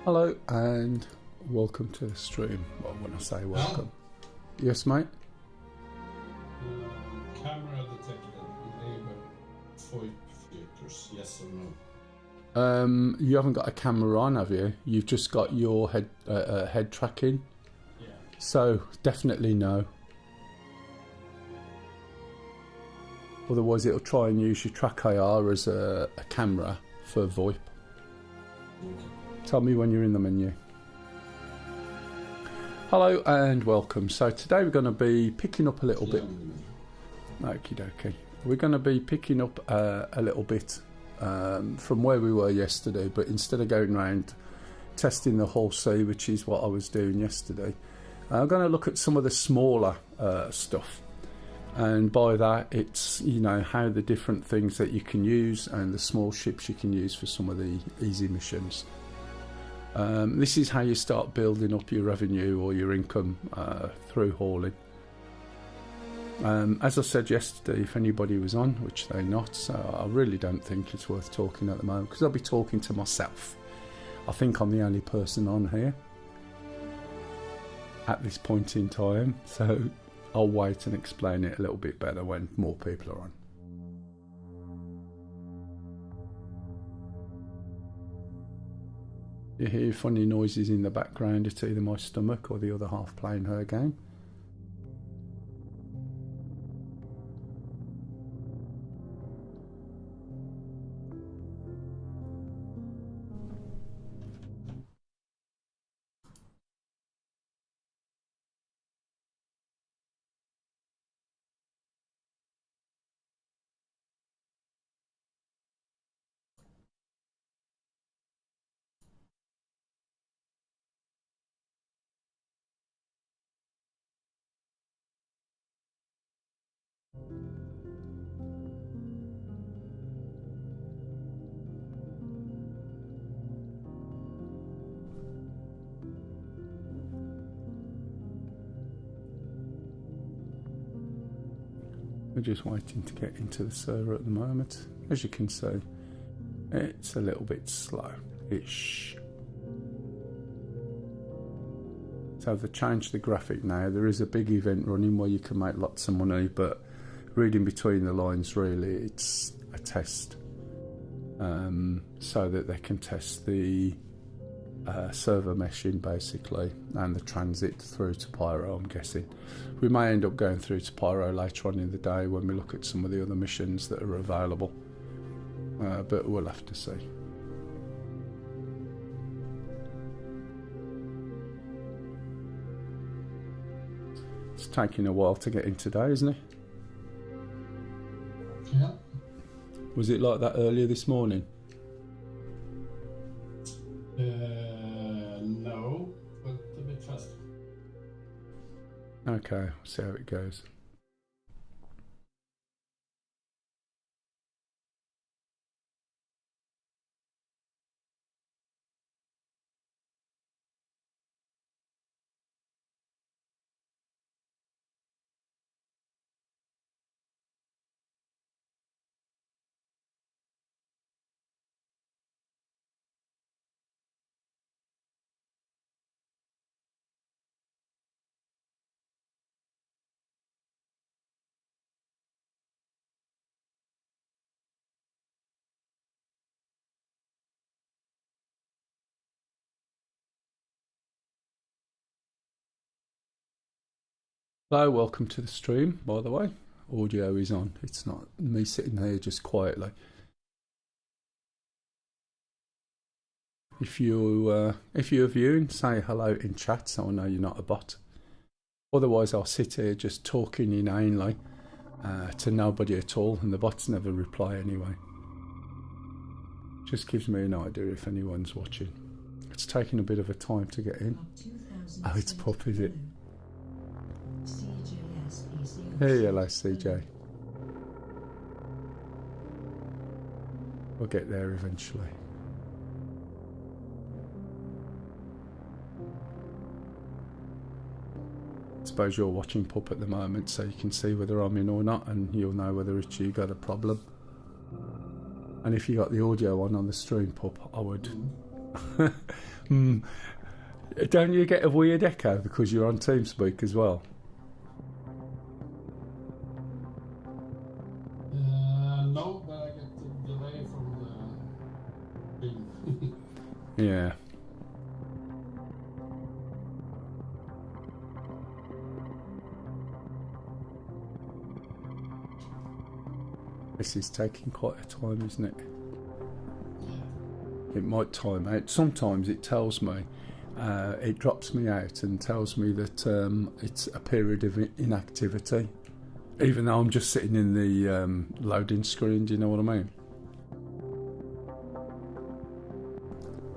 Hello and welcome to the stream. Well, when I say welcome. Yes, mate? Camera detected. Enable VoIP filters. Yes or no? You haven't got a camera on, have you? You've just got your head tracking. Yeah. So, definitely no. Otherwise it'll try and use your track IR as a camera for VoIP. Okay. Tell me when you're in the menu. Hello and welcome. So today we're going to be picking up a little bit. Okie dokie. We're going to be picking up a little bit from where we were yesterday, but instead of going around testing the whole sea, which is what I was doing yesterday, I'm going to look at some of the smaller stuff. And by that, it's, you know, how the different things that you can use and the small ships you can use for some of the easy missions. This is how you start building up your revenue or your income through hauling. As I said yesterday, if anybody was on, which they're not, so I really don't think it's worth talking at the moment, because I'll be talking to myself. I think I'm the only person on here at this point in time, so I'll wait and explain it a little bit better when more people are on. You hear funny noises in the background, it's either my stomach or the other half playing her game. We're just waiting to get into the server at the moment. As you can see, it's a little bit slow-ish. So they've changed the graphic now. There is a big event running where you can make lots of money, but reading between the lines, really, it's a test. So that they can test the server meshing, basically, and the transit through to Pyro, I'm guessing. We may end up going through to Pyro later on in the day when we look at some of the other missions that are available. But we'll have to see. It's taking a while to get in today, isn't it? Yeah. Was it like that earlier this morning? No, but a bit faster. Okay, we'll see how it goes. Hello, welcome to the stream, by the way. Audio is on. It's not me sitting here just quietly. If you're viewing, say hello in chat so I know you're not a bot. Otherwise I'll sit here just talking inanely to nobody at all, and the bots never reply anyway. Just gives me an idea if anyone's watching. It's taking a bit of a time to get in. Oh, it's Pop, is it? Hey, hello CJ. We'll get there eventually. I suppose you're watching Pup at the moment, so you can see whether I'm in or not, and you'll know whether it's you got a problem. And if you got the audio on the stream, Pup, I would Don't you get a weird echo because you're on TeamSpeak as well? No, but I get the delay from the thing. Yeah. This is taking quite a time, isn't it? It might time out. Sometimes it tells me, it drops me out and tells me that it's a period of inactivity, even though I'm just sitting in the loading screen. Do you know what I mean?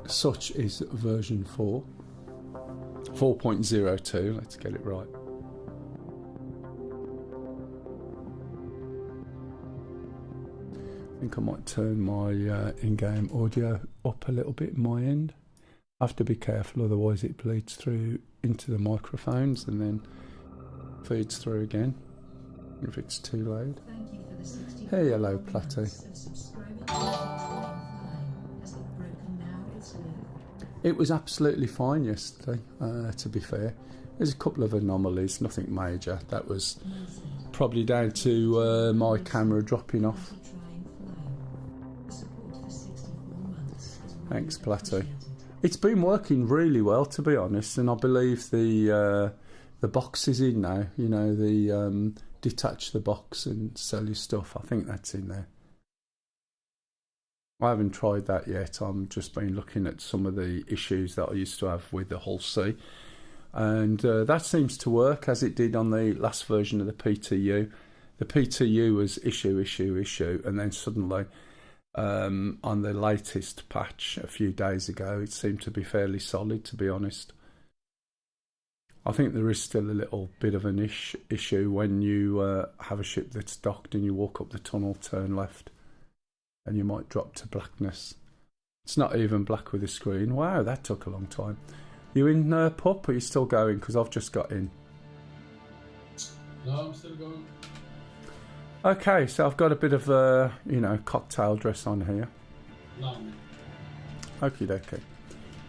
Such is version 4. 4.02, let's get it right. I think I might turn my in-game audio up a little bit my end. I have to be careful, otherwise it bleeds through into the microphones and then feeds through again if it's too loud. Hey, hello, Platty. It was absolutely fine yesterday, to be fair. There's a couple of anomalies, nothing major. That was probably down to my camera dropping off. Thanks, Platty. It's been working really well, to be honest, and I believe the box is in now. You know, the detach the box and sell your stuff. I think that's in there. I haven't tried that yet. I'm just been looking at some of the issues that I used to have with the Hull C, and that seems to work as it did on the last version of the PTU. The PTU was issue, and then suddenly on the latest patch a few days ago, it seemed to be fairly solid, to be honest. I think there is still a little bit of an issue when you have a ship that's docked and you walk up the tunnel, turn left, and you might drop to blackness. It's not even black with the screen. Wow, that took a long time. You in pup, or are you still going? Because I've just got in. No, I'm still going. Okay, so I've got a bit of a, cocktail dress on here. Lovely. Okie dokie.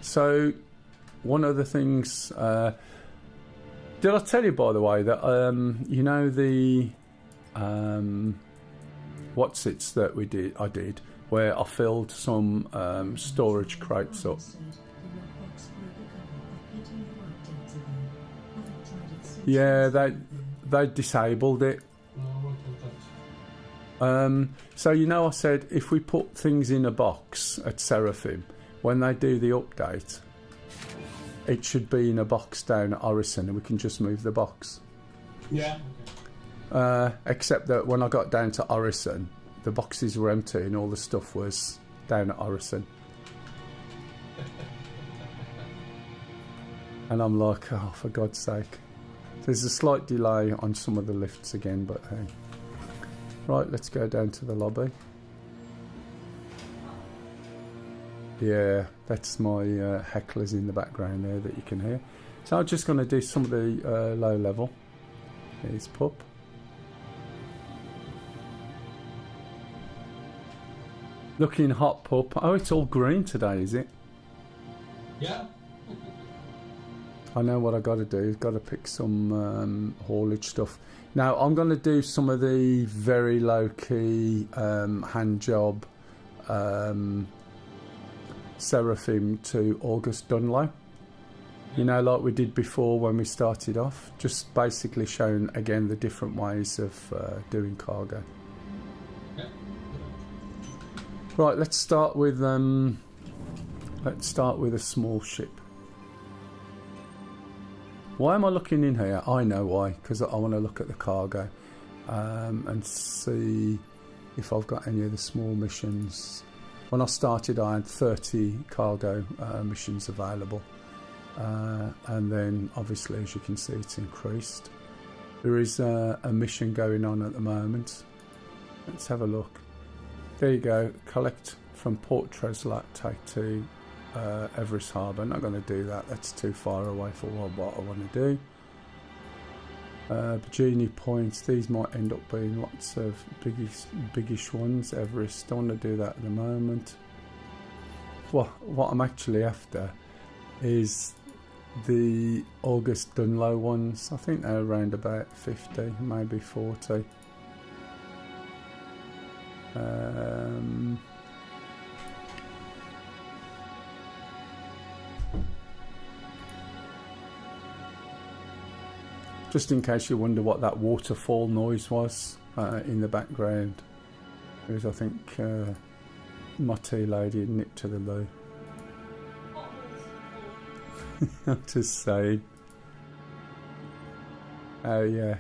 So, one of the things... did I tell you, by the way, that, the... what's-its that I did, where I filled some storage crates up. Yeah, they disabled it. So I said if we put things in a box at Seraphim, when they do the update, it should be in a box down at Orison and we can just move the box. Yeah. Except that when I got down to Orison, the boxes were empty and all the stuff was down at Orison. And I'm like, oh, for God's sake. There's a slight delay on some of the lifts again, but hey. Right, let's go down to the lobby. Yeah, that's my hecklers in the background there that you can hear. So I'm just going to do some of the low level. Here's Pup. Looking hot, Pup. Oh, it's all green today, is it? Yeah. I know what I got to do. I've got to pick some haulage stuff. Now, I'm going to do some of the very low-key hand job Seraphim to August Dunlow. Like we did before when we started off. Just basically showing, again, the different ways of doing cargo. Yeah. Right, let's start with a small ship. Why am I looking in here? I know why, because I want to look at the cargo and see if I've got any of the small missions. When I started, I had 30 cargo missions available, and then obviously, as you can see, it's increased. There is a mission going on at the moment. Let's have a look. There you go. Collect from Port Treslat, take to Everest Harbour. Not going to do that. That's too far away for what I want to do. Bajini points. These might end up being lots of biggish ones. Everest. Don't want to do that at the moment. what I'm actually after is the August Dunlow ones. I think they're around about 50, maybe 40. Just in case you wonder what that waterfall noise was in the background, because I think my tea lady had nipped to the loo. I'm just saying. Oh yeah,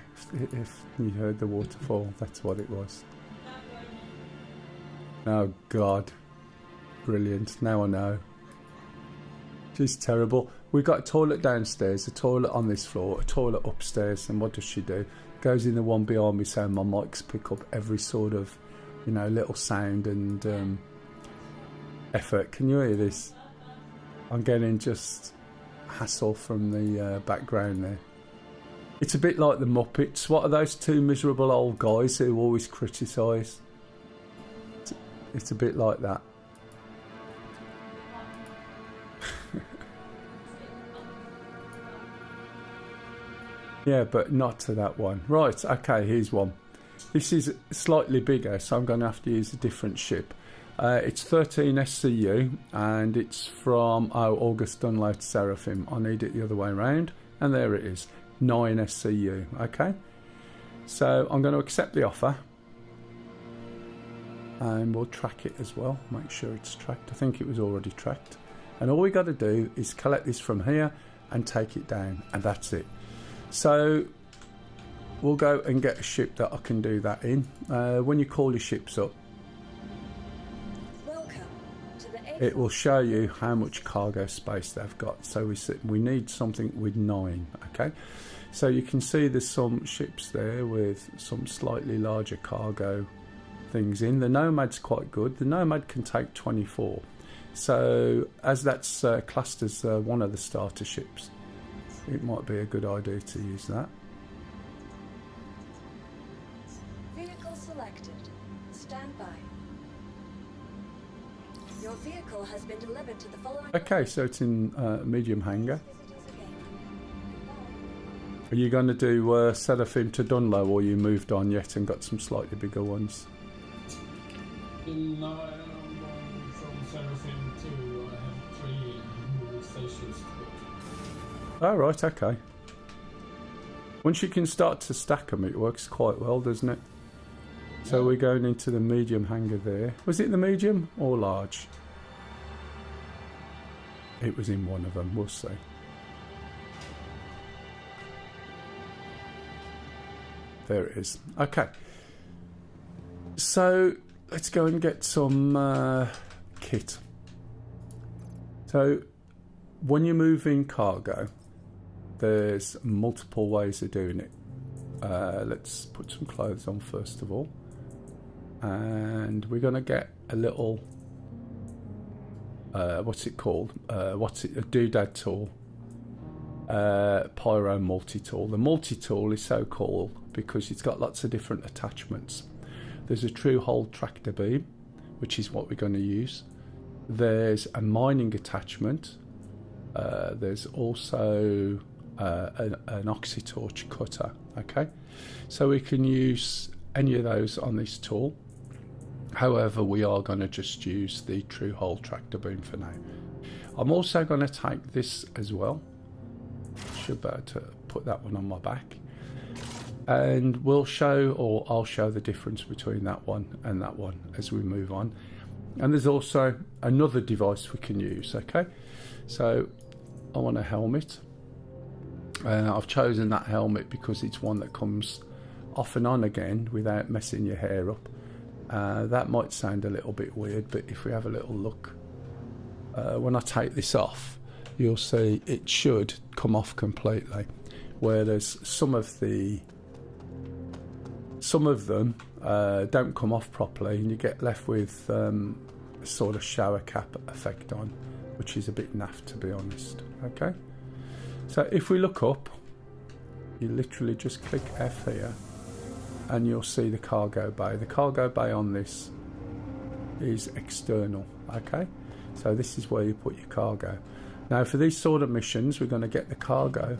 if you heard the waterfall, that's what it was. Oh God, brilliant, now I know. She's terrible. We've got a toilet downstairs, a toilet on this floor, a toilet upstairs, and what does she do? Goes in the one behind me, so my mics pick up every sort of, you know, little sound and effort. Can you hear this? I'm getting just hassle from the background there. It's a bit like the Muppets. What are those two miserable old guys who always criticise? It's a bit like that. Yeah, but not to that one. Right, okay, here's one. This is slightly bigger, so I'm going to have to use a different ship. It's 13 SCU, and it's from August Dunlow to Seraphim. I need it the other way around, and there it is, 9 SCU, okay? So I'm going to accept the offer, and we'll track it as well, make sure it's tracked. I think it was already tracked. And all we got to do is collect this from here and take it down, and that's it. So we'll go and get a ship that I can do that in. When you call your ships up, it will show you how much cargo space they've got. So we need something with 9, okay? So you can see there's some ships there with some slightly larger cargo things in. The Nomad's quite good. The Nomad can take 24. So as that's classed as one of the starter ships, it might be a good idea to use that. Vehicle selected. Stand by. Your vehicle has been delivered to the following... Okay, so it's in medium hangar. Are you going to do Seraphim to Dunlow, or you moved on yet and got some slightly bigger ones? No, I'm going from Seraphim to I have 3 moving stations to go to. Oh, right, okay. Once you can start to stack them, it works quite well, doesn't it? So Yeah. we're going into the medium hangar there. Was it the medium or large? It was in one of them, we'll see. There it is. Okay. So let's go and get some kit. So when you're moving cargo, there's multiple ways of doing it. Let's put some clothes on first of all, and we're going to get a little what's it called, a doodad tool, pyro multi-tool. The multi-tool is so cool because it's got lots of different attachments. There's a true hole tractor beam, which is what we're going to use. There's a mining attachment. There's also an oxytorch cutter. Okay, so we can use any of those on this tool. However, we are going to just use the true hole tractor beam for now. I'm also going to take this as well. Should be able to put that one on my back, and we'll show, or I'll show the difference between that one and that one as we move on. And there's also another device we can use. Okay, so I want a helmet. I've chosen that helmet because it's one that comes off and on again without messing your hair up. That might sound a little bit weird, but if we have a little look, when I take this off, you'll see it should come off completely, whereas some of them don't come off properly, and you get left with a sort of shower cap effect on, which is a bit naff, to be honest. Okay, so if we look up, you literally just click F here and you'll see the cargo bay. The cargo bay on this is external. Okay, So this is where you put your cargo. Now for these sort of missions, we're going to get the cargo.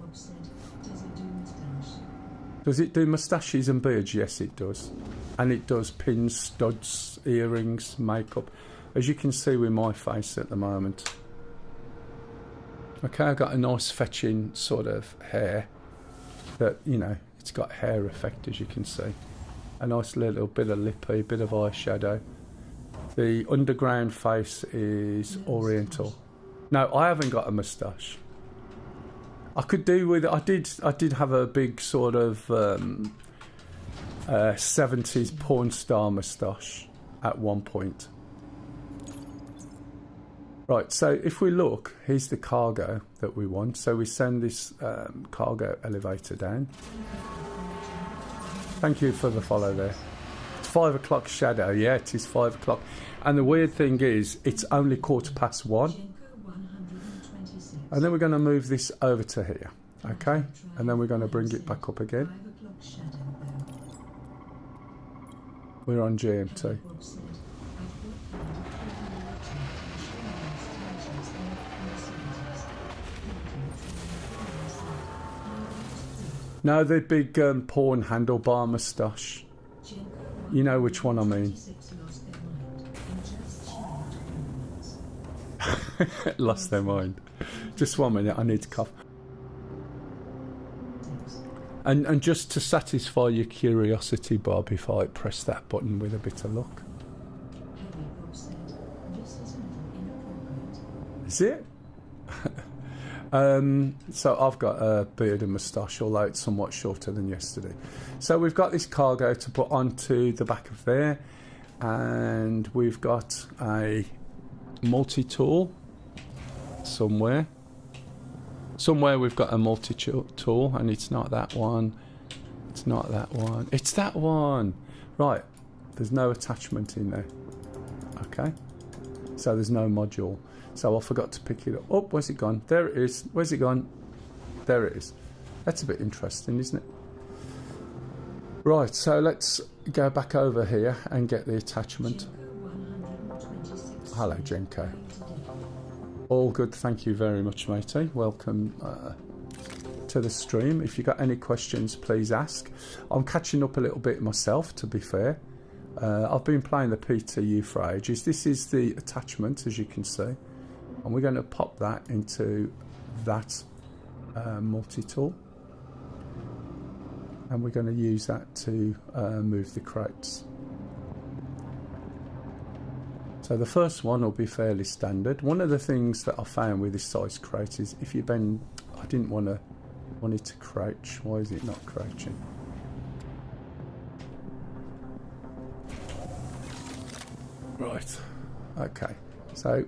Does it do moustaches and beards? Yes, it does. And it does pins, studs, earrings, makeup. As you can see with my face at the moment. Okay, I've got a nice fetching sort of hair that, you know, it's got hair effect, as you can see. A nice little bit of lippy, bit of eyeshadow. The underground face is oriental. No, I haven't got a moustache. I could do with, I did have a big sort of 70s porn star moustache at one point. Right, so if we look, here's the cargo that we want. So we send this cargo elevator down. Thank you for the follow there. It's 5 o'clock shadow, yeah, it is 5 o'clock. And the weird thing is, it's only 1:15. And then we're going to move this over to here, okay? And then we're going to bring it back up again. We're on GMT. No, the big porn handlebar moustache. You know which one I mean. Lost their mind. Just 1 minute, I need to cough. And just to satisfy your curiosity, Bob, if I press that button with a bit of luck. Is it? So I've got a beard and moustache, although it's somewhat shorter than yesterday. So we've got this cargo to put onto the back of there, and we've got a multi-tool somewhere. Somewhere we've got a multi-tool, and it's not that one. It's not that one. It's that one. Right. There's no attachment in there. Okay. So there's no module. So I forgot to pick it up. Oh, where's it gone? There it is. Where's it gone? There it is. That's a bit interesting, isn't it? Right, so let's go back over here and get the attachment. Hello, Jenko. All good, thank you very much, matey. Welcome to the stream. If you've got any questions, please ask. I'm catching up a little bit myself, to be fair. I've been playing the PTU for ages. This is the attachment, as you can see. And we're going to pop that into that multi-tool. And we're going to use that to move the crates. So the first one will be fairly standard. One of the things that I found with this size crate is if you bend, I didn't want it to crouch. Why is it not crouching? Right, okay. So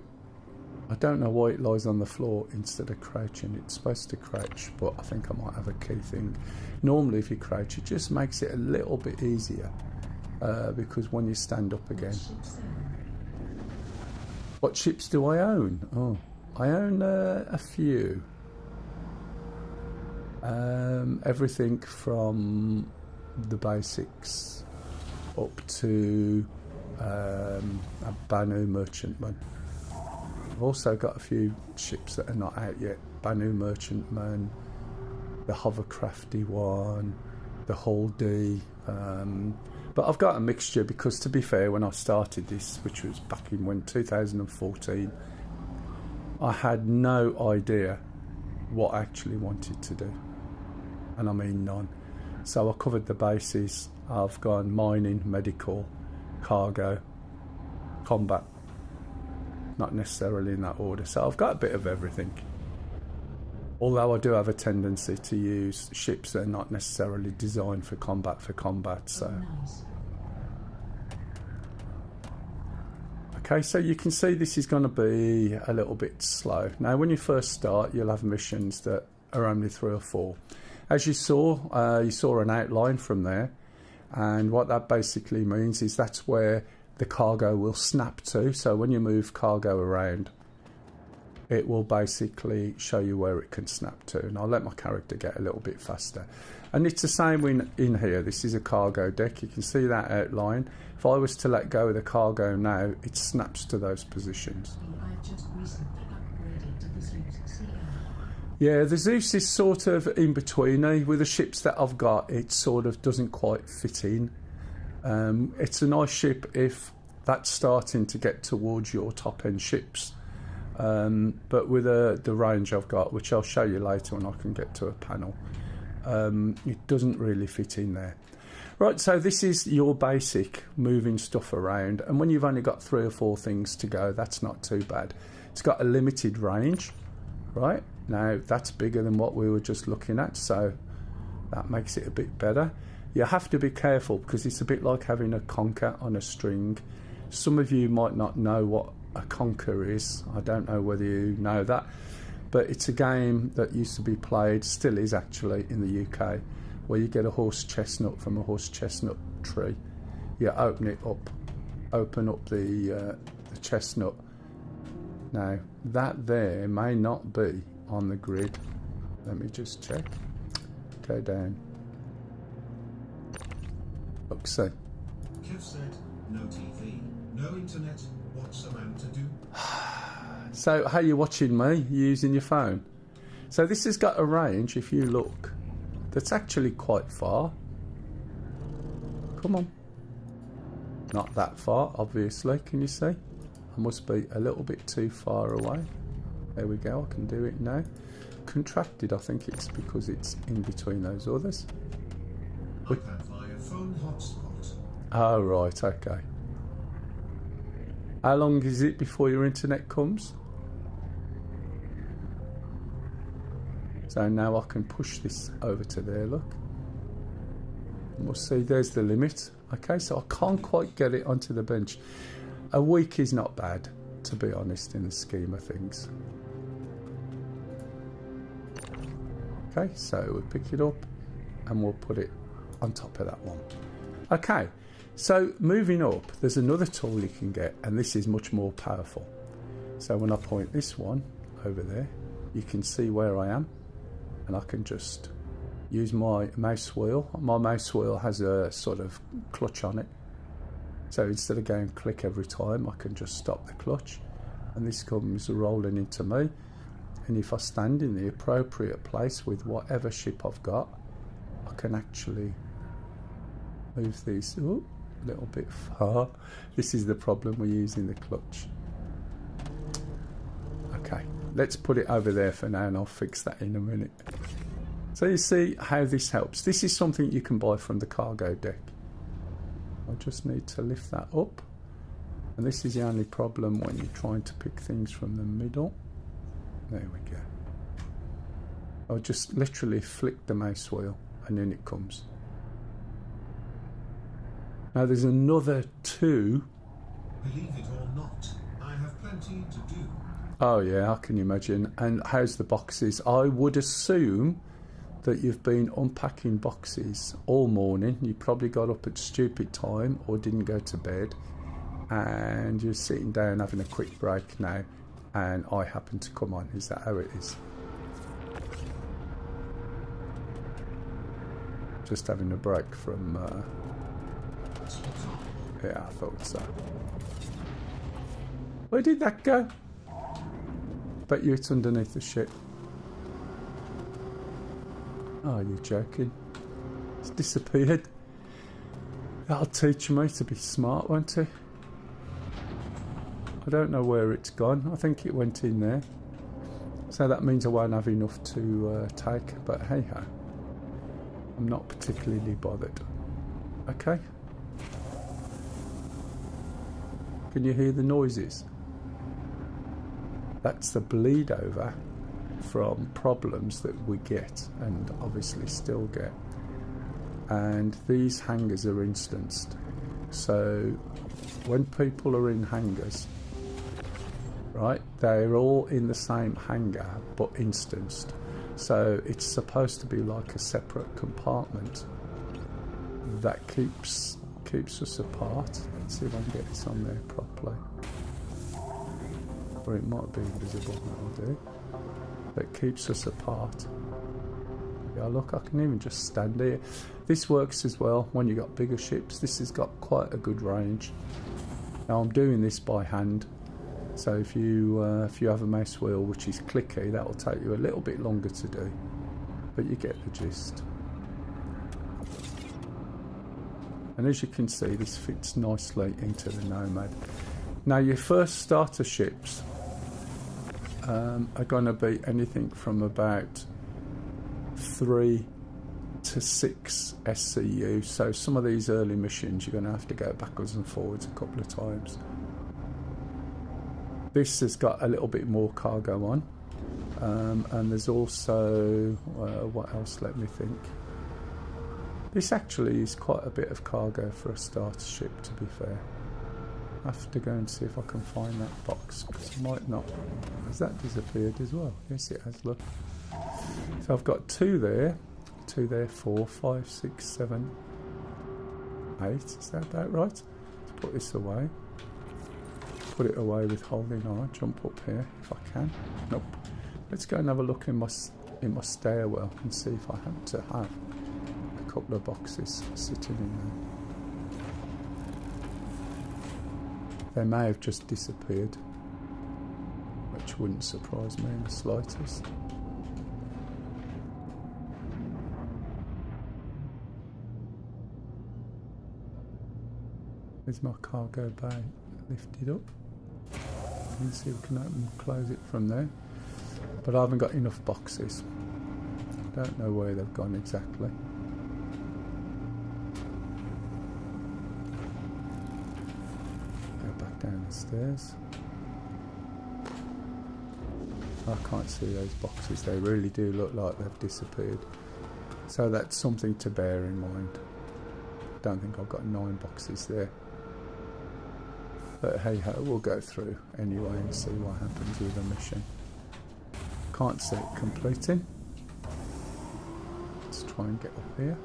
I don't know why it lies on the floor instead of crouching. It's supposed to crouch, but I think I might have a key thing. Normally if you crouch, it just makes it a little bit easier because when you stand up again. What ships do I own? Oh, I own a few. Everything from the basics up to a Banu merchantman. I've also got a few ships that are not out yet. Banu merchantman, the hovercrafty one, the Hull D. But I've got a mixture because, to be fair, when I started this, which was back in 2014, I had no idea what I actually wanted to do. And I mean none. So I covered the bases. I've gone mining, medical, cargo, combat. Not necessarily in that order. So I've got a bit of everything. Although I do have a tendency to use ships that are not necessarily designed for combat, so. Okay, so you can see this is going to be a little bit slow. Now, when you first start, you'll have missions that are only 3 or 4. As you saw an outline from there, and what that basically means is that's where the cargo will snap to. So when you move cargo around, it will basically show you where it can snap to, and I'll let my character get a little bit faster. And it's the same in here. This is a cargo deck. You can see that outline. If I was to let go of the cargo now, it snaps to those positions. Yeah, the Zeus is sort of in between. With the ships that I've got, it sort of doesn't quite fit in. It's a nice ship if that's starting to get towards your top end ships. But with the range I've got, which I'll show you later when I can get to a panel, it doesn't really fit in there. Right, so this is your basic moving stuff around, and when you've only got 3 or 4 things to go, that's not too bad. It's got a limited range, right? Now that's bigger than what we were just looking at, so that makes it a bit better. You have to be careful because it's a bit like having a conker on a string. Some of you might not know what a conker is. I don't know whether you know that, but it's a game that used to be played, still is actually, in the UK, where you get a horse chestnut from a horse chestnut tree. You open it up, open up the chestnut. Now that there may not be on the grid. Let me just check. Go down. Look, see. Kev said, no TV, no internet, what's a man to do? So how you watching me? You using your phone? So this has got a range, if you look, that's actually quite far. Come on. Not that far, obviously, can you see? I must be a little bit too far away. There we go, I can do it now. Contracted, I think it's because it's in between those others. iPad via phone hotspot. Oh, right, okay. How long is it before your internet comes? So now I can push this over to there, look. We'll see, there's the limit. Okay, so I can't quite get it onto the bench. A week is not bad, to be honest, in the scheme of things. Okay, so we'll pick it up and we'll put it on top of that one. Okay, so moving up, there's another tool you can get, and this is much more powerful. So when I point this one over there, you can see where I am, and I can just use my mouse wheel. My mouse wheel has a sort of clutch on it. So instead of going click every time, I can just stop the clutch, and this comes rolling into me. And if I stand in the appropriate place with whatever ship I've got, I can actually move these a little bit far. This is the problem with using the clutch. Okay, let's put it over there for now, and I'll fix that in a minute. So you see how this helps. This is something you can buy from the cargo deck. I just need to lift that up, and this is the only problem when you're trying to pick things from the middle. There we go. I'll just literally flick the mouse wheel and in it comes. Now there's another 2. Believe it or not, I have plenty to do. Oh yeah, I can imagine. And how's the boxes? I would assume that you've been unpacking boxes all morning. You probably got up at stupid time or didn't go to bed, and you're sitting down having a quick break now, and I happen to come on. Is that how it is? Just having a break from yeah, I thought so. Where did that go? Bet you it's underneath the ship. Oh, you're joking. It's disappeared. That'll teach me to be smart, won't it? I don't know where it's gone. I think it went in there. So that means I won't have enough to take, but hey ho. I'm not particularly bothered. Okay. Can you hear the noises? That's the bleed over from problems that we get, and obviously still get. And these hangars are instanced. So when people are in hangars, right, they're all in the same hangar but instanced. So it's supposed to be like a separate compartment that keeps us apart. Let's see if I can get this on there properly. or it might be invisible, that'll do. That keeps us apart. Yeah, look, I can even just stand here. This works as well when you've got bigger ships. This has got quite a good range. Now I'm doing this by hand, so if you have a mouse wheel which is clicky, that will take you a little bit longer to do, but you get the gist. And as you can see, this fits nicely into the Nomad. Now your first starter ships are going to be anything from about 3 to 6 SCU, so some of these early missions you're going to have to go backwards and forwards a couple of times. This has got a little bit more cargo on, and there's also what else, let me think. This actually is quite a bit of cargo for a starter ship, to be fair. I have to go and see if I can find that box, because I might not. Has that disappeared as well? Yes it has, look. So I've got 2 there, 4, 5, 6, 7, 8, is that about right? Let's put this away. Put it away with holding on, jump up here if I can. Nope. Let's go and have a look in my stairwell and see if I happen to have a couple of boxes sitting in there. They may have just disappeared, which wouldn't surprise me in the slightest. There's my cargo bay lifted up. You can see we can open and close it from there. But I haven't got enough boxes. Don't know where they've gone exactly. Go back down the stairs. I can't see those boxes. They really do look like they've disappeared. So that's something to bear in mind. Don't think I've got 9 boxes there. But hey ho, we'll go through anyway and see what happens with the mission. Can't see it completing. Let's try and get up here.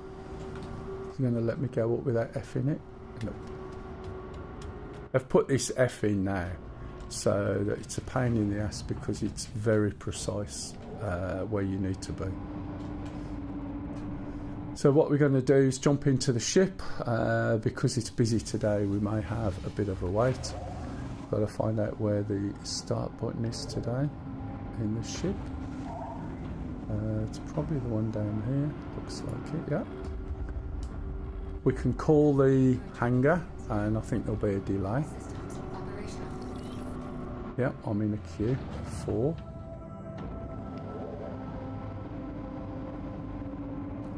Is he going to let me go up without F in it? Nope. I've put this F in now so that it's a pain in the ass, because it's very precise where you need to be. So what we're going to do is jump into the ship. Because it's busy today, we may have a bit of a wait. Got to find out where the start button is today in the ship. It's probably the one down here, looks like it, yeah. We can call the hangar, and I think there'll be a delay. Yeah, I'm in a queue of 4.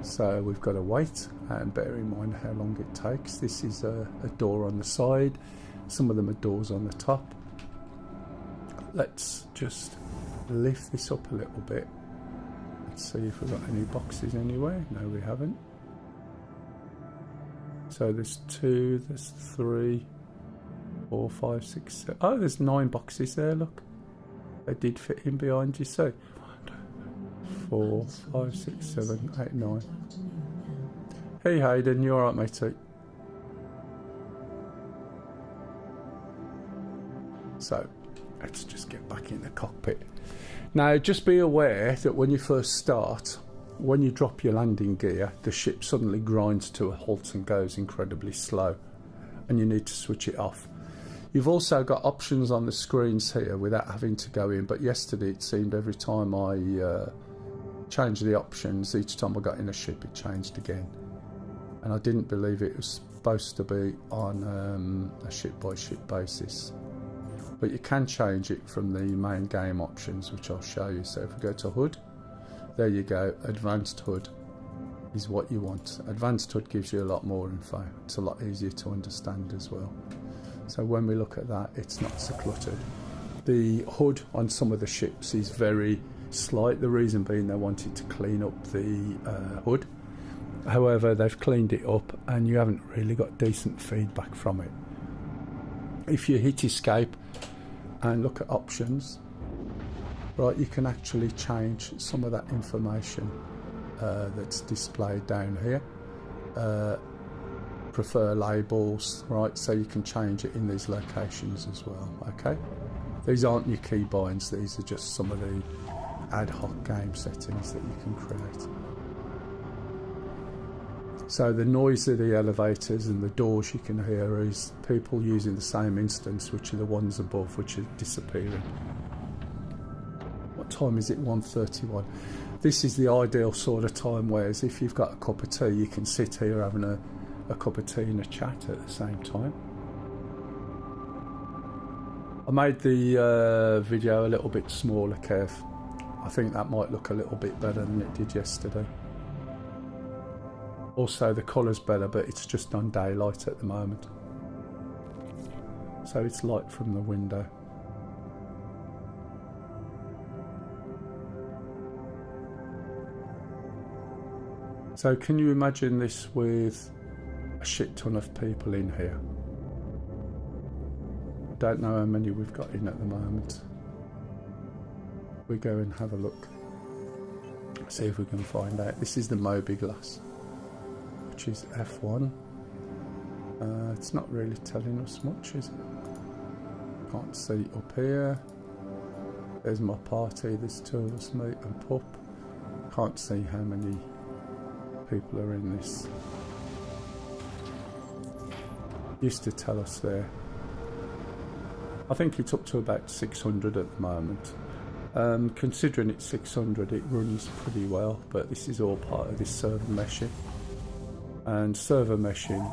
So we've got to wait, and bear in mind how long it takes. This is a door on the side. Some of them are doors on the top. Let's just lift this up a little bit. Let's see if we've got any boxes anywhere. No, we haven't. So there's 2, there's 3, 4, 5, 6, 7. Oh, there's 9 boxes there, look. They did fit in behind you, so 4, 5, 6, 7, 8, 9. Hey Hayden, you alright matey? So, let's just get back in the cockpit. Now, just be aware that when you first start, when you drop your landing gear, the ship suddenly grinds to a halt and goes incredibly slow, and you need to switch it off. You've also got options on the screens here without having to go in, but yesterday it seemed every time I changed the options, each time I got in a ship it changed again, and I didn't believe it was supposed to be on a ship by ship basis. But you can change it from the main game options, which I'll show you. So if we go to HUD, there you go, advanced HUD is what you want. Advanced HUD gives you a lot more info. It's a lot easier to understand as well. So when we look at that, it's not so cluttered. The HUD on some of the ships is very slight, the reason being they wanted to clean up the HUD. However, they've cleaned it up and you haven't really got decent feedback from it. If you hit escape and look at options, right, you can actually change some of that information that's displayed down here. Prefer labels, right, so you can change it in these locations as well. Okay, These aren't your keybinds, these are just some of the ad hoc game settings that you can create. So the noise of the elevators and the doors you can hear is people using the same instance, which are the ones above, which are disappearing. What time is it? 1:31. This is the ideal sort of time, whereas if you've got a cup of tea, you can sit here having a cup of tea and a chat at the same time. I made the video a little bit smaller, Kev. I think that might look a little bit better than it did yesterday. Also, the colour's better, but it's just on daylight at the moment. So it's light from the window. So can you imagine this with a shit ton of people in here? I don't know how many we've got in at the moment. We go and have a look. See if we can find out. This is the Mobiglass, which is F1. It's not really telling us much, is it? Can't see up here. There's my party. There's two of us, mate and pup. Can't see how many people are in this. Used to tell us there. I think it's up to about 600 at the moment. Considering it's 600, it runs pretty well, but this is all part of this server meshing. And server meshing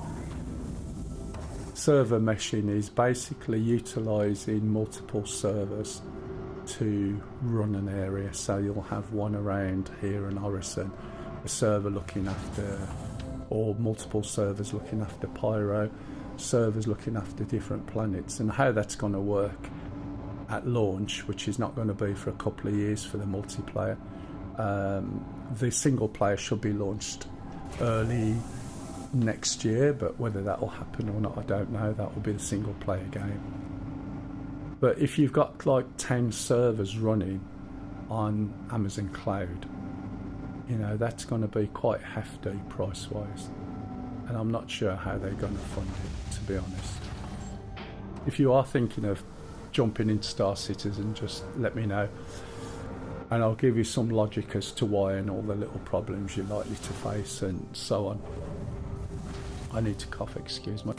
is basically utilising multiple servers to run an area. So you'll have one around here in Orison, a server looking after, or multiple servers looking after Pyro, servers looking after different planets. And how that's going to work at launch, which is not going to be for a couple of years for the multiplayer, the single player should be launched early next year, but whether that will happen or not, I don't know. That will be the single player game. But if you've got like 10 servers running on Amazon Cloud, you know, that's going to be quite hefty price wise, and I'm not sure how they're going to fund it, to be honest. If you are thinking of jumping into Star Citizen, just let me know and I'll give you some logic as to why and all the little problems you're likely to face and so on. I need to cough, excuse me.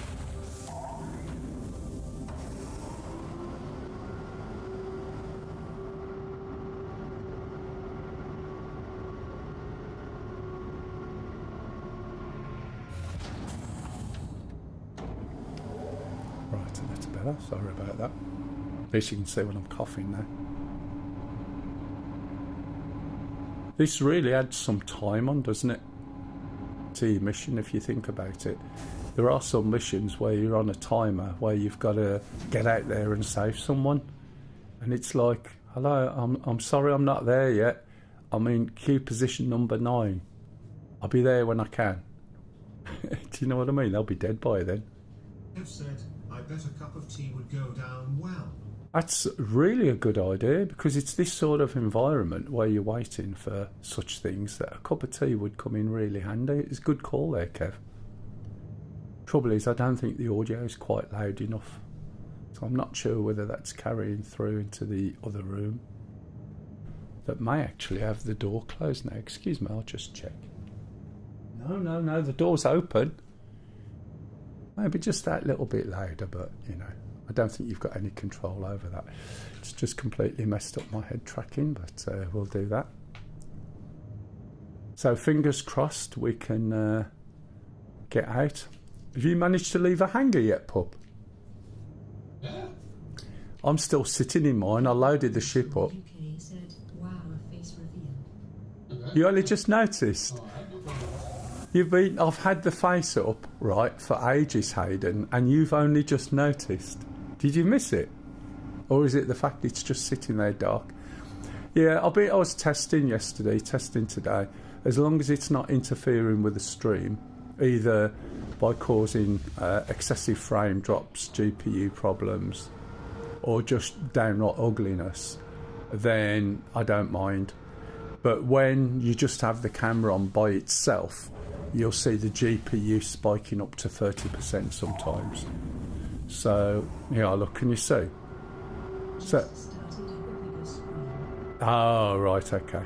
Right, that's better, sorry about that. At least you can see when I'm coughing now. This really adds some time on, doesn't it, to your mission, if you think about it. There are some missions where you're on a timer, where you've got to get out there and save someone. And it's like, hello, I'm sorry I'm not there yet. I'm in queue position number 9. I'll be there when I can. Do you know what I mean? They'll be dead by then. Have said, I bet a cup of tea would go down well. That's really a good idea, because it's this sort of environment where you're waiting for such things that a cup of tea would come in really handy. It's a good call there, Kev. Trouble is, I don't think the audio is quite loud enough, so I'm not sure whether that's carrying through into the other room that may actually have the door closed now. Excuse me, I'll just check. No, the door's open. Maybe just that little bit louder, but you know, I don't think you've got any control over that. It's just completely messed up my head tracking, but we'll do that. So fingers crossed we can get out. Have you managed to leave a hangar yet, pup? Yeah. I'm still sitting in mine. I loaded the ship up. You only just noticed? I've had the face up, right, for ages, Hayden, and you've only just noticed. Did you miss it? Or is it the fact it's just sitting there dark? Yeah, I was testing yesterday, testing today. As long as it's not interfering with the stream, either by causing excessive frame drops, GPU problems, or just downright ugliness, then I don't mind. But when you just have the camera on by itself, you'll see the GPU spiking up to 30% sometimes. So, yeah, look, can you see? So, oh, right, okay.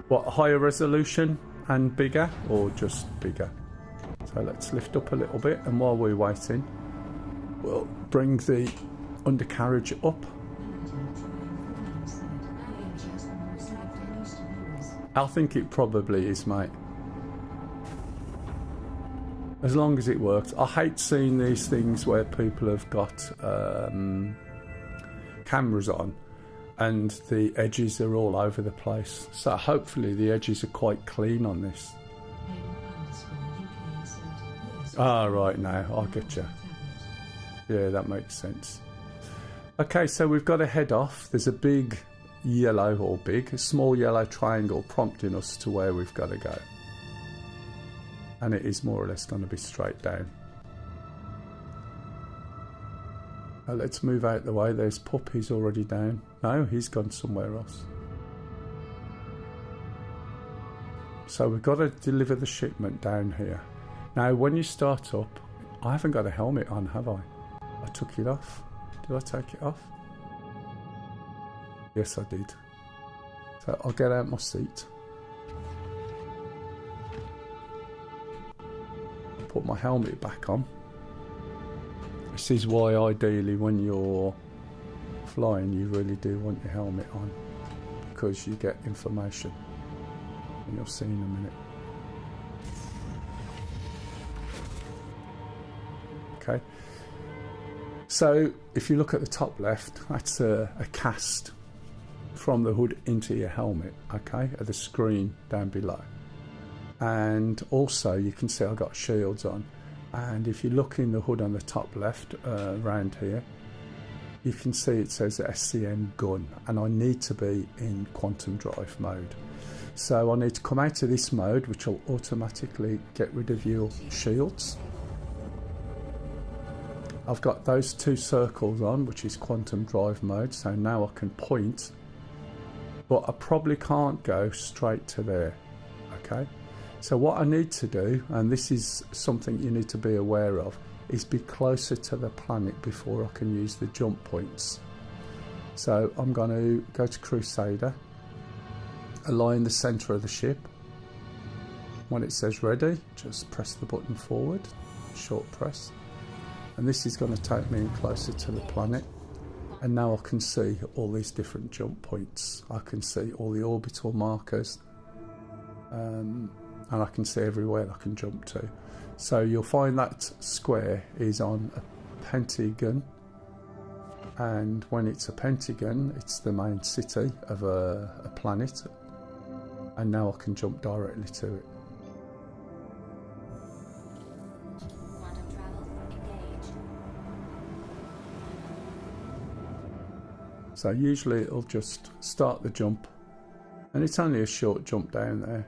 What, higher resolution and bigger, or just bigger? So let's lift up a little bit, and while we're waiting, we'll bring the undercarriage up. I think it probably is, mate. As long as it works. I hate seeing these things where people have got cameras on and the edges are all over the place. So hopefully the edges are quite clean on this. Ah, right, now I get you. Yeah, that makes sense. Okay, so we've got to head off. There's a big yellow, or a small yellow triangle prompting us to where we've got to go. And it is more or less going to be straight down. Now let's move out the way. There's Pup, he's already down. No, he's gone somewhere else. So we've got to deliver the shipment down here. Now when you start up, I haven't got a helmet on, have I? I took it off. Did I take it off? Yes, I did. So I'll get out my seat. Put my helmet back on. This is why ideally when you're flying you really do want your helmet on, because you get information, and you'll see in a minute. Okay, so if you look at the top left, that's a cast from the hood into your helmet, okay, at the screen down below. And also you can see I've got shields on, and if you look in the hood on the top left around here, you can see it says SCN gun, and I need to be in quantum drive mode. So I need to come out of this mode, which will automatically get rid of your shields. I've got those two circles on, which is quantum drive mode, so now I can point, but I probably can't go straight to there, okay? So what I need to do, and this is something you need to be aware of, is be closer to the planet before I can use the jump points. So I'm going to go to Crusader, align the centre of the ship. When it says ready, just press the button forward, short press, and this is going to take me in closer to the planet. And now I can see all these different jump points. I can see all the orbital markers, and I can see everywhere I can jump to. So you'll find that square is on a pentagon, and when it's a pentagon, it's the main city of a planet, and now I can jump directly to it. Quantum travel engaged. So usually it'll just start the jump, and it's only a short jump down there,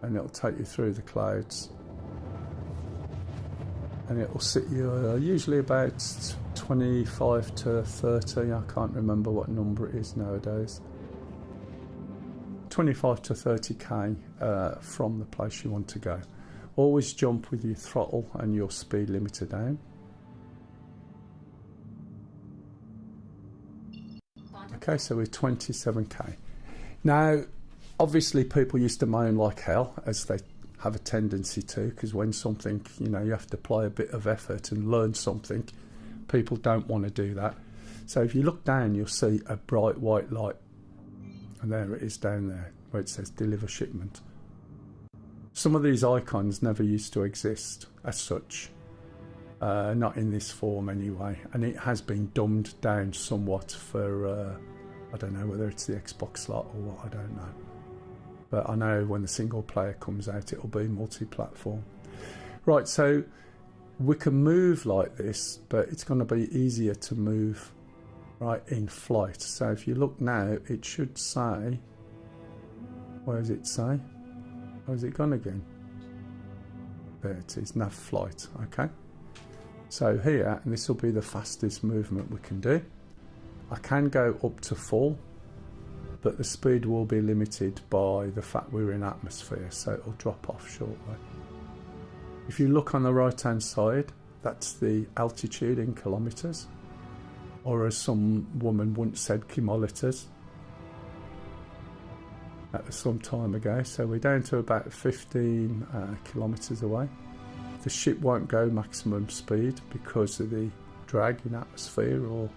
and it'll take you through the clouds, and it'll sit you usually about 25 to 30, I can't remember what number it is nowadays, 25 to 30k from the place you want to go. Always jump with your throttle and your speed limiter down. Okay, so we're 27k. Now obviously people used to moan like hell, as they have a tendency to, because when something, you know, you have to apply a bit of effort and learn something, people don't want to do that. So if you look down, you'll see a bright white light, and there it is down there where it says deliver shipment. Some of these icons never used to exist as such, not in this form anyway, and it has been dumbed down somewhat for I don't know whether it's the Xbox slot or what, I don't know. But I know when the single player comes out, it'll be multi-platform. Right, so we can move like this, but it's going to be easier to move right in flight. So if you look now, it should say, where does it say? Where's it gone again? There it is, nav flight, okay. So here, and this will be the fastest movement we can do. I can go up to full, but the speed will be limited by the fact we're in atmosphere, so it'll drop off shortly. If you look on the right hand side, that's the altitude in kilometres. or as some woman once said, chemoliters. That was some time ago. So we're down to about 15 kilometres away. The ship won't go maximum speed because of the drag in atmosphere, or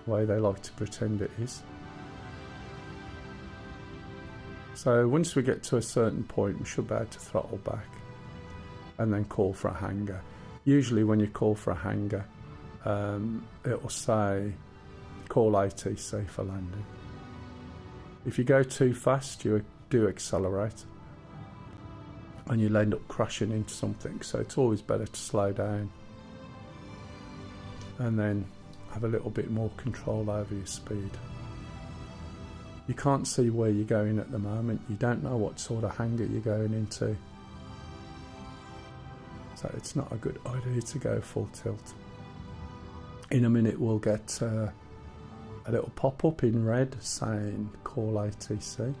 the way they like to pretend it is. So once we get to a certain point, we should be able to throttle back and then call for a hangar. Usually when you call for a hangar, it will say call ATC for landing. If you go too fast, you do accelerate and you'll end up crashing into something. So it's always better to slow down and then have a little bit more control over your speed. You can't see where you're going at the moment. You don't know what sort of hangar you're going into. So it's not a good idea to go full tilt. In a minute we'll get a little pop-up in red saying call ATC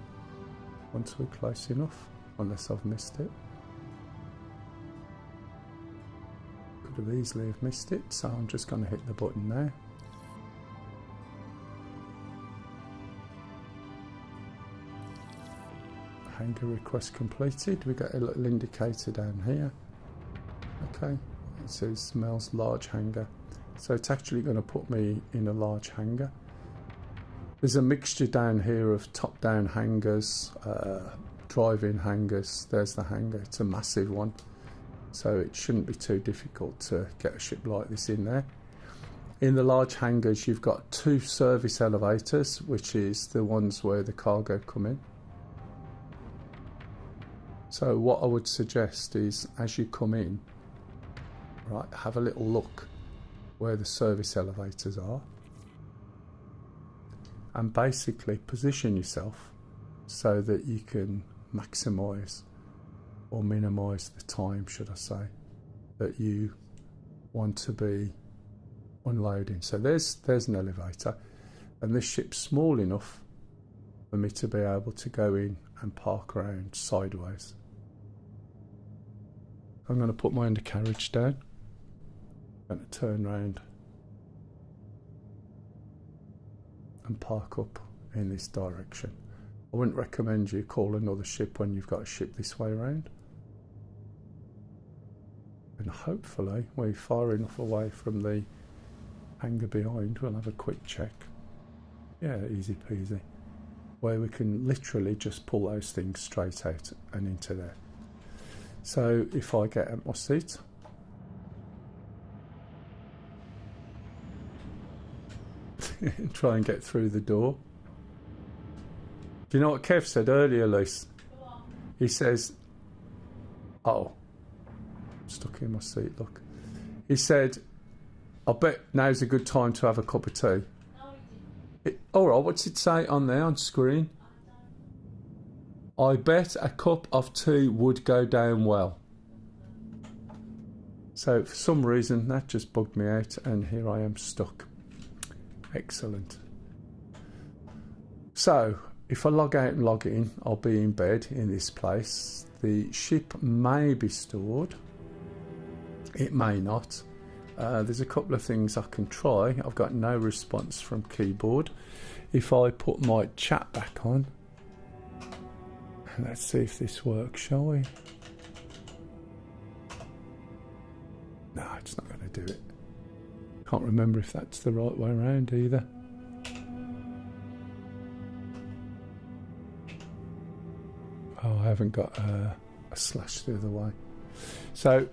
once we're close enough, unless I've missed it. Could have easily have missed it, so I'm just going to hit the button now. Hangar request completed. We got a little indicator down here. Okay, it says Mell's large hangar. So it's actually going to put me in a large hangar. There's a mixture down here of top-down hangars, drive-in hangars. There's the hangar. It's a massive one. So it shouldn't be too difficult to get a ship like this in there. In the large hangars, you've got 2 service elevators, which is the ones where the cargo come in. So what I would suggest is, as you come in, right, have a little look where the service elevators are, and basically position yourself so that you can maximise or minimise the time, should I say, that you want to be unloading. So there's an elevator, and this ship's small enough for me to be able to go in and park around sideways. I'm going to put my undercarriage down. I'm going to turn round and park up in this direction. I wouldn't recommend you call another ship when you've got a ship this way around. And hopefully we're far enough away from the hangar behind. We'll have a quick check. Yeah, easy peasy. Where we can literally just pull those things straight out and into there. So if I get at my seat, try and get through the door. Do you know what Kev said earlier, Lise? He says, oh, I'm stuck in my seat, look. He said, I bet now's a good time to have a cup of tea. Alright, what's it say on there on screen? I bet a cup of tea would go down well. So for some reason that just bugged me out, and here I am stuck. Excellent. So if I log out and log in, I'll be in bed in this place. The ship may be stored. It may not. There's a couple of things I can try. I've got no response from keyboard. If I put my chat back on, let's see if this works, shall we? No, it's not going to do it. Can't remember if that's the right way around either. Oh, I haven't got a slash the other way. So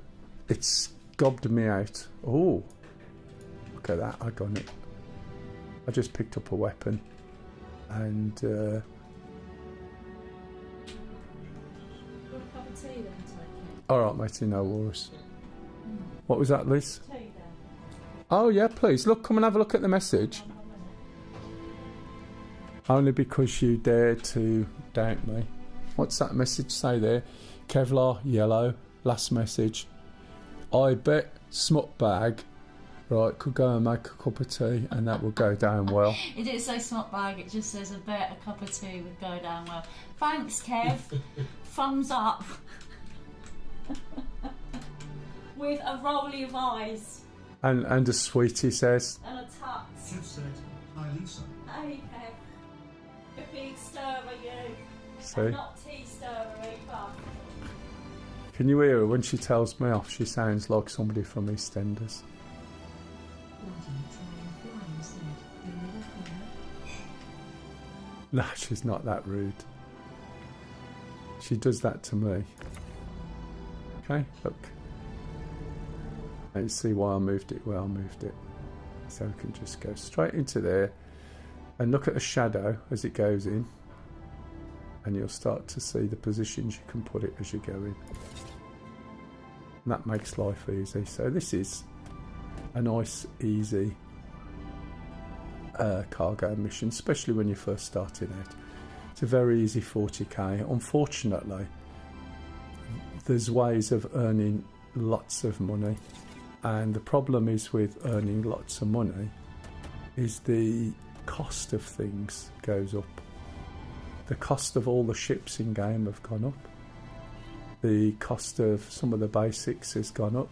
it's gobbed me out. Oh, look at that, I got it. I just picked up a weapon and alright matey, no worries. What was that, Liz? Oh yeah, please, look, come and have a look at the message. Only because you dare to doubt me. What's that message say there? Kevlar, yellow, last message. I bet smut bag, right, could go and make a cup of tea and that will go down well. It didn't say smut bag, it just says I bet a cup of tea would go down well. Thanks, Kev. Thumbs up. With a rolly of eyes. And as Sweetie says, And a tux. Jeff said, hi Lisa. Hey, Kev. A big stirrer, you. see? And not tea stirrer either. Can you hear her when she tells me off? She sounds like somebody from EastEnders. No, she's not that rude. She does that to me. Okay, look. And you see why I moved it where I moved it. So we can just go straight into there and look at the shadow as it goes in. And you'll start to see the positions you can put it as you go in. And that makes life easy. So this is a nice, easy cargo mission, especially when you're first starting out. It's a very easy 40k. Unfortunately, there's ways of earning lots of money, and the problem is with earning lots of money is the cost of things goes up. The cost of all the ships in game have gone up. The cost of some of the basics has gone up.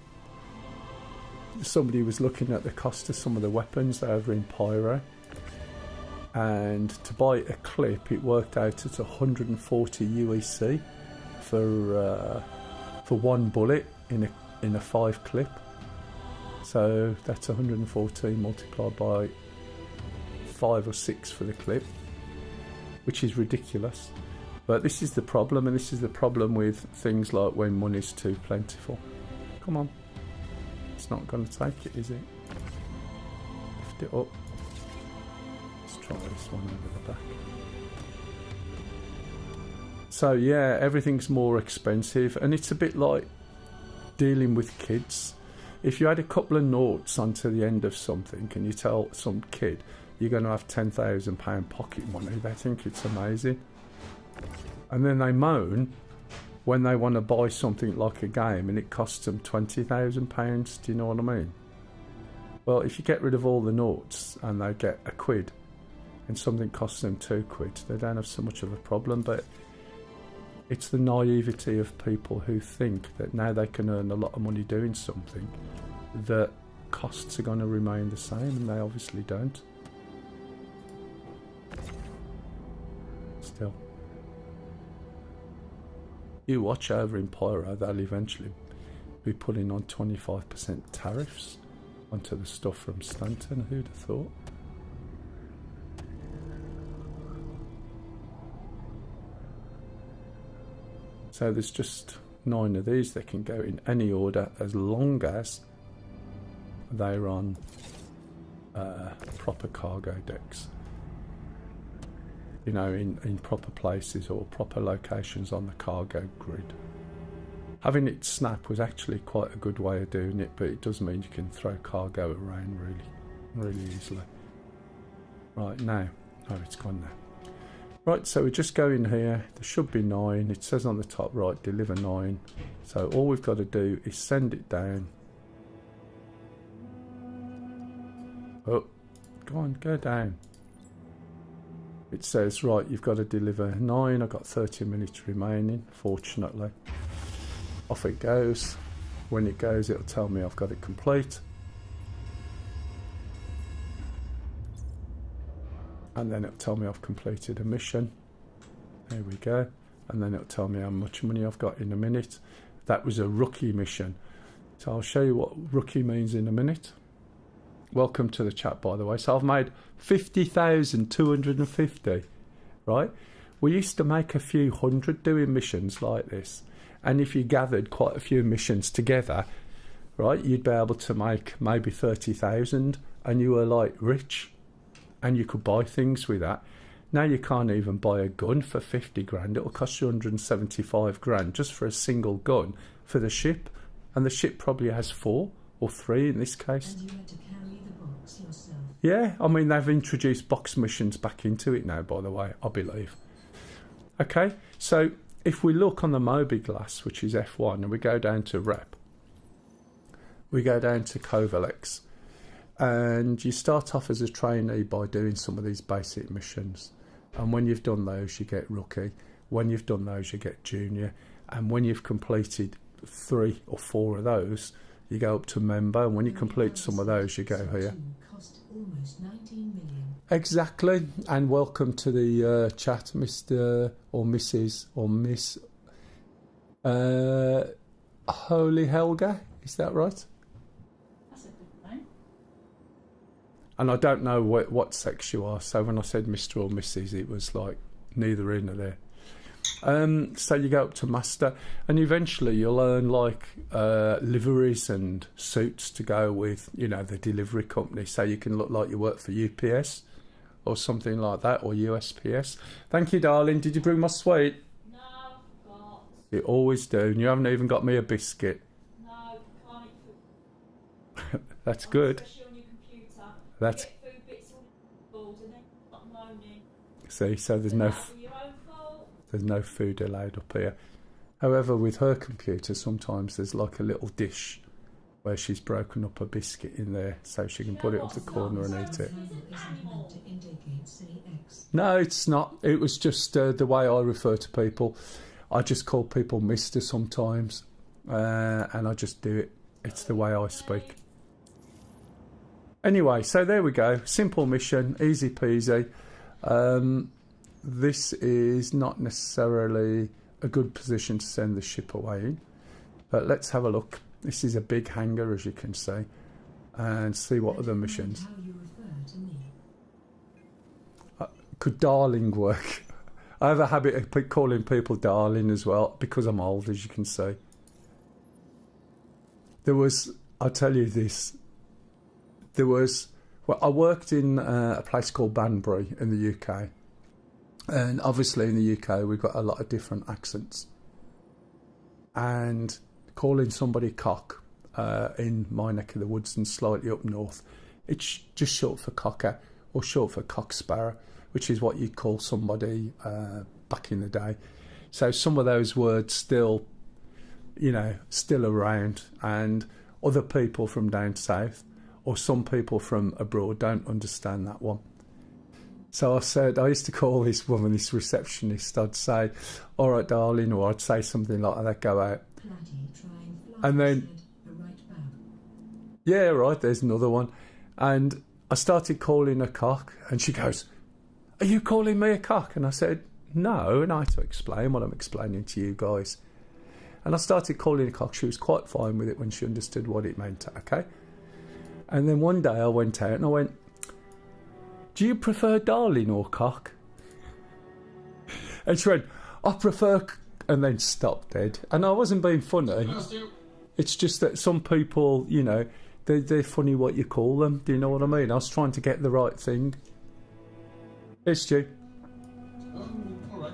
Somebody was looking at the cost of some of the weapons over in Pyro, and to buy a clip it worked out at 140 UEC for one bullet in a 5 clip. So that's 114 multiplied by 5 or 6 for the clip, which is ridiculous. But this is the problem, and this is the problem with things like when money's too plentiful. Come on. It's not going to take it, is it? Lift it up. Let's try this one over the back. So yeah, everything's more expensive, and it's a bit like dealing with kids. If you add a couple of noughts onto the end of something and you tell some kid you're going to have £10,000 pocket money, they think it's amazing. And then they moan when they want to buy something like a game and it costs them £20,000. Do you know what I mean? Well, if you get rid of all the noughts and they get a quid and something costs them £2, they don't have so much of a problem. But it's the naivety of people who think that now they can earn a lot of money doing something, that costs are going to remain the same, and they obviously don't. Still. You watch over in Pyro, they'll eventually be putting on 25% tariffs onto the stuff from Stanton. Who'd have thought? So there's just 9 of these. They can go in any order as long as they're on proper cargo decks. You know, in proper places or proper locations on the cargo grid. Having it snap was actually quite a good way of doing it, but it does mean you can throw cargo around really easily. Right, now. Oh, it's gone now. Right, so we just go in here. There should be 9. It says on the top right, deliver 9. So all we've got to do is send it down. Oh, go on, go down. It says, right, you've got to deliver 9. I've got 30 minutes remaining, fortunately. Off it goes. When it goes, it'll tell me I've got it complete. And then it'll tell me I've completed a mission. There we go. And then it'll tell me how much money I've got in a minute. That was a rookie mission. So I'll show you what rookie means in a minute. Welcome to the chat, by the way. So I've made 50,250, right? We used to make a few hundred doing missions like this. And if you gathered quite a few missions together, right, you'd be able to make maybe 30,000, and you were like rich, and you could buy things with that. Now you can't even buy a gun for 50 grand. It'll cost you 175 grand just for a single gun for the ship. And the ship probably has 4 or 3 in this case. And you had to carry the box yourself. Yeah, I mean, they've introduced box missions back into it now, by the way, I believe. Okay, so if we look on the Moby Glass, which is F1, and we go down to Rep, we go down to Covalex, and you start off as a trainee by doing some of these basic missions. And when you've done those, you get rookie. When you've done those, you get junior. And when you've completed 3 or 4 of those, you go up to member, and when you complete some of those, you go here. Cost almost 19 million. Exactly, and welcome to the chat, Mr. or Mrs. or Miss Holy Helga, is that right? That's a good name. And I don't know what sex you are, so when I said Mr. or Mrs., it was like neither in or there. So you go up to master, and eventually you'll earn like liveries and suits to go with, you know, the delivery company, so you can look like you work for UPS or something like that, or USPS. Thank you, darling. Did you bring my sweet? No, forgot. You always do, and you haven't even got me a biscuit. No, can't eat food. That's good. Especially on your computer. That's You get food bits on the board and then stop moaning. see, so there's no That'll be your own fault. there's no food allowed up here. However, with her computer, sometimes there's like a little dish where she's broken up a biscuit in there, so she can put it up the corner and eat it. Isn't meant to indicate say X. No, it's not. It was just the way I refer to people. I just call people Mister sometimes, and I just do it. It's the way I speak. Anyway, so there we go. Simple mission, easy peasy. This is not necessarily a good position to send the ship away in, but let's have a look. This is a big hangar, as you can see, and see what other missions. How you refer to me. Could darling work? I have a habit of calling people darling as well, because I'm old, as you can see. I'll tell you this, I worked in a place called Banbury in the UK. And obviously in the UK we've got a lot of different accents. And calling somebody cock in my neck of the woods and slightly up north, it's just short for cocker, or short for cock sparrow, which is what you'd call somebody back in the day. So some of those words still around, and other people from down south or some people from abroad don't understand that one. So I used to call this woman, this receptionist, I'd say, all right, darling, or I'd say something like that, go out. And then, yeah, right, there's another one. And I started calling her cock, and she goes, are you calling me a cock? And I said, no, and I had to explain what I'm explaining to you guys. And I started calling her cock. She was quite fine with it when she understood what it meant, okay? And then one day I went out and I went, do you prefer darling or cock? And she went, I prefer... And then stopped dead. And I wasn't being funny. It's just that some people, you know, they're funny what you call them. Do you know what I mean? I was trying to get the right thing. It's Stu. All right.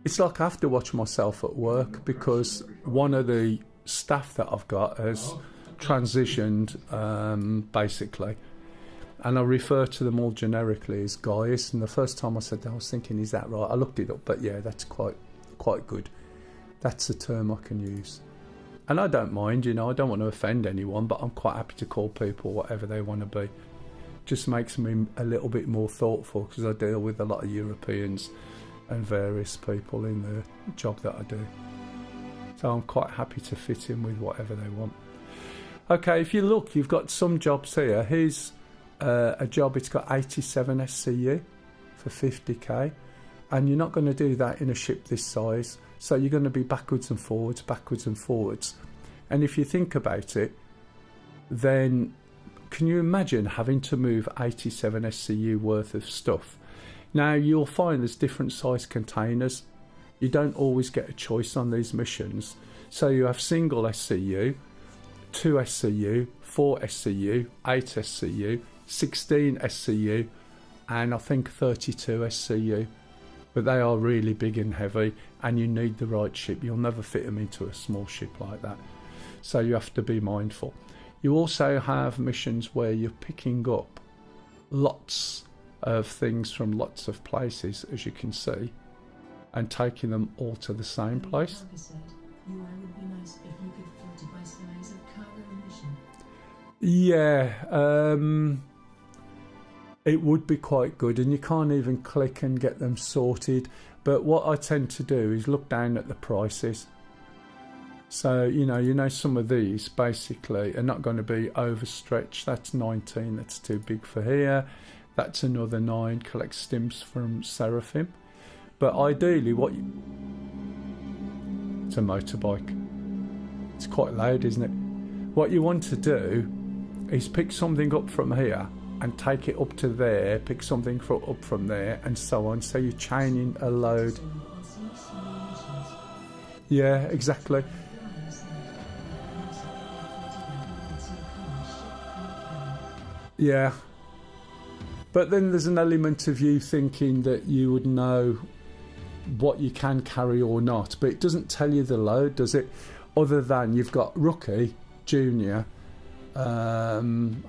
It's like I have to watch myself at work, because one of the staff that I've got has transitioned, basically. And I refer to them all generically as guys. And the first time I said that, I was thinking, is that right? I looked it up, but yeah, that's quite good. That's a term I can use. And I don't mind, you know, I don't want to offend anyone, but I'm quite happy to call people whatever they want to be. Just makes me a little bit more thoughtful, because I deal with a lot of Europeans and various people in the job that I do. So I'm quite happy to fit in with whatever they want. Okay, if you look, you've got some jobs here. Here's a job, it's got 87 SCU for 50k. And you're not going to do that in a ship this size. So you're going to be backwards and forwards. And if you think about it, then can you imagine having to move 87 SCU worth of stuff? Now, you'll find there's different size containers. You don't always get a choice on these missions. So you have single SCU, 2 SCU, 4 SCU, 8 SCU, 16 SCU, and I think 32 SCU. But they are really big and heavy, and you need the right ship. You'll never fit them into a small ship like that. So you have to be mindful. You also have missions where you're picking up lots of things from lots of places, as you can see, and taking them all to the same place. Would be nice if you could filter by size of cargo mission. Yeah, it would be quite good, and you can't even click and get them sorted. But what I tend to do is look down at the prices. So, you know, some of these basically are not going to be overstretched. That's 19, that's too big for here. That's another 9, collect stims from Seraphim. But ideally, it's a motorbike. It's quite loud, isn't it? What you want to do is pick something up from here and take it up to there, pick something up from there, and so on. So you're chaining a load. Yeah, exactly. Yeah. But then there's an element of you thinking that you would know what you can carry or not. But it doesn't tell you the load, does it? Other than you've got rookie, junior, and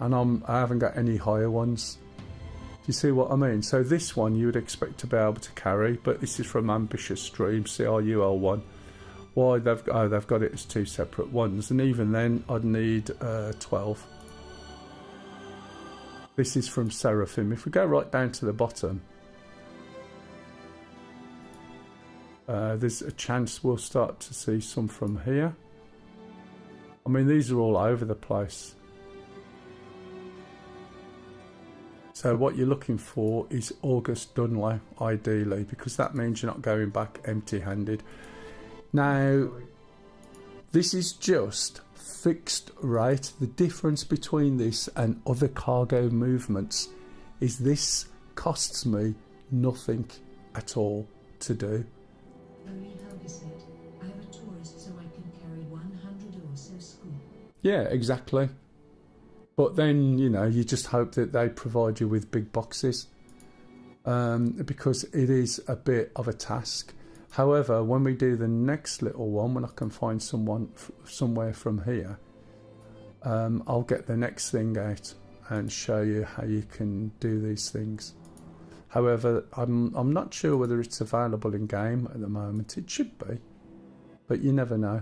I haven't got any higher ones. Do you see what I mean? So this one you would expect to be able to carry, but this is from Ambitious Stream, CRUL1. Why they've got it as 2 separate ones, and even then I'd need 12. This is from Seraphim. If we go right down to the bottom, there's a chance we'll start to see some from here. I mean, these are all over the place. So what you're looking for is August Dunley, ideally, because that means you're not going back empty-handed. Now, this is just fixed rate. The difference between this and other cargo movements is this costs me nothing at all to do. I have a tourist, so I can carry 100 or so school. Yeah, exactly. But then, you know, you just hope that they provide you with big boxes, because it is a bit of a task. However, when we do the next little one, when I can find someone somewhere from here, I'll get the next thing out and show you how you can do these things. However, I'm not sure whether it's available in game at the moment. It should be, but you never know.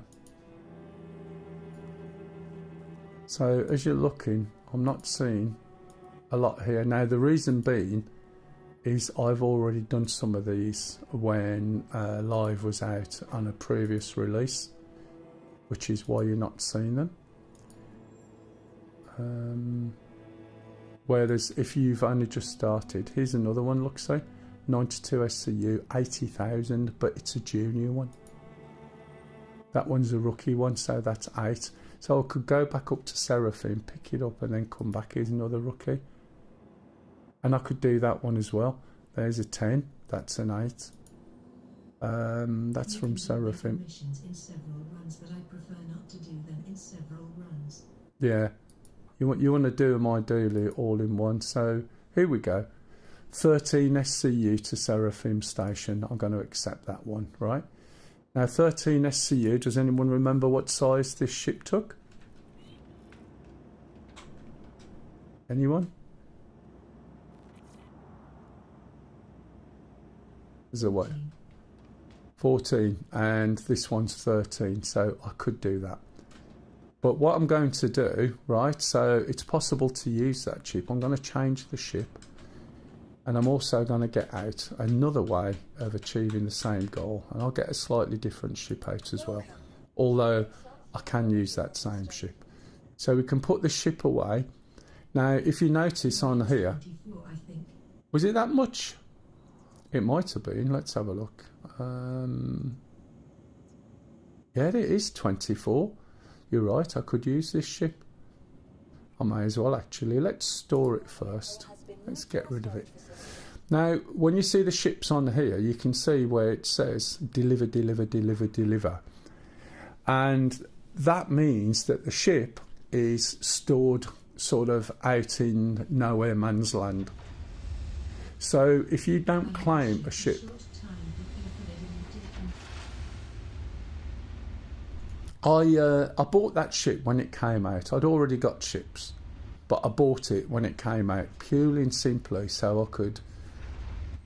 So as you're looking, I'm not seeing a lot here. Now the reason being is I've already done some of these when Live was out on a previous release, which is why you're not seeing them. Whereas if you've only just started, here's another one, look, say 92 SCU, 80,000, but it's a junior one. That one's a rookie one, so that's 8. So I could go back up to Seraphim, pick it up, and then come back. Here's another rookie. And I could do that one as well. There's a 10, that's an 8. That's from Seraphim. In several runs, but I prefer not to do them in several runs. Yeah. You want to do them ideally all in one. So here we go. 13 SCU to Seraphim Station. I'm going to accept that one, right? Now 13 SCU, does anyone remember what size this ship took? Anyone? There's a way. 14, and this one's 13, so I could do that. But what I'm going to do, right, so it's possible to use that ship. I'm going to change the ship, and I'm also going to get out another way of achieving the same goal, and I'll get a slightly different ship out as well, although I can use that same ship. So we can put the ship away. Now if you notice on here, was it that much? It might have been. Let's have a look. Yeah, it is 24. You're right, I could use this ship. I may as well actually. Let's store it first. Let's get rid of it. Now, when you see the ships on here, you can see where it says deliver, deliver, deliver, deliver. And that means that the ship is stored sort of out in nowhere man's land. So if you don't claim a ship, I bought that ship when it came out. I'd already got ships, but I bought it when it came out purely and simply so I could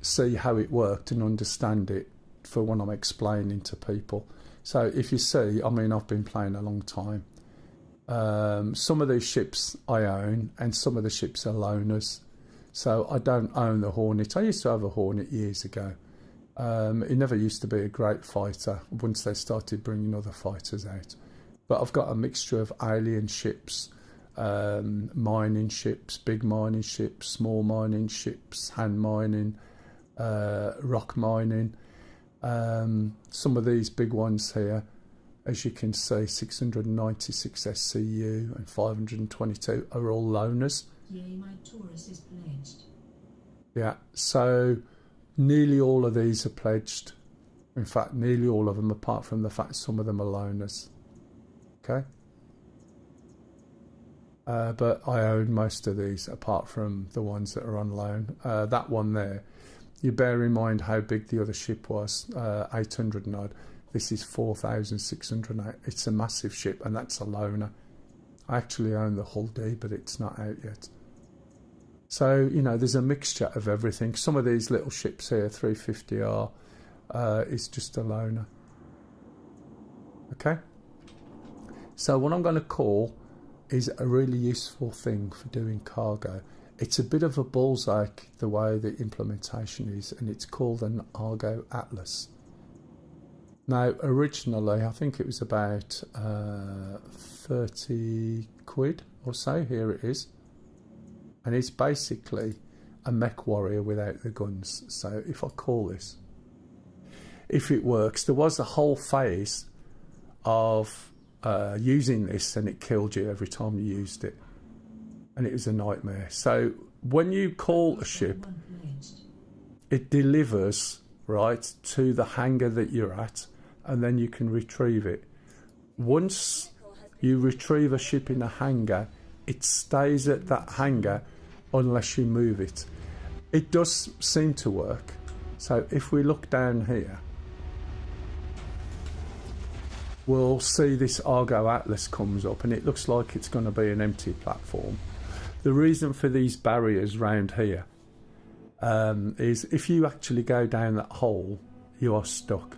see how it worked and understand it for when I'm explaining to people. So if you see, I mean, I've been playing a long time. Some of these ships I own, and some of the ships are loaners. So I don't own the Hornet. I used to have a Hornet years ago. It never used to be a great fighter once they started bringing other fighters out. But I've got a mixture of alien ships, mining ships, big mining ships, small mining ships, hand mining, rock mining. Some of these big ones here, as you can see, 696 SCU and 522 are all loaners. Yay, my Taurus is pledged. Yeah, so nearly all of these are pledged. In fact, nearly all of them, apart from the fact some of them are loaners. Okay. But I own most of these, apart from the ones that are on loan. That one there, you bear in mind how big the other ship was, 800 and odd. This is 4,608. It's a massive ship, and that's a loaner. I actually own the Hull D, but it's not out yet. So, you know, there's a mixture of everything. Some of these little ships here, 350R, is just a loaner. Okay? So what I'm going to call is a really useful thing for doing cargo. It's a bit of a bullseye the way the implementation is, and it's called an Argo Atlas. Now, originally, I think it was about 30 quid or so. Here it is. And it's basically a mech warrior without the guns. So if I call this, if it works, there was a whole phase of using this, and it killed you every time you used it, and it was a nightmare. So when you call a ship, it delivers right to the hangar that you're at, and then you can retrieve it. Once you retrieve a ship in a hangar, it stays at that hangar unless you move it. It does seem to work. So if we look down here, we'll see this Argo Atlas comes up, and it looks like it's going to be an empty platform. The reason for these barriers round here is if you actually go down that hole, you are stuck.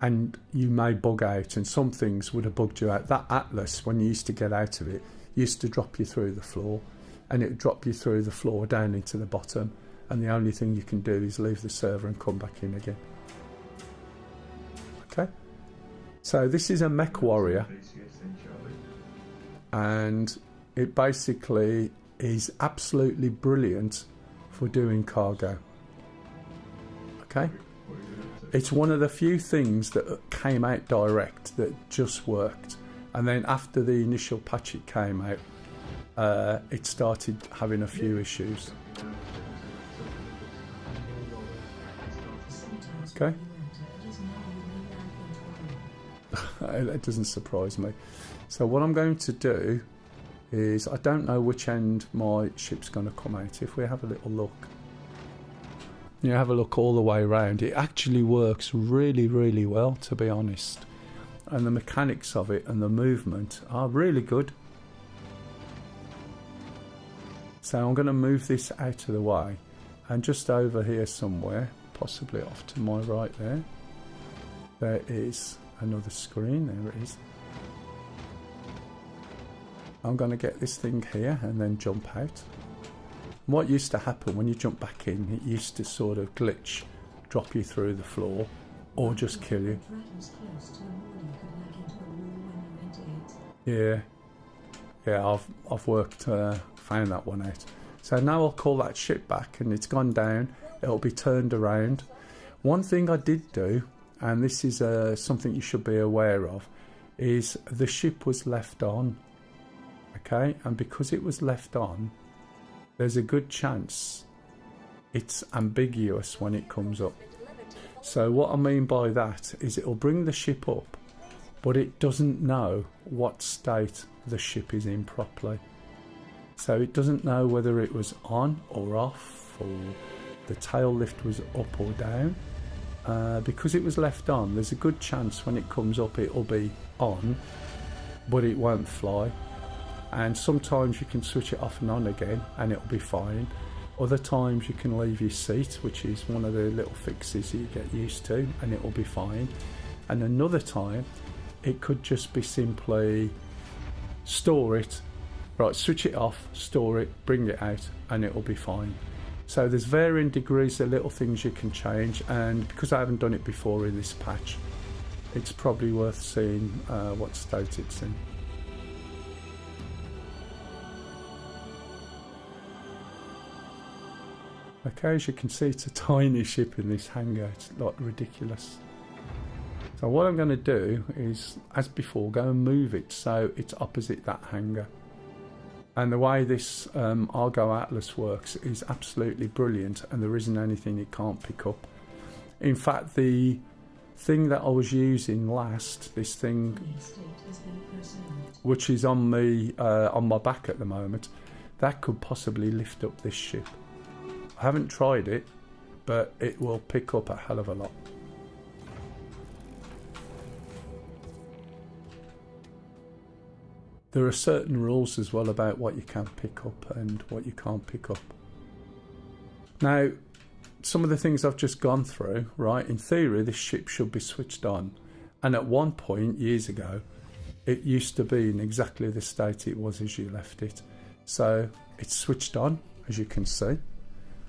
And you may bug out, and some things would have bugged you out. That Atlas, when you used to get out of it, used to drop you through the floor, and it would drop you through the floor down into the bottom, and the only thing you can do is leave the server and come back in again. Okay, so this is a mech warrior, and it basically is absolutely brilliant for doing cargo. Okay, it's one of the few things that came out direct that just worked, and then after the initial patch it came out, it started having a few issues. Okay. That doesn't surprise me. So what I'm going to do is, I don't know which end my ship's going to come out. If we have a little look, you have a look all the way around, it actually works really, really well, to be honest. And the mechanics of it and the movement are really good. So I'm going to move this out of the way, and just over here somewhere, possibly off to my right there is another screen. There it is. I'm going to get this thing here and then jump out. What used to happen when you jump back in, it used to sort of glitch, drop you through the floor, or just kill you. Yeah, I've worked, found that one out. So now I'll call that ship back, and it's gone down. It'll be turned around. One thing I did do, and this is something you should be aware of, is the ship was left on. Okay, and because it was left on, there's a good chance it's ambiguous when it comes up. So what I mean by that is it'll bring the ship up, but it doesn't know what state the ship is in properly. So it doesn't know whether it was on or off, or the tail lift was up or down. Because it was left on, there's a good chance when it comes up it'll be on, but it won't fly. And sometimes you can switch it off and on again and it'll be fine. Other times you can leave your seat, which is one of the little fixes you get used to, and it'll be fine. And another time it could just be simply store it, right, switch it off, store it, bring it out, and it'll be fine. So there's varying degrees of little things you can change, and because I haven't done it before in this patch, it's probably worth seeing what state it's in. Okay, as you can see, it's a tiny ship in this hangar. It's like ridiculous. So what I'm going to do is, as before, go and move it so it's opposite that hangar. And the way this Argo Atlas works is absolutely brilliant, and there isn't anything it can't pick up. In fact, the thing that I was using last, this thing which is on my back at the moment, that could possibly lift up this ship. I haven't tried it, but it will pick up a hell of a lot. There are certain rules as well about what you can pick up and what you can't pick up. Now, some of the things I've just gone through, right, in theory this ship should be switched on, and at one point years ago it used to be in exactly the state it was as you left it. So it's switched on, as you can see.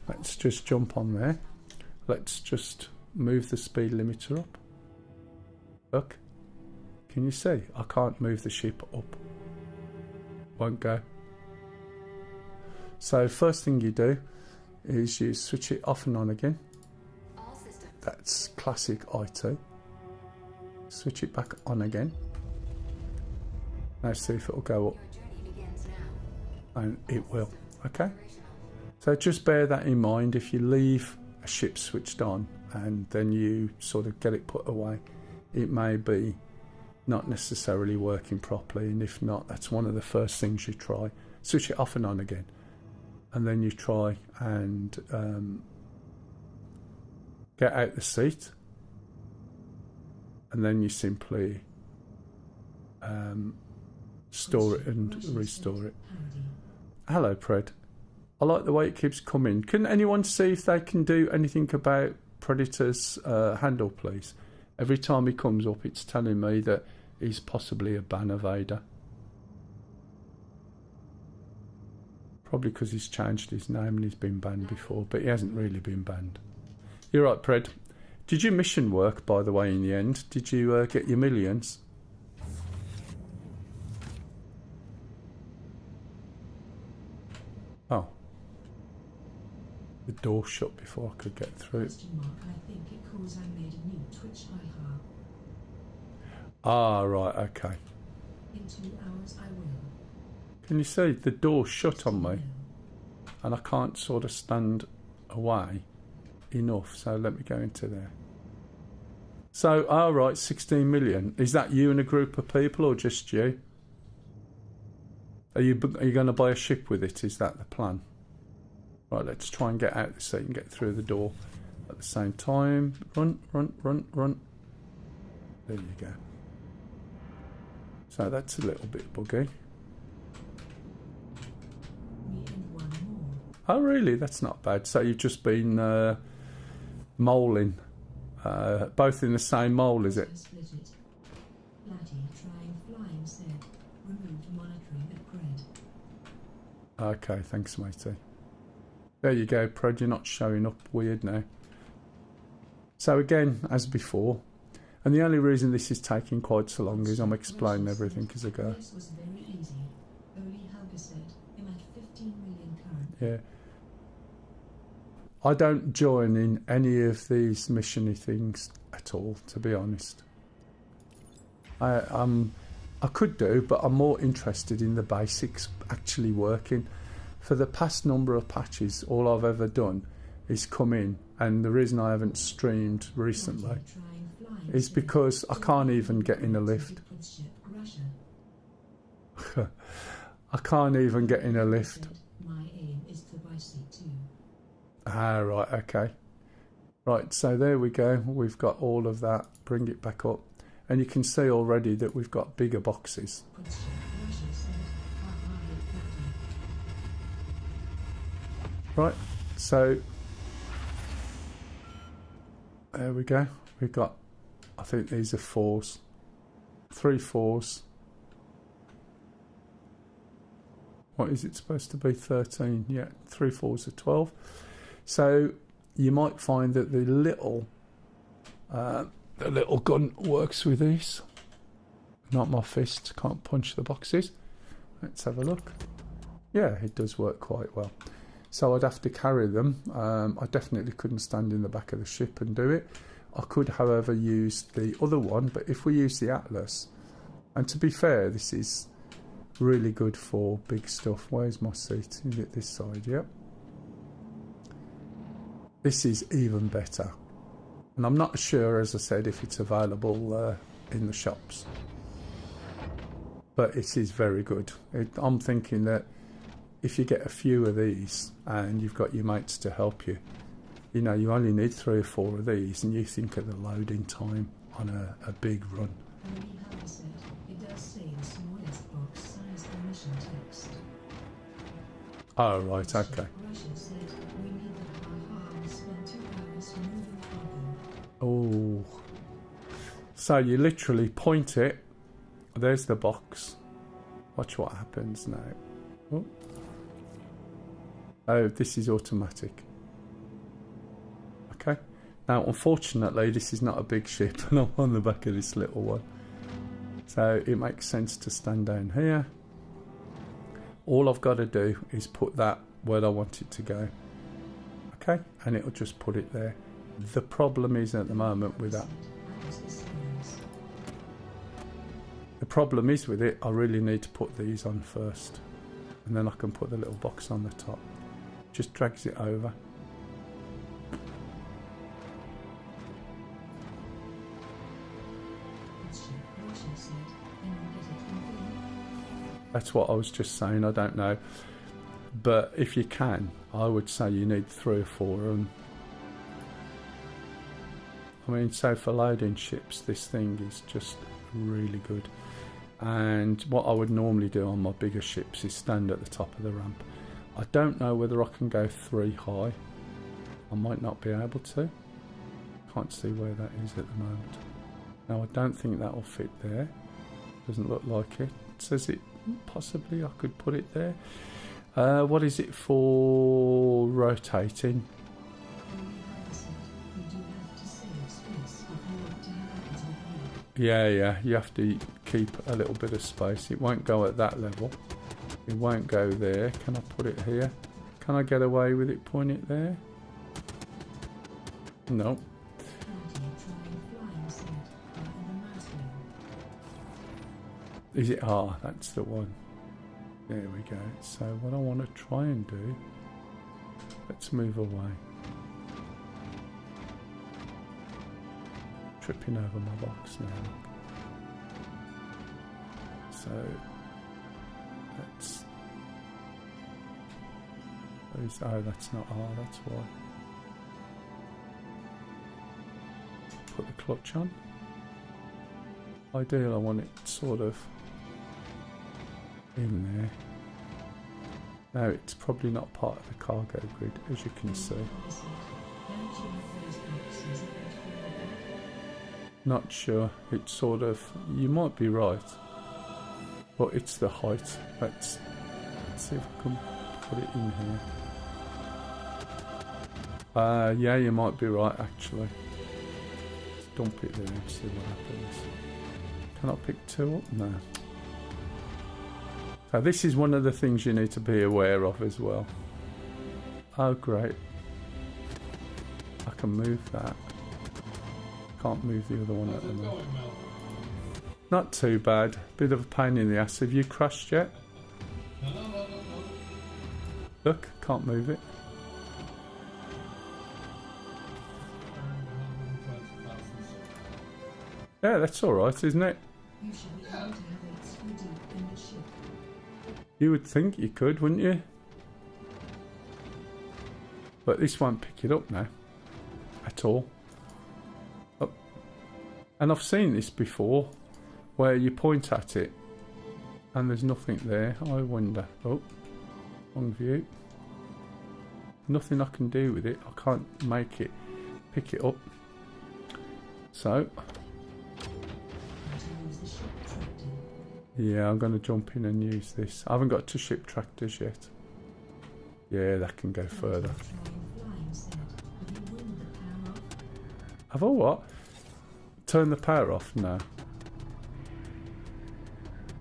Let's just jump on there. Let's just move the speed limiter up. Look, can you see? I can't move the ship up. Won't go. So first thing you do is you switch it off and on again. That's classic IT. Switch it back on again. Now see if it'll go up. And it will. Okay. So just bear that in mind. If you leave a ship switched on and then you sort of get it put away, it may be not necessarily working properly, and if not, that's one of the first things you try. Switch it off and on again, and then you try and get out the seat, and then you simply store it and restore it. Hello, Pred. I like the way it keeps coming. Can anyone see if they can do anything about Predator's handle, please? Every time he comes up, it's telling me that he's possibly a ban evader. Probably because he's changed his name and he's been banned before, but he hasn't really been banned. You're right, Pred. Did your mission work, by the way, in the end? Did you get your millions? Oh. The door shut before I could get through. I think it calls I made a new Twitch IHA. Ah, right, okay. In 2 hours I will. Can you see the door shut on me? And I can't sort of stand away enough, so let me go into there. So, right, 16 million. Is that you and a group of people or just you? Are you going to buy a ship with it? Is that the plan? Right, let's try and get out so you can get through the door at the same time. Run, run, run, run. There you go. So that's a little bit buggy. Me and one more. Oh, really? That's not bad. So you've just been moling. Both in the same mole, is it? Split it. Laddie trying flying said, removed monitoring at Pred. Okay, thanks, matey. There you go, Pred. You're not showing up weird now. So again, as before, and the only reason this is taking quite so long is I'm explaining everything as I go. This was very easy. Only Helga said, I'm at 15 million current. Yeah. I don't join in any of these missiony things at all, to be honest. I could do, but I'm more interested in the basics actually working. For the past number of patches, all I've ever done is come in, and the reason I haven't streamed recently is because I can't even get in a lift. I can't even get in a lift. My aim is to buy C2. Ah, right, okay. Right, so there we go. We've got all of that. Bring it back up. And you can see already that we've got bigger boxes. Right, so there we go. We've got, I think these are 4s. 3 4s. What is it supposed to be? 13. Yeah, 3 4s are 12. So you might find that the little the little gun works with these. Not my fist, can't punch the boxes. Let's have a look. Yeah, it does work quite well. So I'd have to carry them. I definitely couldn't stand in the back of the ship and do it. I could, however, use the other one, but if we use the Atlas, and to be fair, this is really good for big stuff. Where's my seat? Is it this side? Yep. This is even better. And I'm not sure, as I said, if it's available in the shops. But it is very good. I'm thinking that if you get a few of these and you've got your mates to help you, you know, you only need 3 or 4 of these, and you think of the loading time on a big run. It does say the smallest box size the mission text. Oh, right, okay. Russia said we need the Baha and spend 2 hours moving cargo. Oh. So you literally point it. There's the box. Watch what happens now. Oh, this is automatic. Okay. Now, unfortunately, this is not a big ship, and I'm on the back of this little one. So it makes sense to stand down here. All I've got to do is put that where I want it to go. Okay, and it'll just put it there. The problem is at the moment with that. The problem is with it, I really need to put these on first. And then I can put the little box on the top. Just drags it over. That's what I was just saying, I don't know. But if you can, I would say you need 3 or 4 of them. I mean, so for loading ships, this thing is just really good. And what I would normally do on my bigger ships is stand at the top of the ramp. I don't know whether I can go 3 high. I might not be able to. Can't see where that is at the moment. Now, I don't think that will fit there. Doesn't look like it. It says it possibly I could put it there. What is it for rotating? Yeah, you have to keep a little bit of space. It won't go at that level. It won't go there. Can I put it here? Can I get away with it putting it there? No. Is it? Ah, that's the one. There we go. So what I want to try and do, let's move away. Tripping over my box now. So let's. Oh, that's not R, that's why. Put the clutch on. Ideal, I want it sort of in there. Now it's probably not part of the cargo grid, as you can see. Not sure. It's sort of, you might be right, but it's the height. Let's see if I can put it in here. Yeah, you might be right actually. Let's dump it there and see what happens. Can I pick 2 up? No. So this is one of the things you need to be aware of as well. Oh great. I can move that. Can't move the other one at the moment. Not too bad. Bit of a pain in the ass. Have you crashed yet? No. Look, can't move it. Yeah, that's alright, isn't it? You should be able to have it so deep in the ship. You would think you could, wouldn't you? But this won't pick it up now. At all. Oh. And I've seen this before, where you point at it and there's nothing there. I wonder. Oh, wrong view. Nothing I can do with it. I can't make it pick it up. So yeah, I'm going to jump in and use this. I haven't got 2 ship tractors yet. Yeah, that can go further. Have I what? turn the power off now.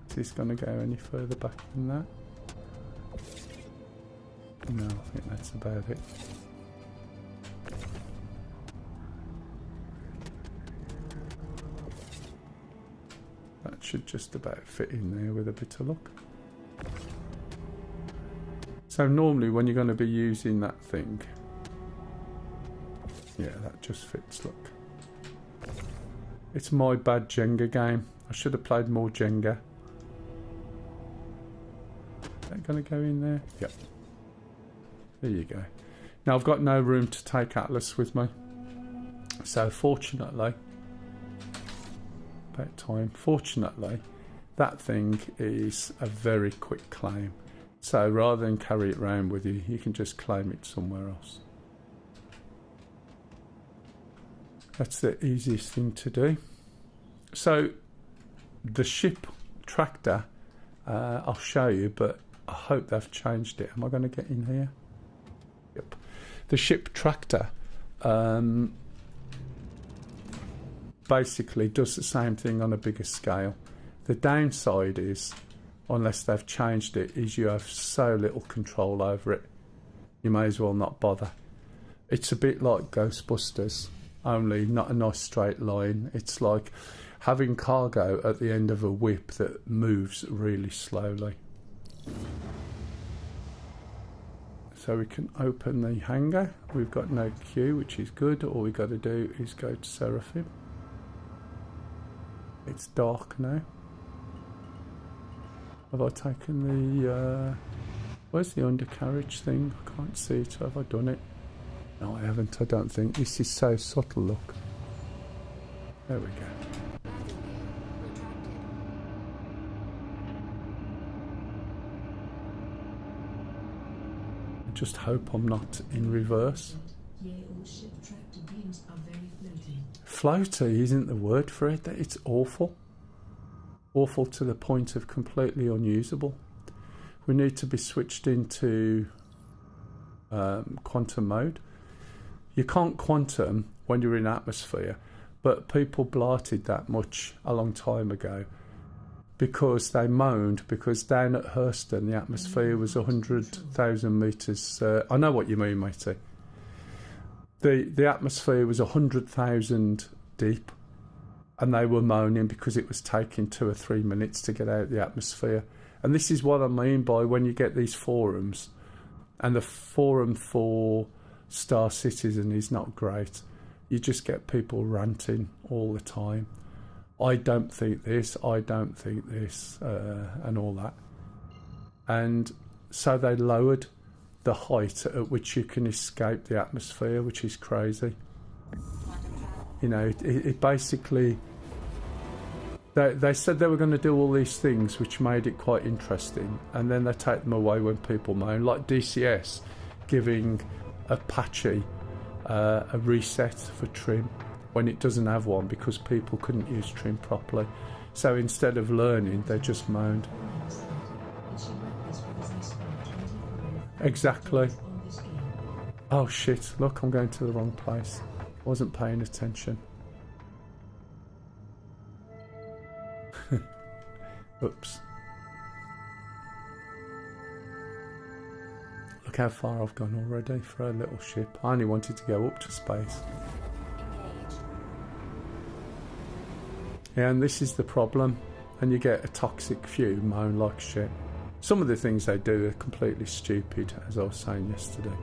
Is this going to go any further back than that? No, I think that's about it. That should just about fit in there with a bit of luck. So normally when you're going to be using that thing, yeah, that just fits, look. It's my bad Jenga game. I should have played more Jenga. Is that going to go in there? Yep. There you go. Now I've got no room to take Atlas with me. So fortunately, about time, fortunately, that thing is a very quick claim. So rather than carry it around with you, you can just claim it somewhere else. That's the easiest thing to do. So the ship tractor, I'll show you, but I hope they've changed it. Am I going to get in here? Yep. The ship tractor basically does the same thing on a bigger scale. The downside is, unless they've changed it, is you have so little control over it. You may as well not bother. It's a bit like Ghostbusters, only not a nice straight line. It's like having cargo at the end of a whip that moves really slowly. So we can open the hangar. We've got no queue, which is good. All we've got to do is go to Seraphim. It's dark now. Have I taken the... where's the undercarriage thing? I can't see it. Have I done it? No, I haven't, I don't think. This is so subtle, look. There we go. I just hope I'm not in reverse. Yeah, all ship tractor beams are very floaty. Floaty isn't the word for it. It's awful. Awful to the point of completely unusable. We need to be switched into quantum mode. You can't quantum when you're in atmosphere, but people blighted that much a long time ago because they moaned because down at Hurston the atmosphere was 100,000 metres. I know what you mean, matey. The atmosphere was 100,000 deep, and they were moaning because it was taking 2 or 3 minutes to get out the atmosphere. And this is what I mean by when you get these forums, and the forum for Star Citizen is not great. You just get people ranting all the time. I don't think this, I don't think this, and all that. And so they lowered the height at which you can escape the atmosphere, which is crazy. You know, it basically... They said they were going to do all these things which made it quite interesting, and then they take them away when people moan, like DCS giving Apache a reset for trim when it doesn't have one because people couldn't use trim properly. So instead of learning, they just moaned. Exactly. Oh shit, look, I'm going to the wrong place. Wasn't paying attention. Oops. Look how far I've gone already for a little ship. I only wanted to go up to space. Yeah, and this is the problem. And you get a toxic few moan like shit. Some of the things they do are completely stupid, as I was saying yesterday.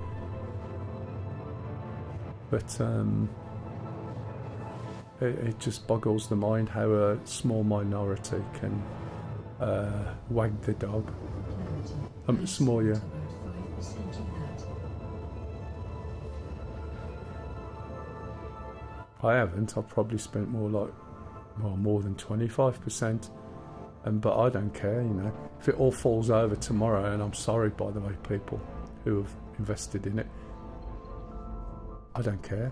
But it just boggles the mind how a small minority can wag the dog. Small, yeah. I haven't. I've probably spent more than 25%. But I don't care, you know. If it all falls over tomorrow, and I'm sorry, by the way, people who have invested in it, I don't care.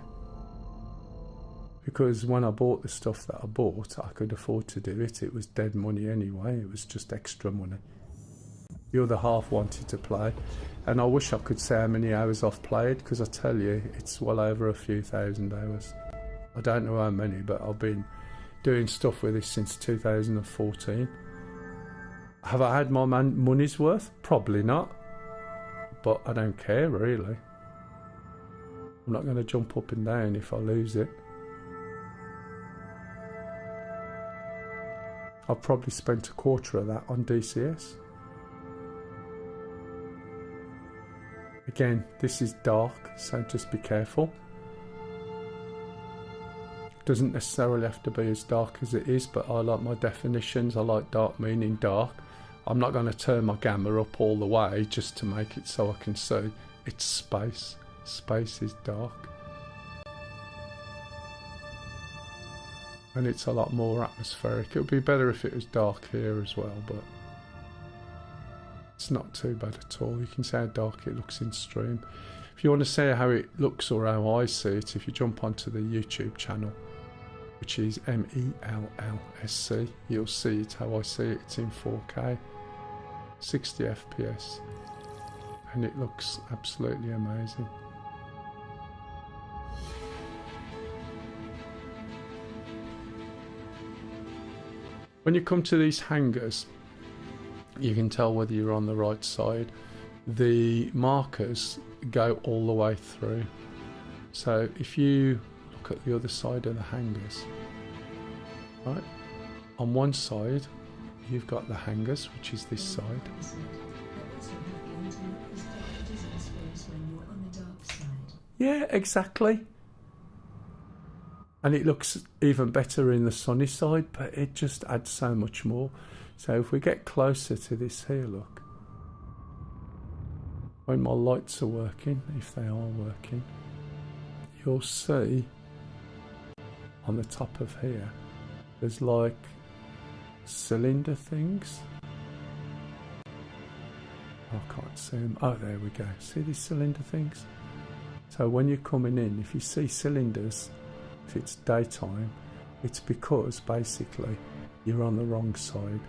Because when I bought the stuff that I bought, I could afford to do it. It was dead money anyway. It was just extra money. The other half wanted to play. And I wish I could say how many hours I've played, because I tell you, it's well over a few thousand hours. I don't know how many, but I've been doing stuff with this since 2014. Have I had my money's worth? Probably not. But I don't care, really. I'm not going to jump up and down if I lose it. I've probably spent a quarter of that on DCS. Again, this is dark, so just be careful. Doesn't necessarily have to be as dark as it is, but I like my definitions. I like dark meaning dark. I'm not going to turn my gamma up all the way just to make it so I can see. It's space. Space is dark. And it's a lot more atmospheric. It would be better if it was dark here as well, but it's not too bad at all. You can see how dark it looks in stream. If you want to see how it looks or how I see it, if you jump onto the YouTube channel, which is MELLSC, you'll see it how I see it. It's in 4K, 60 FPS, and it looks absolutely amazing. When you come to these hangars, you can tell whether you're on the right side. The markers go all the way through. So if you look at the other side of the hangars, right, on one side you've got the hangars, which is this side. Yeah, exactly. And it looks even better in the sunny side, but it just adds so much more. So if we get closer to this here, look, when my lights are working, if they are working, you'll see on the top of here, there's like cylinder things. I can't see them. Oh, there we go. See these cylinder things? So when you're coming in, if you see cylinders, if it's daytime, it's because basically you're on the wrong side.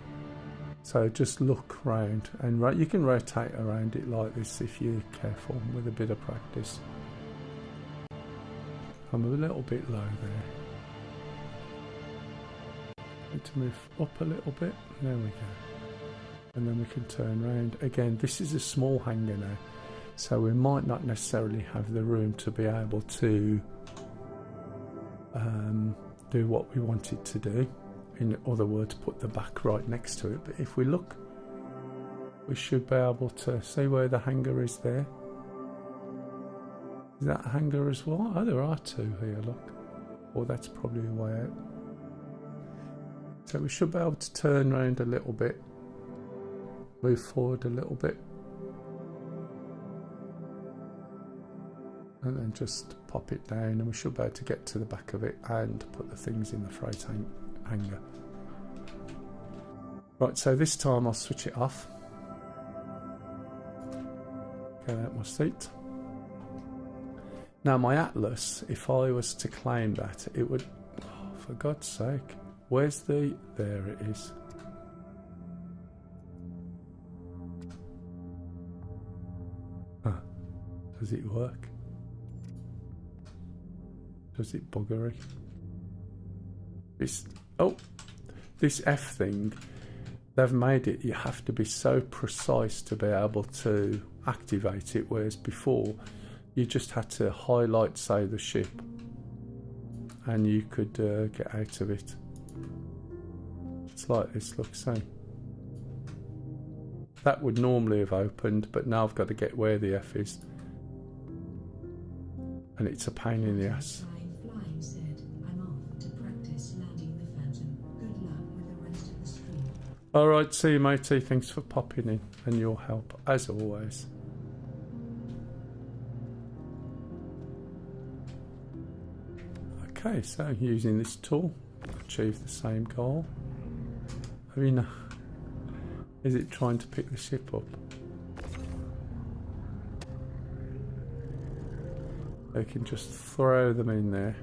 So just look round, and you can rotate around it like this if you're careful with a bit of practice. I'm a little bit low there. Need to move up a little bit. There we go. And then we can turn round. Again, this is a small hangar now, so we might not necessarily have the room to be able to do what we wanted to do. In other words, put the back right next to it. But if we look, we should be able to see where the hangar is there. Is that a hangar as well? Oh, there are two here, look. Oh, that's probably a way out. So we should be able to turn around a little bit, move forward a little bit, and then just pop it down, and we should be able to get to the back of it and put the things in the freight hangar. Right, so this time I'll switch it off. Get out my seat. Now my Atlas, if I was to claim that, it would... Oh, for God's sake. Where's the... There it is. Huh. Does it work? Does it buggery? This F thing, they've made it, you have to be so precise to be able to activate it, whereas before you just had to highlight, say, the ship, and you could get out of it. It's like this, look, so that would normally have opened, but now I've got to get where the F is, and it's a pain in the ass. Alright, see you matey, thanks for popping in and your help as always. Okay, so using this tool, achieve the same goal. I mean, is it trying to pick the ship up? I can just throw them in there.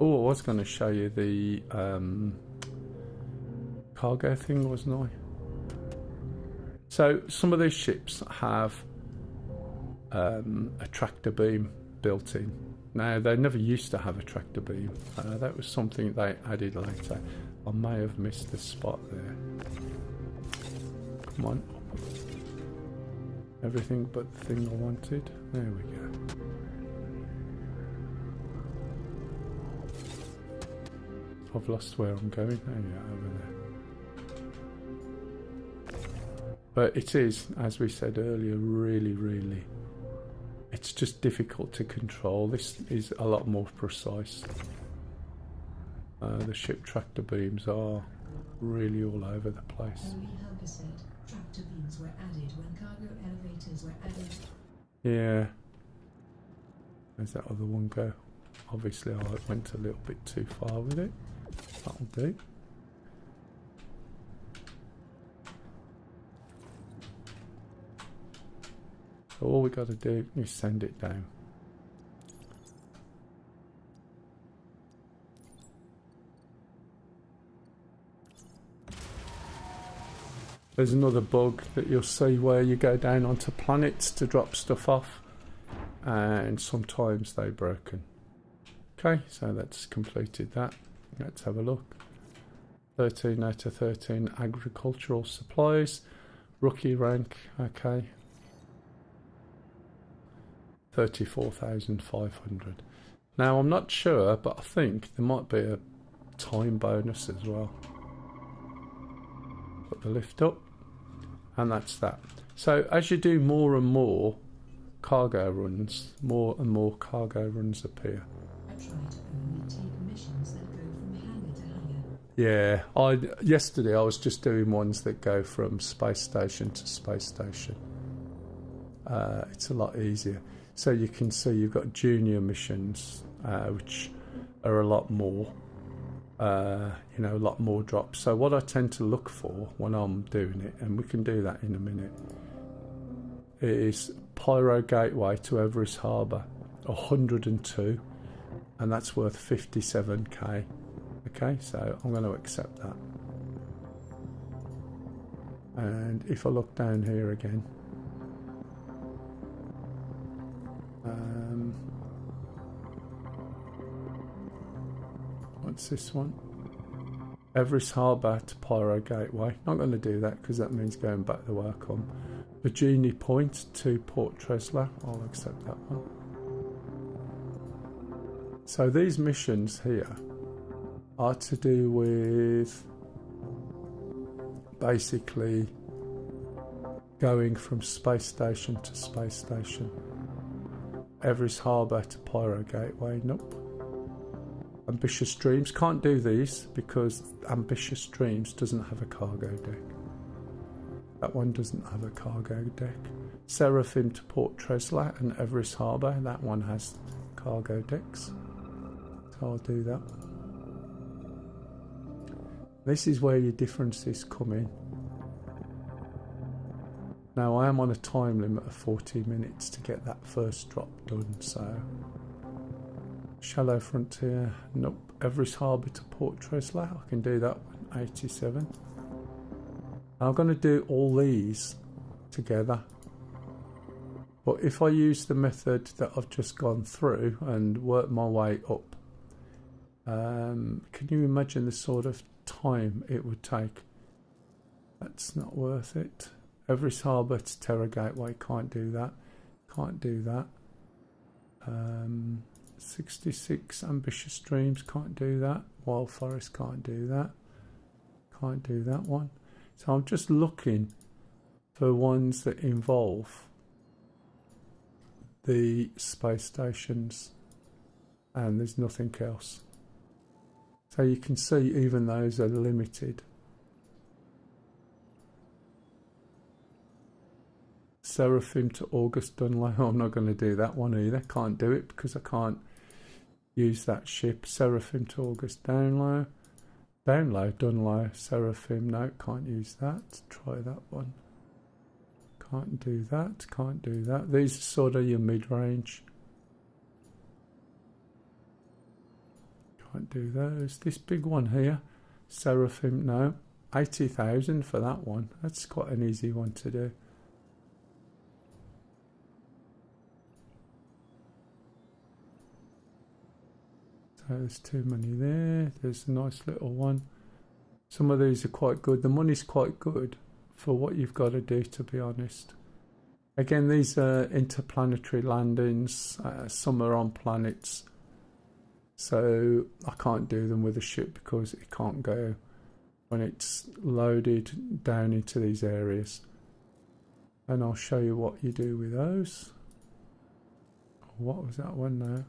Oh, I was going to show you the cargo thing, wasn't I? So some of these ships have a tractor beam built in, Now, they never used to have a tractor beam. That was something they added later. I may have missed the spot there. Come on. Everything but the thing I wanted. There we go. I've lost where I'm going. Oh yeah, over there. But it is, as we said earlier, really, it's just difficult to control. This is a lot more precise. The ship tractor beams are really all over the place. Only Helga said tractor beams were added when cargo elevators were added. Yeah. Where's that other one go? Obviously I went a little bit too far with it. That'll do. So all we got to do is send it down. There's another bug that you'll see where you go down onto planets to drop stuff off, and sometimes they're broken. Okay, so that's completed that. Let's have a look. 13 out of 13 agricultural supplies. Rookie rank, okay. 34,500. Now I'm not sure, but I think there might be a time bonus as well. Put the lift up, and that's that. So as you do more and more cargo runs, more and more cargo runs appear. I try to only take missions that go from hangar to hangar. Yeah, yesterday I was just doing ones that go from space station to space station. It's a lot easier. So you can see you've got junior missions, which are a lot more, a lot more drops. So what I tend to look for when I'm doing it, and we can do that in a minute, is Pyro Gateway to Everest Harbour, 102, and that's worth 57k. Okay, so I'm going to accept that. And if I look down here again, what's this one? Everest Harbour to Pyro Gateway. Not going to do that because that means going back the way I come. Virginia Point to Port Tresla. I'll accept that one. So these missions here are to do with basically going from space station to space station. Everest Harbour to Pyro Gateway. Nope. Ambitious Dreams. Can't do these because Ambitious Dreams doesn't have a cargo deck. That one doesn't have a cargo deck. Seraphim to Port Tresla and Everest Harbour. That one has cargo decks. So I'll do that. This is where your differences come in. Now I am on a time limit of 40 minutes to get that first drop done, so Shallow Frontier, nope. Everest Harbour to Port Tresla, I can do that one, 87. I'm going to do all these together, but if I use the method that I've just gone through and work my way up, can you imagine the sort of time it would take? That's not worth it. Everest Harbour to Terra Gateway, can't do that. Can't do that. 66 Ambitious Dreams, can't do that. Wild Forest, can't do that. Can't do that one. So I'm just looking for ones that involve the space stations, and there's nothing else. So you can see even those are limited. Seraphim to August Dunlow. I'm not going to do that one either. Can't do it because I can't use that ship. Seraphim to August Dunlow. Dunlow. Seraphim. No, can't use that. Try that one. Can't do that. Can't do that. These are sort of your mid-range. Can't do those. This big one here. Seraphim. No. 80,000 for that one. That's quite an easy one to do. there's too many there. There's a nice little one. Some of these are quite good. The money's quite good for what you've got to do, to be honest. Again, these are interplanetary landings. Some are on planets. So I can't do them with a ship because it can't go when it's loaded down into these areas. And I'll show you what you do with those. What was that one now?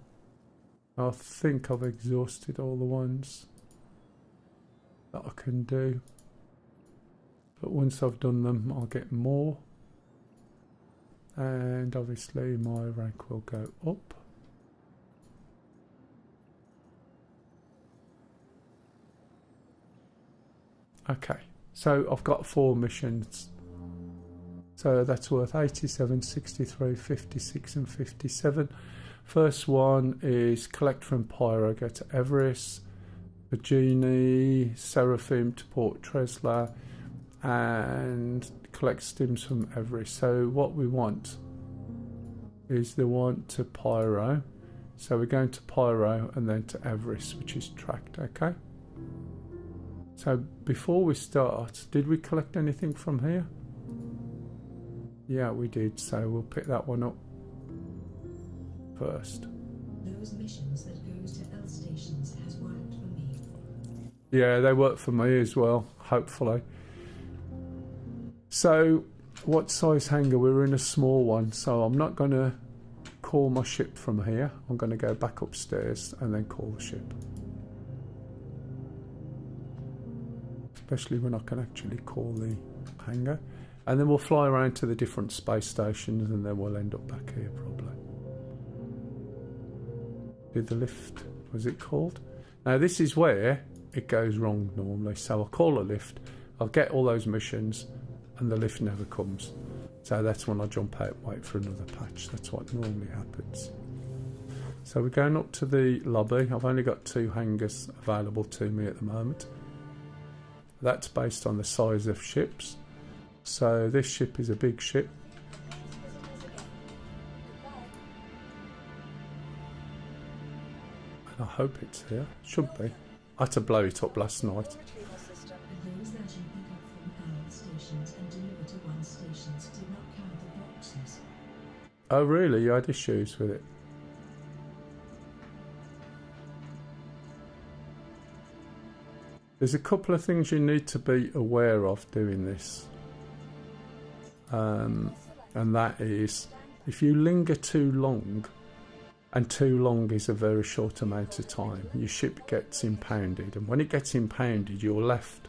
I think I've exhausted all the ones that I can do. But once I've done them, I'll get more. And obviously my rank will go up. Okay, so I've got 4 missions. So that's worth 87, 63, 56 and 57. First one is collect from Pyro, go to Everest, the Genie, Seraphim to Port Tresla, and collect stims from Everest. So what we want is the one to Pyro. So we're going to Pyro and then to Everest, which is tracked, okay? So before we start, did we collect anything from here? Yeah, we did, so we'll pick that one up first. Those missions that goes to L stations has worked for me. Yeah, they work for me as well, hopefully. So, what size hangar? We're in a small one, so I'm not going to call my ship from here. I'm going to go back upstairs and then call the ship. Especially when I can actually call the hangar. And then we'll fly around to the different space stations and then we'll end up back here probably. Did the lift, was it called? Now this is where it goes wrong normally. So I'll call a lift, I'll get all those missions and the lift never comes. So that's when I jump out and wait for another patch. That's what normally happens. So we're going up to the lobby. I've only got 2 hangars available to me at the moment. That's based on the size of ships. So this ship is a big ship. And I hope it's here. Should be. I had to blow it up last night. And those that you pick up from L stations and deliver to 1 stations did not count the boxes. Oh really? You had issues with it? There's a couple of things you need to be aware of doing this. And that is, if you linger too long, and too long is a very short amount of time, your ship gets impounded, and when it gets impounded you're left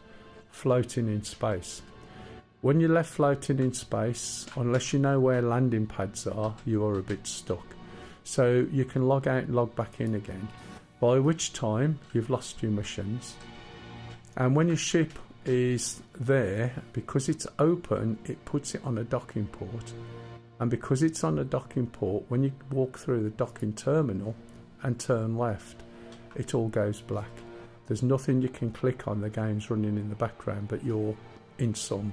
floating in space. When you're left floating in space, unless you know where landing pads are, you are a bit stuck. So you can log out and log back in again, by which time you've lost your missions. And when your ship is there, because it's open, it puts it on a docking port. And because it's on a docking port, when you walk through the docking terminal and turn left, it all goes black. There's nothing you can click on, the game's running in the background, but you're in some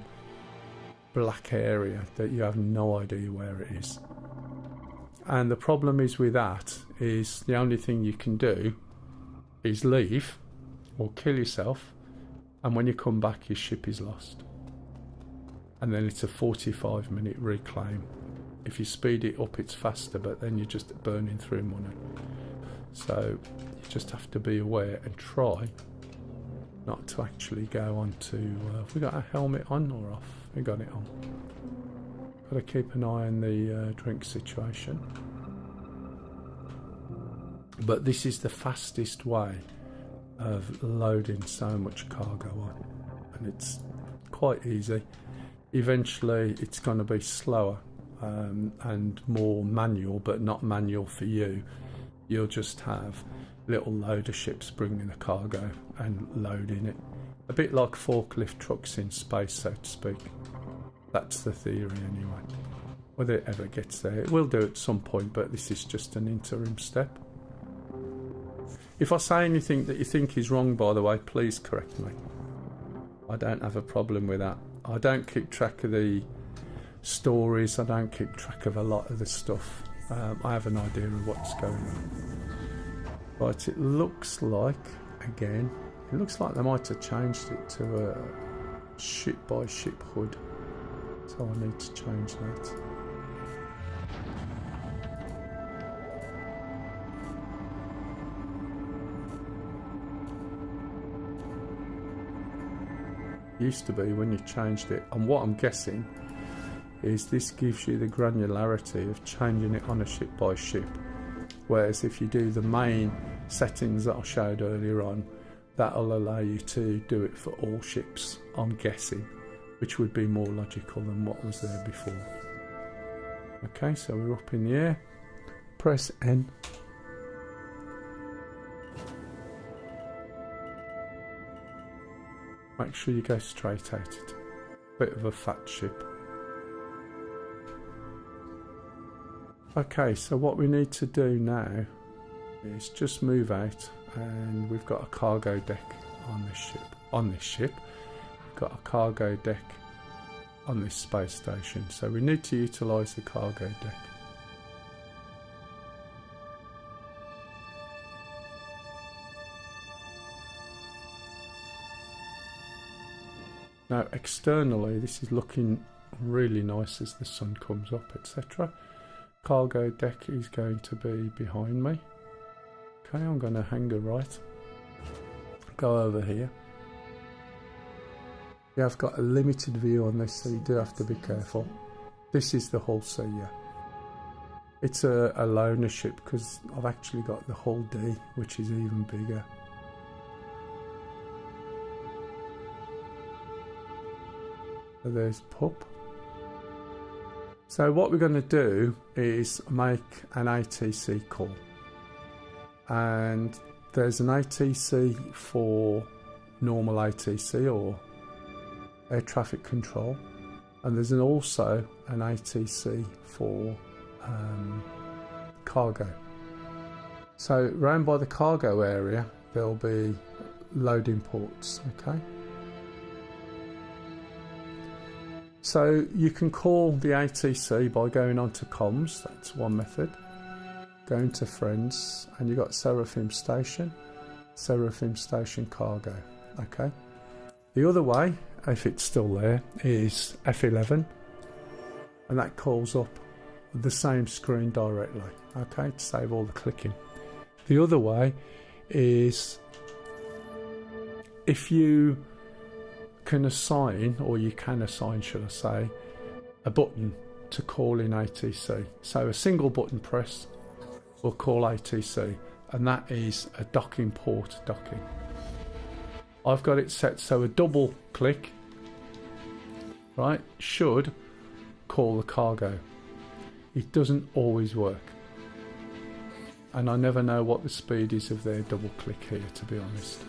black area that you have no idea where it is. And the problem is with that is the only thing you can do is leave or kill yourself, and when you come back your ship is lost. And then it's a 45-minute reclaim. If you speed it up it's faster, but then you're just burning through money. So you just have to be aware and try not to actually go on to... have we got our helmet on or off? We got it on. Got to keep an eye on the drink situation. But this is the fastest way of loading so much cargo on, and it's quite easy. Eventually it's going to be slower and more manual, but not manual for you. You'll just have little loader ships bringing the cargo and loading it, a bit like forklift trucks in space, so to speak. That's the theory anyway. Whether it ever gets there, it will do at some point, but this is just an interim step. If I say anything that you think is wrong, by the way, please correct me. I don't have a problem with that. I don't keep track of the stories, I don't keep track of a lot of the stuff. I have an idea of what's going on. Right, it looks like, again, it looks like they might have changed it to a ship by ship hood. So I need to change that. Used to be when you changed it, and what I'm guessing is this gives you the granularity of changing it on a ship by ship, whereas if you do the main settings that I showed earlier on, that'll allow you to do it for all ships, I'm guessing, which would be more logical than what was there before. Okay, so we're up in the air, press N. Make sure you go straight at it. Bit of a fat ship. Okay, so what we need to do now is just move out, and we've got a cargo deck on this ship. We've got a cargo deck on this space station, so we need to utilise the cargo deck. Now externally this is looking really nice as the sun comes up, etc. Cargo deck is going to be behind me. Okay, I'm going to hang a right, go over here. You have got a limited view on this, so you do have to be careful. This is the hull C, yeah. It's a loaner ship because I've actually got the hull D, which is even bigger. So there's pup. So what we're going to do is make an ATC call, and there's an ATC for normal ATC or air traffic control, and there's also an ATC for cargo. So round by the cargo area there'll be loading ports. Okay, so you can call the ATC by going onto comms, that's one method. Going to friends, and you've got Seraphim Station Cargo. Okay, the other way, if it's still there, is F11, and that calls up the same screen directly. Okay, to save all the clicking. The other way is if you can assign, or you can assign, should I say, a button to call in ATC. So a single button press will call ATC, and that is a docking port docking. I've got it set so a double click, right, should call the cargo. It doesn't always work, and I never know what the speed is of their double click here, to be honest.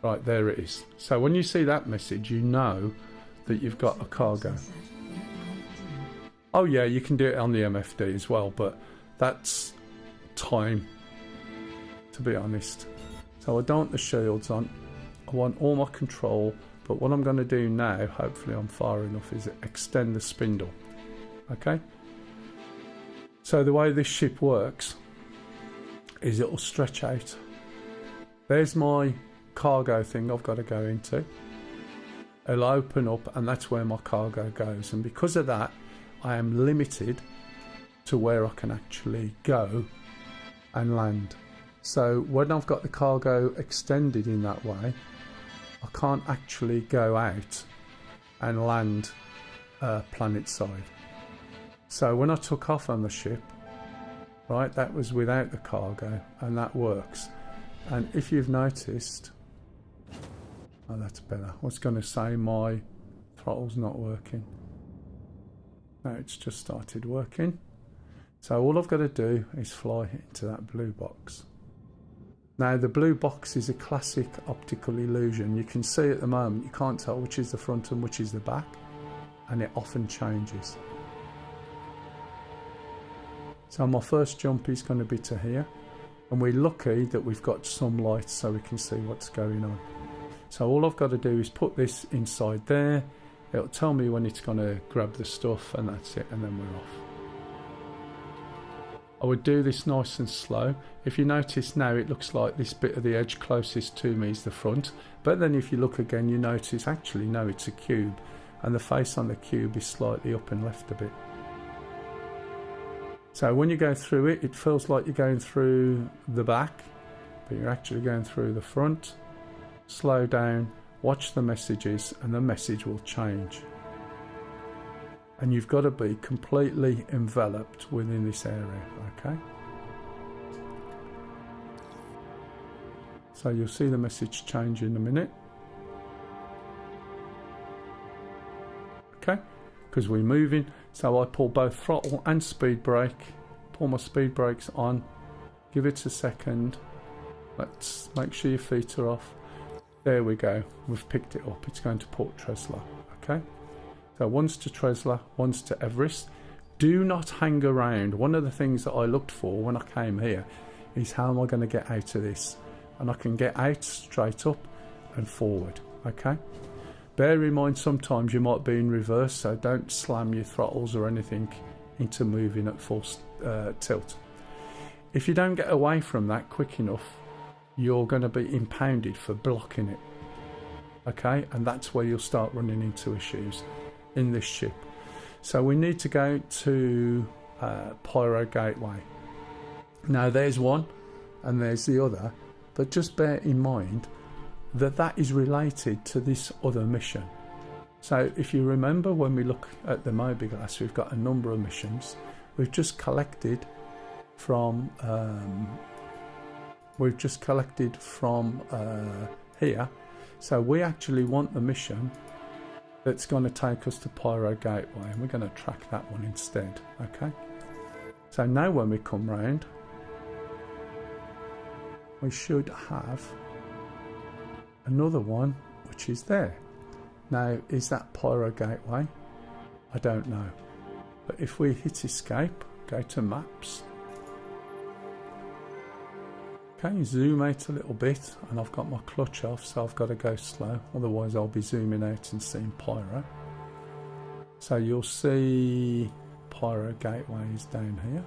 Right, there it is. So when you see that message, you know that you've got a cargo. Oh yeah, you can do it on the MFD as well, but that's time, to be honest. So I don't want the shields on, I want all my control, but what I'm going to do now, hopefully I'm far enough, is extend the spindle. Okay, so the way this ship works is it'll stretch out. There's my cargo thing I've got to go into. It'll open up, and that's where my cargo goes, and because of that I am limited to where I can actually go and land. So when I've got the cargo extended in that way, I can't actually go out and land planet side. So when I took off on the ship, right, that was without the cargo, and that works. And if you've noticed, oh, that's better. I was going to say my throttle's not working. No, it's just started working. So all I've got to do is fly into that blue box. Now the blue box is a classic optical illusion. You can see at the moment, you can't tell which is the front and which is the back, and it often changes. So my first jump is going to be to here, and we're lucky that we've got some light so we can see what's going on. So all I've got to do is put this inside there. It'll tell me when it's going to grab the stuff, and that's it, and then we're off. I would do this nice and slow. If you notice now, it looks like this bit of the edge closest to me is the front, but then if you look again, you notice actually no, it's a cube, and the face on the cube is slightly up and left a bit. So when you go through it, it feels like you're going through the back, but you're actually going through the front. Slow down, watch the messages, and the message will change. And you've got to be completely enveloped within this area, okay? So you'll see the message change in a minute. Okay, because we're moving. So I pull both throttle and speed brake. Pull my speed brakes on. Give it a second. Let's make sure your feet are off. There we go. We've picked it up. It's going to Port Tresla, okay? So one's to Tresla, one's to Everest. Do not hang around. One of the things that I looked for when I came here is how am I going to get out of this? And I can get out straight up and forward, okay? Bear in mind sometimes you might be in reverse, so don't slam your throttles or anything into moving at full tilt. If you don't get away from that quick enough, you're going to be impounded for blocking it, okay? And that's where you'll start running into issues in this ship. So we need to go to Pyro Gateway. Now there's one and there's the other, but just bear in mind that that is related to this other mission. So if you remember when we look at the Mobiglass, we've got a number of missions. We've just collected from here. So we actually want the mission that's going to take us to Pyro Gateway, and we're going to track that one instead, okay? So now when we come round, we should have another one which is there. Now, is that Pyro Gateway? I don't know. But if we hit escape, go to maps, okay, zoom out a little bit, and I've got my clutch off, so I've got to go slow, otherwise I'll be zooming out and seeing Pyro. So you'll see Pyro Gateway is down here.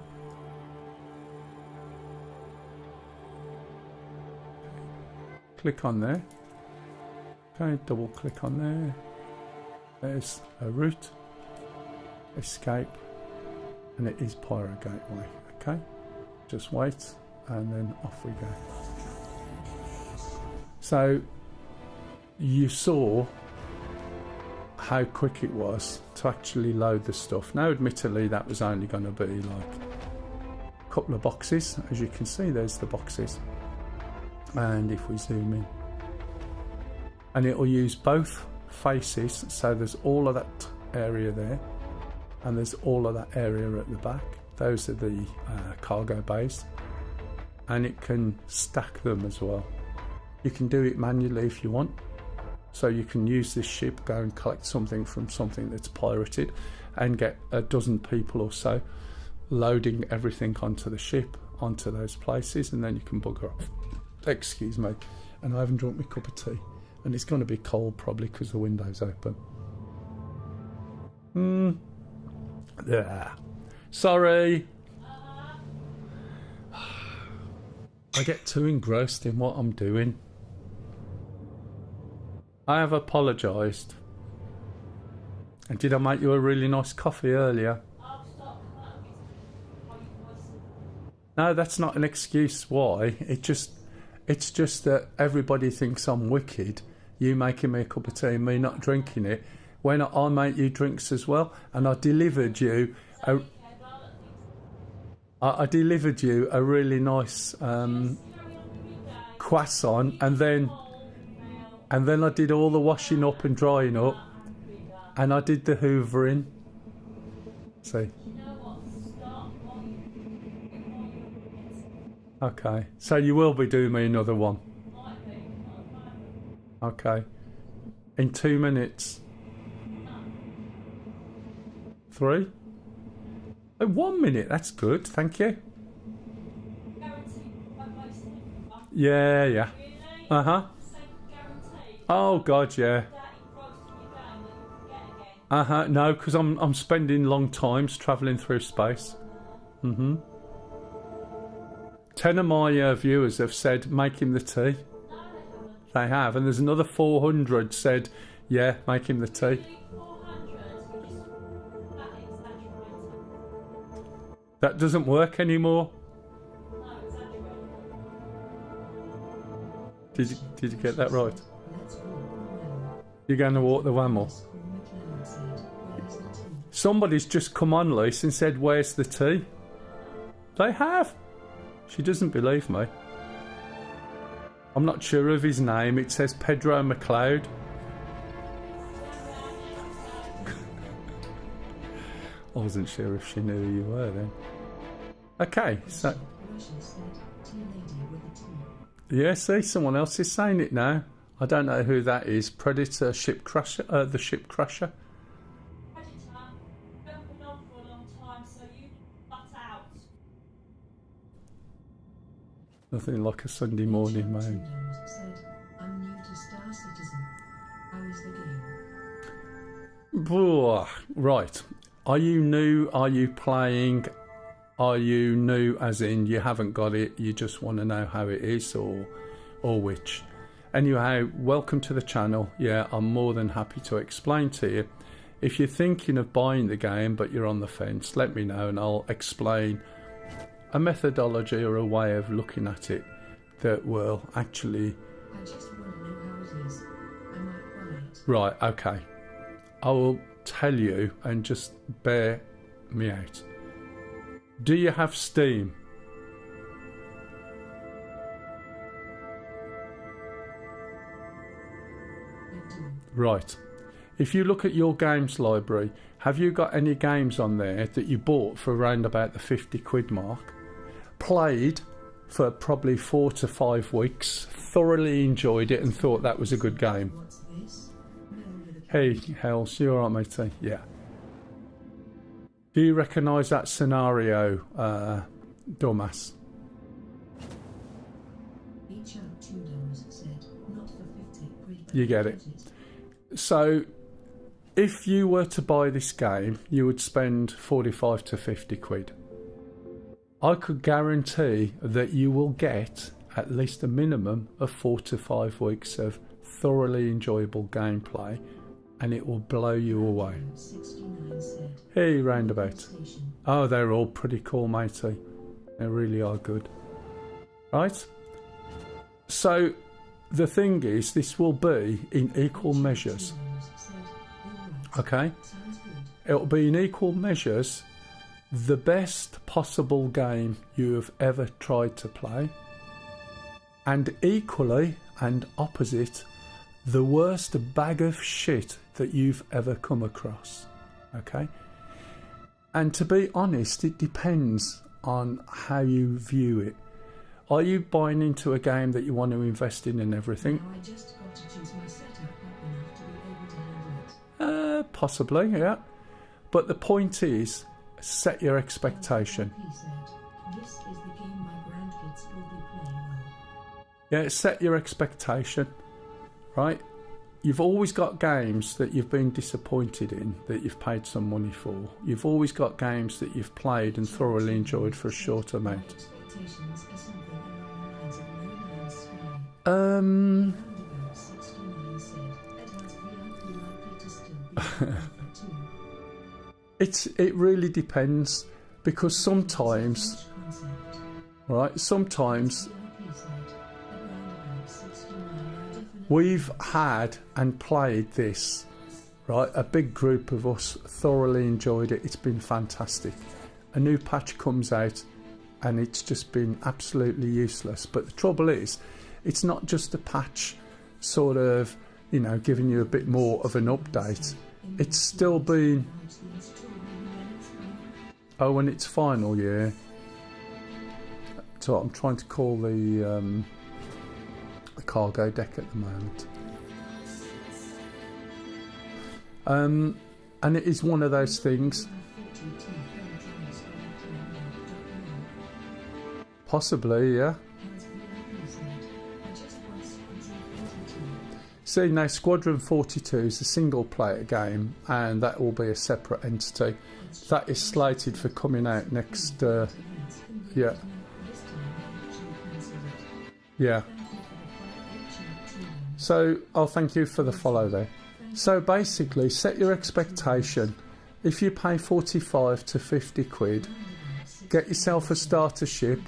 Click on there. Okay, double click on there. There's a route, escape, and it is Pyro Gateway, okay? Just wait, and then off we go. So you saw how quick it was to actually load the stuff. Now admittedly that was only going to be like a couple of boxes. As you can see, there's the boxes, and if we zoom in, and it will use both faces, so there's all of that area there and there's all of that area at the back. Those are the cargo bays, and it can stack them as well. You can do it manually if you want, so you can use this ship, go and collect something from something that's pirated, and get a dozen people or so loading everything onto the ship, onto those places, and then you can bugger off. Excuse me, and I haven't drunk my cup of tea, and it's going to be cold probably because the window's open. Yeah. Sorry. I get too engrossed in what I'm doing. I have apologised. And did I make you a really nice coffee earlier? No, that's not an excuse why. It's just that everybody thinks I'm wicked. You making me a cup of tea and me not drinking it, when I make you drinks as well. And I delivered you a really nice croissant, and then I did all the washing up and drying up, and I did the hoovering. See. Okay, so you will be doing me another one. Okay, in 2 minutes. 3? Oh, 1 minute, that's good, thank you. Yeah. Uh-huh. Oh, God, yeah. Uh-huh, no, because I'm spending long times travelling through space. 10 of my viewers have said, make him the tea. They have. And there's another 400 said, yeah, make him the tea. That doesn't work anymore. Did you get that right? You're going to walk the Whamel. Somebody's just come on, Lisa, and said, where's the tea? They have. She doesn't believe me. I'm not sure of his name. It says Pedro McLeod. I wasn't sure if she knew who you were then. Okay, so... yeah, see, someone else is saying it now. I don't know who that is. Predator Ship Crusher, the Ship Crusher. Nothing like a Sunday morning, man. I'm new to Star Citizen. How is the game? Right. Are you new? Are you playing? Are you new as in you haven't got it, you just want to know how it is, or which? Anyhow, welcome to the channel. Yeah, I'm more than happy to explain to you. If you're thinking of buying the game but you're on the fence, let me know and I'll explain a methodology or a way of looking at it that will actually... I just want to know how it is. I might buy it. Right, okay. I will tell you and just bear me out. Do you have Steam? I do. Right. If you look at your games library, have you got any games on there that you bought for around about the 50 quid mark? Played for probably 4 to 5 weeks, thoroughly enjoyed it and thought that was a good game. What's this? Mell with a Hey, Hells, you alright, matey? Yeah. Do you recognise that scenario, dumbass? each out $2 said, not for 50 quid. but You get it. So, if you were to buy this game, you would spend 45 to 50 quid. I could guarantee that you will get at least a minimum of 4 to 5 weeks of thoroughly enjoyable gameplay, and it will blow you away. 69 said, Hey, roundabout. station. Oh, they're all pretty cool, matey. They really are good. Right? So, the thing is, this will be in equal measures. Said, all right. Okay? Sounds good. It'll be in equal measures the best possible game you have ever tried to play, and equally and opposite, the worst bag of shit that you've ever come across. Okay? And to be honest, it depends on how you view it. Are you buying into a game that you want to invest in and everything? Now I just got to choose my setup up enough to be able to handle it. Possibly, yeah. But the point is, set your expectation. He said, this is the game my grandkids will be playing on. Yeah, set your expectation, right? You've always got games that you've been disappointed in, that you've paid some money for. You've always got games that you've played and thoroughly enjoyed for a short amount. Expectations are something along the lines of No Man's Sky. Roundabout 69 said, it has VIP likely to still be for two. It really depends, because sometimes, Huge concept. right, sometimes VIP said, at roundabout 69 I definitely we've had and played this, right? A big group of us thoroughly enjoyed it. It's been fantastic. A new patch comes out and it's just been absolutely useless. But the trouble is, it's not just a patch sort of, you know, giving you a bit more of an update. It's still been... Oh, when it's final, yeah. So I'm trying to call the cargo deck at the moment. And it is one of those things. Possibly, yeah. See, now Squadron 42 is a single player game, and that will be a separate entity. That is slated for coming out next, yeah. Yeah. So I'll thank you for the follow there. So basically, set your expectation. If you pay 45 to 50 quid, get yourself a starter ship.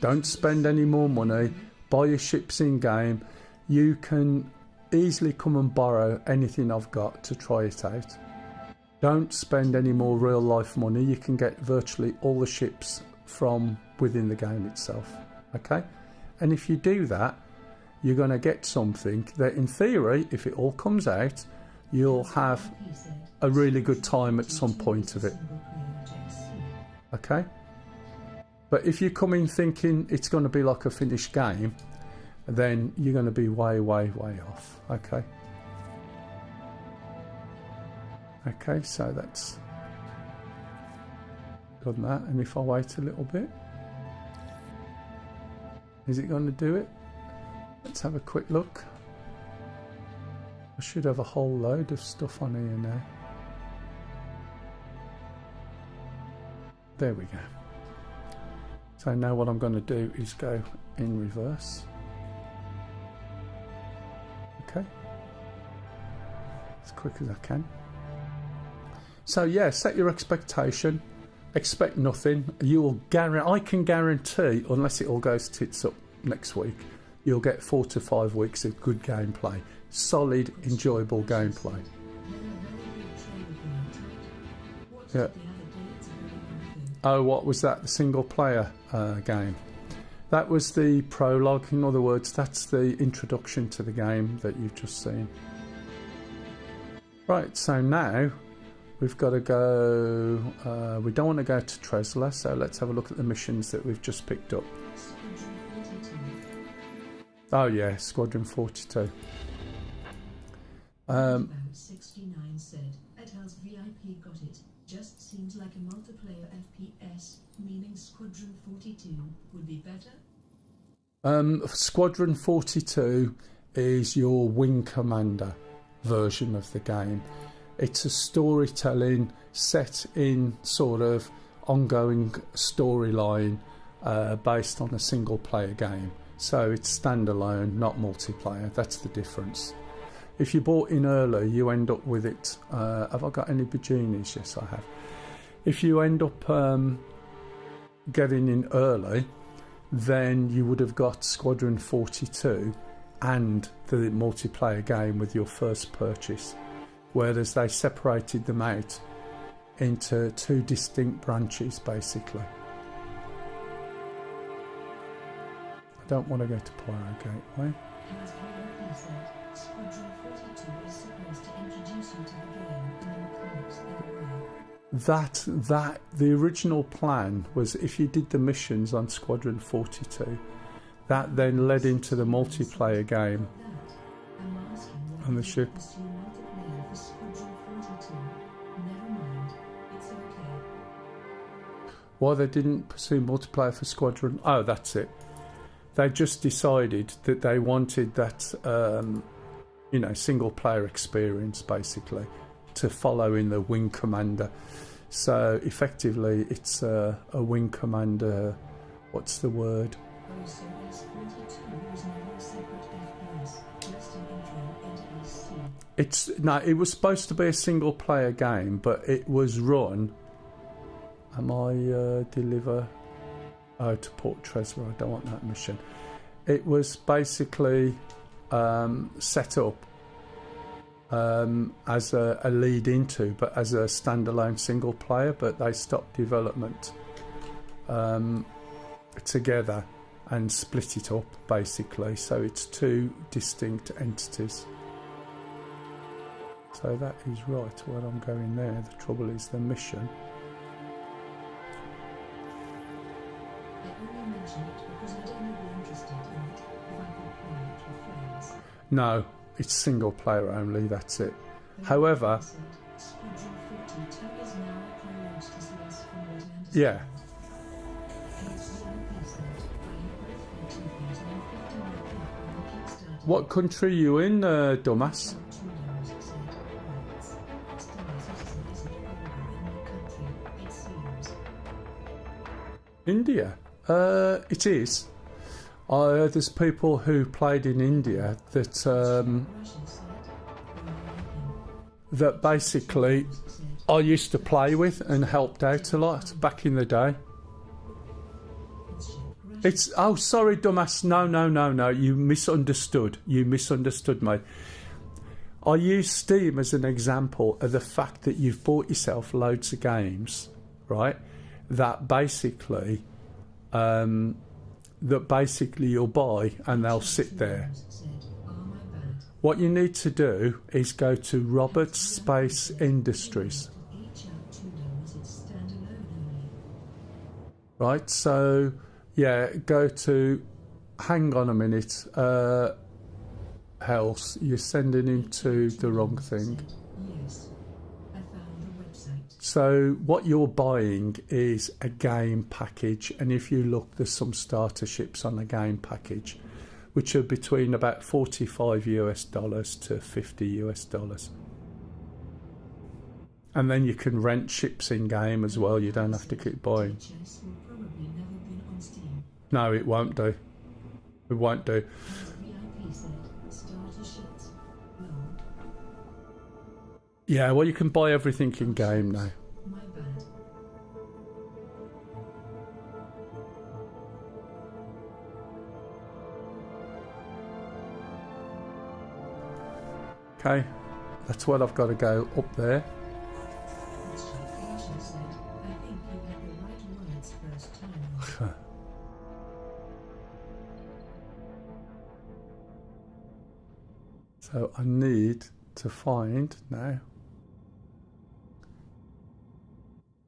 Don't spend any more money. Buy your ships in game. You can easily come and borrow anything I've got to try it out. Don't spend any more real life money. You can get virtually all the ships from within the game itself. Okay? And if you do that, you're going to get something that in theory, if it all comes out, you'll have a really good time at some point of it. Okay? But if you come in thinking it's going to be like a finished game, then you're going to be way, way, way off. Okay? Okay, so that's done that. And if I wait a little bit, is it going to do it? Let's have a quick look. I should have a whole load of stuff on here now. There we go. So now what I'm going to do is go in reverse. Okay. As quick as I can. So yeah, set your expectation. Expect nothing. You will I can guarantee, unless it all goes tits up next week, you'll get 4 to 5 weeks of good gameplay. Solid, enjoyable gameplay. Yeah. Oh, what was that? The single player game. That was the prologue. In other words, that's the introduction to the game that you've just seen. Right, so now we've got to go... we don't want to go to Tresla, so let's have a look at the missions that we've just picked up. Oh yeah, Squadron 42. 69 said, Etal's VIP got it. Just seems like a multiplayer FPS, meaning Squadron 42 would be better? Squadron 42 is your wing commander version of the game. It's a storytelling set in sort of ongoing storyline based on a single player game. So it's standalone, not multiplayer. That's the difference. If you bought in early, you end up with it. Have I got any Bajinis? Yes, I have. If you end up getting in early, then you would have got Squadron 42 and the multiplayer game with your first purchase. Whereas they separated them out into 2 distinct branches, basically. I don't want to go to Pyro Gateway. Squadron 42 is supposed to introduce you to the game and the mechanics that the original plan was if you did the missions on Squadron 42, that then led into the multiplayer game on the ship. Why they didn't pursue multiplayer for Squadron? Oh, that's it. They just decided that they wanted that, single player experience, basically, to follow in the wing commander. So effectively, it's a wing commander. What's the word? It was supposed to be a single player game, but it was run. Deliver? Oh, to Port Tresla. I don't want that mission. It was basically set up as a lead into, but as a standalone single player. But they stopped development together and split it up, basically. So it's 2 distinct entities. So that is right where I'm going there. The trouble is the mission. No, it's single player only, that's it. However, yeah. What country are you in, dumbass? India. It is. There's people who played in India that that basically I used to play with and helped out a lot back in the day. It's oh sorry dumbass, no, you misunderstood me. I use Steam as an example of the fact that you've bought yourself loads of games, right, that basically you'll buy and they'll sit there. What you need to do is go to Robert Space Industries. Right, so yeah, go to, hang on a minute, Hells, you're sending him to the wrong thing. So what you're buying is a game package, and if you look, there's some starter ships on the game package, which are between about $45 to $50. And then you can rent ships in game as well, you don't have to keep buying. No, it won't do. It won't do. Yeah, well, you can buy everything in game now. Okay, that's what I've got to go up there. So I need to find now.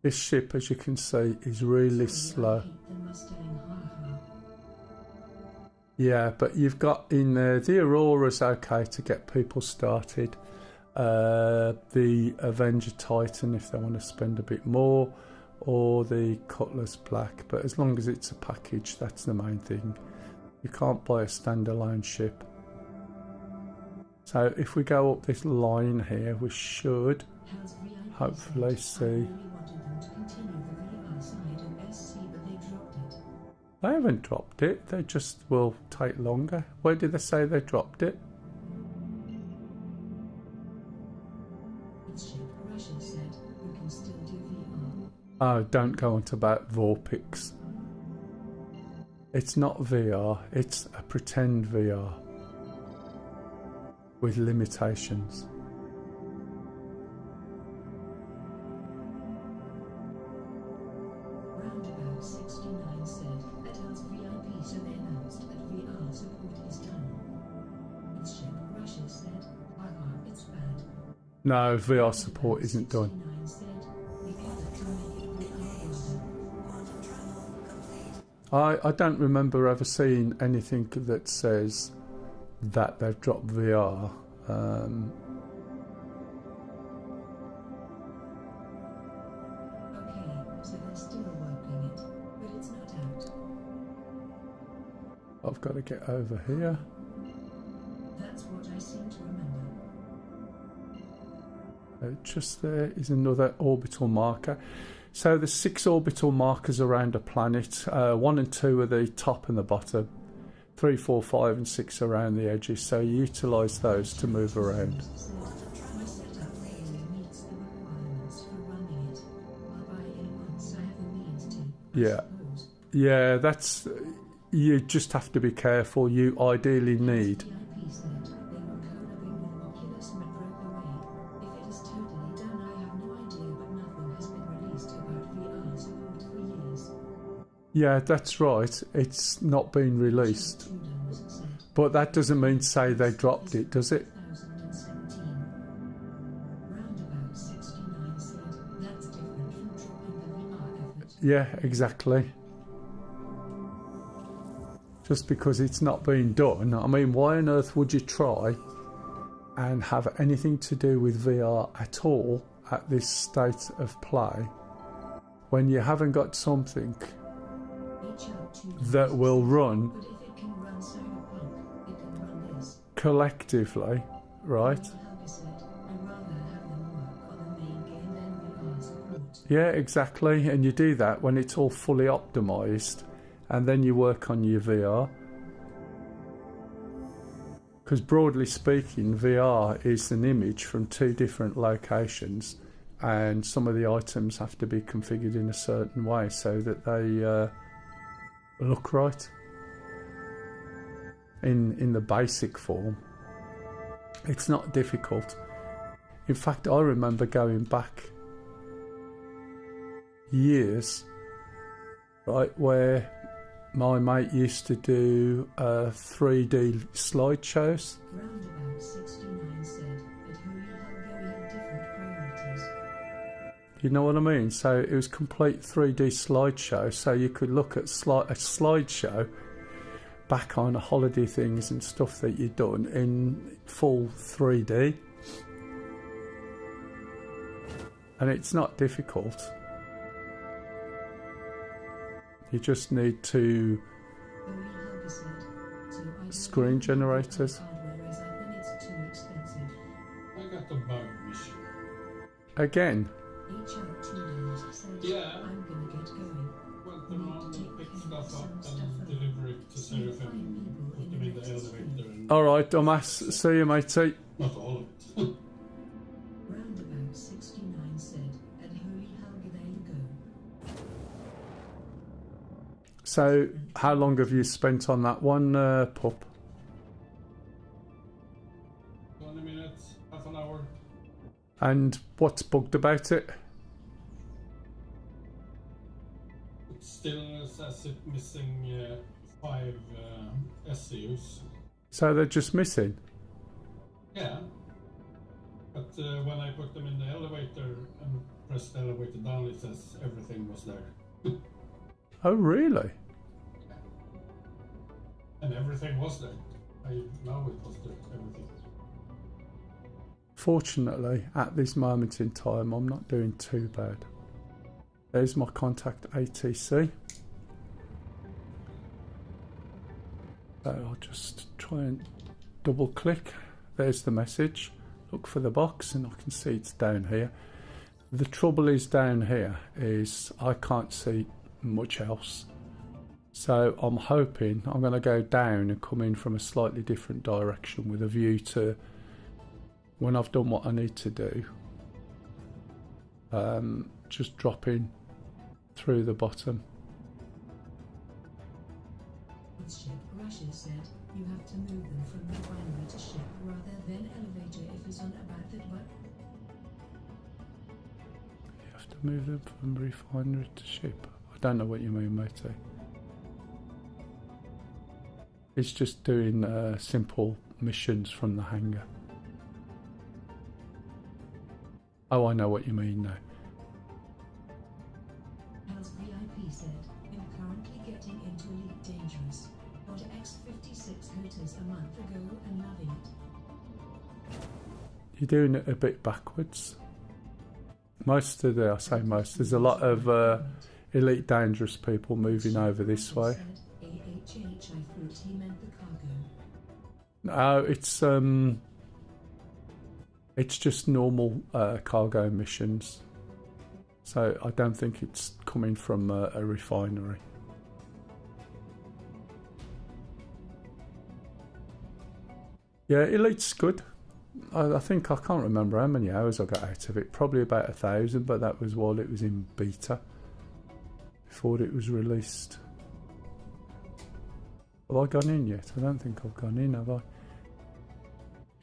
This ship, as you can see, is really slow. Yeah, but you've got in there, the Aurora's okay to get people started. The Avenger Titan, if they want to spend a bit more, or the Cutlass Black. But as long as it's a package, that's the main thing. You can't buy a standalone ship. So if we go up this line here, we should hopefully see. They haven't dropped it, they just will take longer. Where did they say they dropped it? Oh, don't go on to about Vorpix. It's not VR, it's a pretend VR with limitations. No, VR support isn't done. I don't remember ever seeing anything that says that they've dropped VR. Okay, so they're still working it, but it's not out. I've got to get over here. That's what I seem to remember. Just there is another orbital marker. So there's 6 orbital markers around a planet. 1 and 2 are the top and the bottom. 3, 4, 5 and 6 around the edges. So you utilise those to move around. Yeah, that's, you just have to be careful. You ideally need yeah, that's right. It's not been released. But that doesn't mean to say they dropped it, does it? Yeah, exactly. Just because it's not been done. I mean, why on earth would you try and have anything to do with VR at all at this state of play when you haven't got something that will run collectively, right? Yeah, exactly. And you do that when it's all fully optimized, and then you work on your VR. because broadly speaking, VR is an image from two different locations, and some of the items have to be configured in a certain way so that they look right in the basic form. It's not difficult. In fact, I remember going back years, right, where my mate used to do 3D slideshows. Roundabout 69 said, at Holy Hunger we had different priorities. You know what I mean? So it was complete 3D slideshow, so you could look at a slideshow back on holiday things and stuff that you'd done in full 3D. And it's not difficult. You just need to Holy Hunger said, so I don't screen think generators. hardware as I think it's too expensive. I got the bug mission. Again. HR2 said, Yeah. I'm gonna get going. Went around and picked stuff up and deliver it to Seraphim. Put them in the elevator. And Alright, dumbass. See you, matey. not all of it. Roundabout 69 said, at Holy Hunger there you go. So, how long have you spent on that one, pup? 20 minutes, half an hour. And what's bugged about it? It still says it missing 5 SCUs. So they're just missing? Yeah. But when I put them in the elevator and pressed the elevator down, it says everything was there. Oh, really? And everything was there. I know it was there, everything. Fortunately, at this moment in time, I'm not doing too bad. There's my contact ATC. So I'll just try and double click. There's the message. Look for the box and I can see it's down here. The trouble is down here is I can't see much else. So I'm hoping I'm going to go down and come in from a slightly different direction with a view to when I've done what I need to do. Just dropping through the bottom. With ship, Russia said, you have to move them from refinery to ship rather than elevator if it's on about that button. You have to move them from refinery to ship. I don't know what you mean, matey. It's just doing simple missions from the hangar. Oh, I know what you mean now. As VIP said, I'm currently getting into Elite Dangerous. Got X56 hooters a month ago and loving it. You're doing it a bit backwards. Most of the, I say most, there's a lot of Elite Dangerous people moving over this way. AHH, I thought he meant the cargo. No, it's just normal cargo missions. So I don't think it's coming from a refinery. Yeah, Elite's good. I think I can't remember how many hours I got out of it. Probably about 1,000, but that was while it was in beta, before it was released. Have I gone in yet? I don't think I've gone in, have I?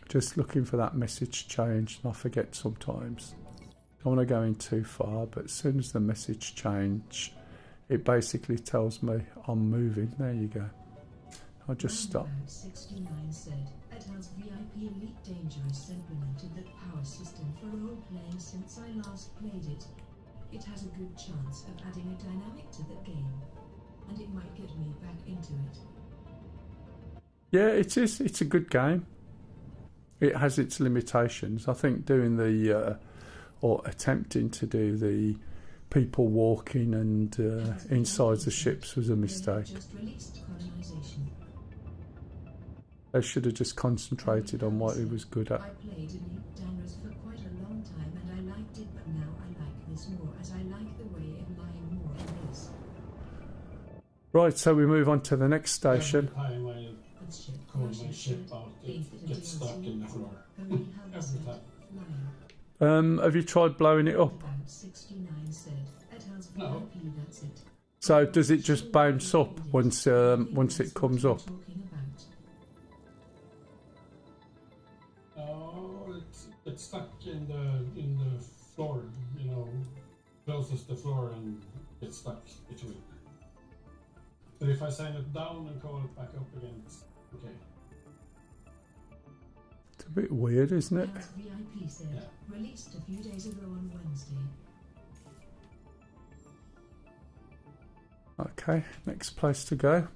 Just looking for that message change, and I forget sometimes. Don't want to go in too far, but as soon as the message change, it basically tells me I'm moving. There you go. I'll just stop. 69 said, at House VIP Elite Dangerous implemented that power system for role-playing since I last played it. It has a good chance of adding a dynamic to the game, and it might get me back into it. Yeah, it is. It's a good game. It has its limitations. I think doing the or attempting to do the people walking and inside the ships was a mistake. Just released colonization. They should have just concentrated on what it was good at. I played Elite Dangerous for quite a long time and I liked it, but now I like this more as I like the way of lying more in this. Right, so we move on to the next station. Every time I call my ship out, it gets stuck in the floor. Every time. Have you tried blowing it up? No. So does it just bounce up once it comes up? Oh, it's stuck in the floor, you know, closest the floor and gets stuck between. But if I send it down and call it back up again, it's okay. It's a bit weird, isn't it? VIP said, Yeah. released a few days ago on Wednesday. Okay, next place to go.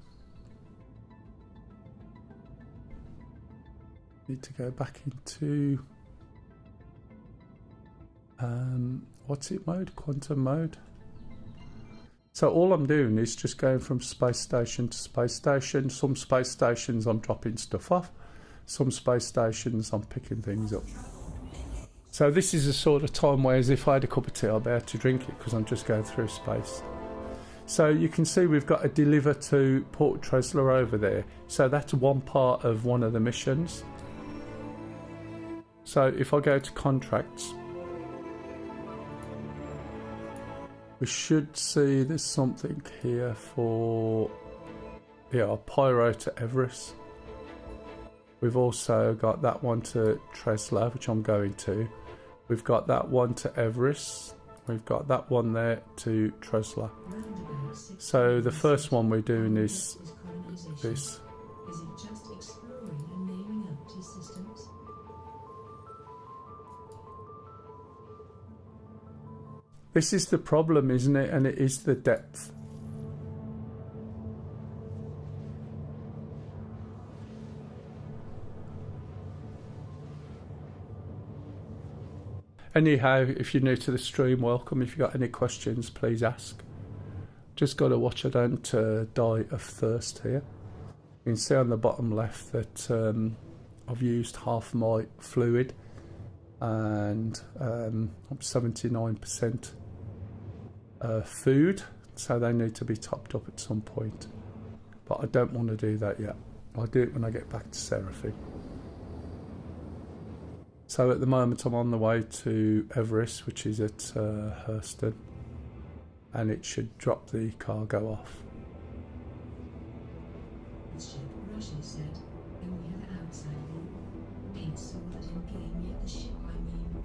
Need to go back into what's it mode? Quantum mode. So all I'm doing is just going from space station to space station. Some space stations I'm dropping stuff off. Some space stations I'm picking things up. So this is a sort of time where, as if I had a cup of tea, I'll be able to drink it because I'm just going through space. So you can see we've got a deliver to Port Tresla over there. So that's one part of one of the missions. So if I go to contracts, we should see there's something here for, yeah, Pyro to Everest. We've also got that one to Tresla, which I'm going to. We've got that one to Everest. We've got that one there to Tresla. So the first one we're doing is this. Is it just exploring and naming empty systems? This is the problem, isn't it? And it is the depth. Anyhow, if you're new to the stream, welcome. If you've got any questions, please ask. Just got to watch I don't die of thirst here. You can see on the bottom left that I've used half my fluid and I'm 79% food, so they need to be topped up at some point. But I don't want to do that yet. I'll do it when I get back to Seraphim. So at the moment I'm on the way to Everest, which is at Hurston, and it should drop the cargo off. The ship, Russia said, and we have outside you. Ain't saw that in game yet, the ship I mean.